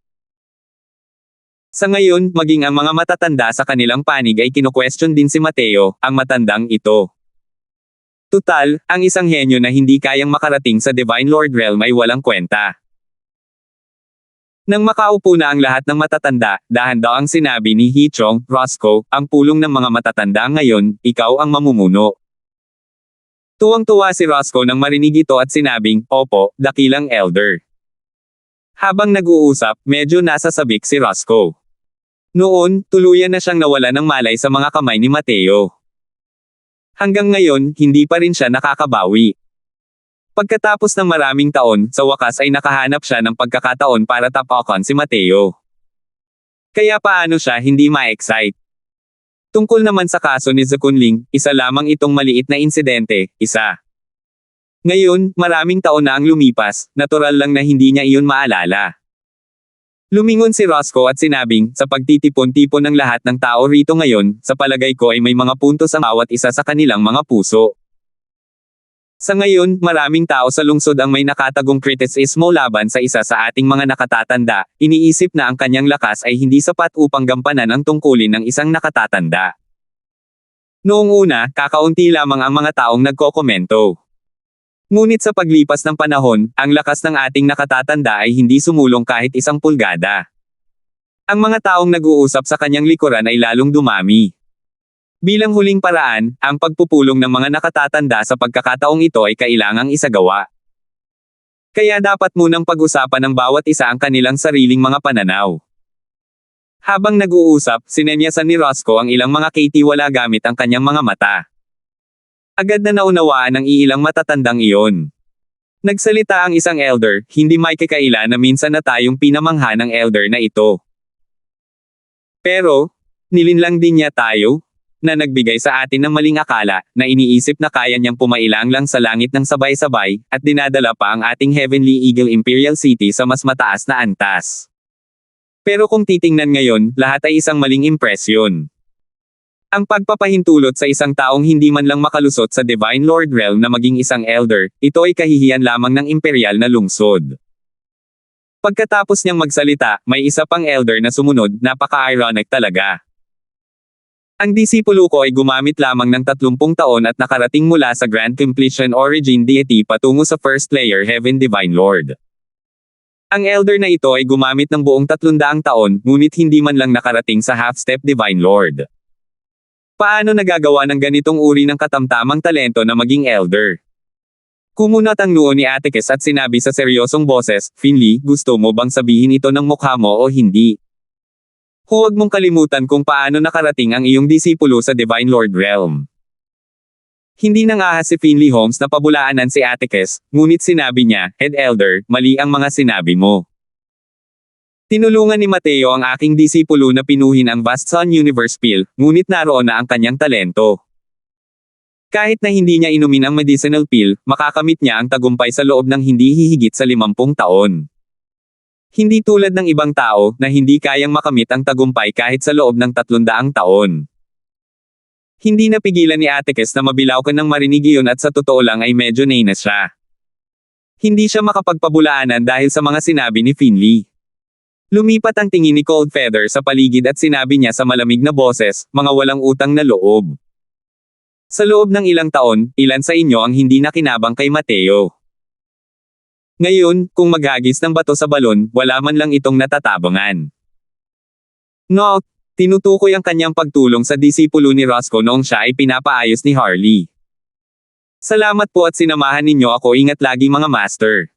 Sa ngayon, maging ang mga matatanda sa kanilang panig ay kino-question din si Mateo, ang matandang ito. Tutal, ang isang henyo na hindi kayang makarating sa Divine Lord Realm ay walang kwenta. Nang makaupo na ang lahat ng matatanda, dahan-daang sinabi ni Hichong, Roscoe, ang pulong ng mga matatanda ngayon, ikaw ang mamumuno. Tuwang-tuwa si Roscoe nang marinig ito at sinabing, opo, dakilang elder. Habang nag-uusap, medyo nasasabik si Roscoe. Noon, tuluyan na siyang nawala ng malay sa mga kamay ni Mateo. Hanggang ngayon, hindi pa rin siya nakakabawi. Pagkatapos ng maraming taon, sa wakas ay nakahanap siya ng pagkakataon para tapakan si Mateo. Kaya paano siya hindi ma-excite? Tungkol naman sa kaso ni Zakunling, isa lamang itong maliit na insidente, isa. Ngayon, maraming taon na ang lumipas, natural lang na hindi niya iyon maalala. Lumingon si Roscoe at sinabing, sa pagtitipon-tipon ng lahat ng tao rito ngayon, sa palagay ko ay may mga puntos ang bawat isa sa kanilang mga puso. Sa ngayon, maraming tao sa lungsod ang may nakatagong kritisismo laban sa isa sa ating mga nakatatanda, iniisip na ang kanyang lakas ay hindi sapat upang gampanan ang tungkulin ng isang nakatatanda. Noong una, kakaunti lamang ang mga taong nagkokomento. Ngunit sa paglipas ng panahon, ang lakas ng ating nakatatanda ay hindi sumulong kahit isang pulgada. Ang mga taong nag-uusap sa kanyang likuran ay lalong dumami. Bilang huling paraan, ang pagpupulong ng mga nakatatanda sa pagkakataong ito ay kailangang isagawa. Kaya dapat munang pag-usapan ng bawat isa ang kanilang sariling mga pananaw. Habang nag-uusap, sinenyasan ni Roscoe ang ilang mga katiwala gamit ang kanyang mga mata. Agad na naunawaan ng ilang matatandang iyon. Nagsalita ang isang elder, hindi may kakaila na minsan na tayong pinamangha ng elder na ito. Pero, nilinlang din niya tayo, na nagbigay sa atin ng maling akala, na iniisip na kaya niyang pumailang lang sa langit ng sabay-sabay, at dinadala pa ang ating Heavenly Eagle Imperial City sa mas mataas na antas. Pero kung titingnan ngayon, lahat ay isang maling impresyon. Ang pagpapahintulot sa isang taong hindi man lang makalusot sa Divine Lord Realm na maging isang elder, ito ay kahihiyan lamang ng imperial na lungsod. Pagkatapos niyang magsalita, may isa pang elder na sumunod, napaka-ironic talaga. Ang disipulo ko ay gumamit lamang ng 30 taon at nakarating mula sa Grand Completion Origin Deity patungo sa First Layer Heaven Divine Lord. Ang elder na ito ay gumamit ng buong 300 taon, ngunit hindi man lang nakarating sa half-step Divine Lord. Paano nagagawa ng ganitong uri ng katamtamang talento na maging elder? Kumunat ang noo ni Atticus at sinabi sa seryosong boses, Finley, gusto mo bang sabihin ito ng mukha mo o hindi? Huwag mong kalimutan kung paano nakarating ang iyong disipulo sa Divine Lord Realm. Hindi nangahas si Finley Holmes na pabulaanan si Atticus, ngunit sinabi niya, Head Elder, mali ang mga sinabi mo. Tinulungan ni Mateo ang aking disipulo na pinuhin ang Vast Sun Universe Pill, ngunit naroon na ang kanyang talento. Kahit na hindi niya inumin ang medicinal pill, makakamit niya ang tagumpay sa loob ng hindi hihigit sa 50 taon. Hindi tulad ng ibang tao, na hindi kayang makamit ang tagumpay kahit sa loob ng 300 taon. Hindi napigilan ni Atticus na mabilaukan ng marinig iyon at sa totoo lang ay medyo nainis siya. Hindi siya makapagpabulaanan dahil sa mga sinabi ni Finley. Lumipat ang tingin ni Coldfeather sa paligid at sinabi niya sa malamig na boses, mga walang utang na loob. Sa loob ng ilang taon, ilan sa inyo ang hindi nakinabang kay Mateo? Ngayon, kung maghagis ng bato sa balon, wala man lang itong natatabangan. No, tinutukoy ang kanyang pagtulong sa disipulo ni Roscoe noong siya ay pinapaayos ni Harley. Salamat po at sinamahan ninyo ako, ingat lagi mga master.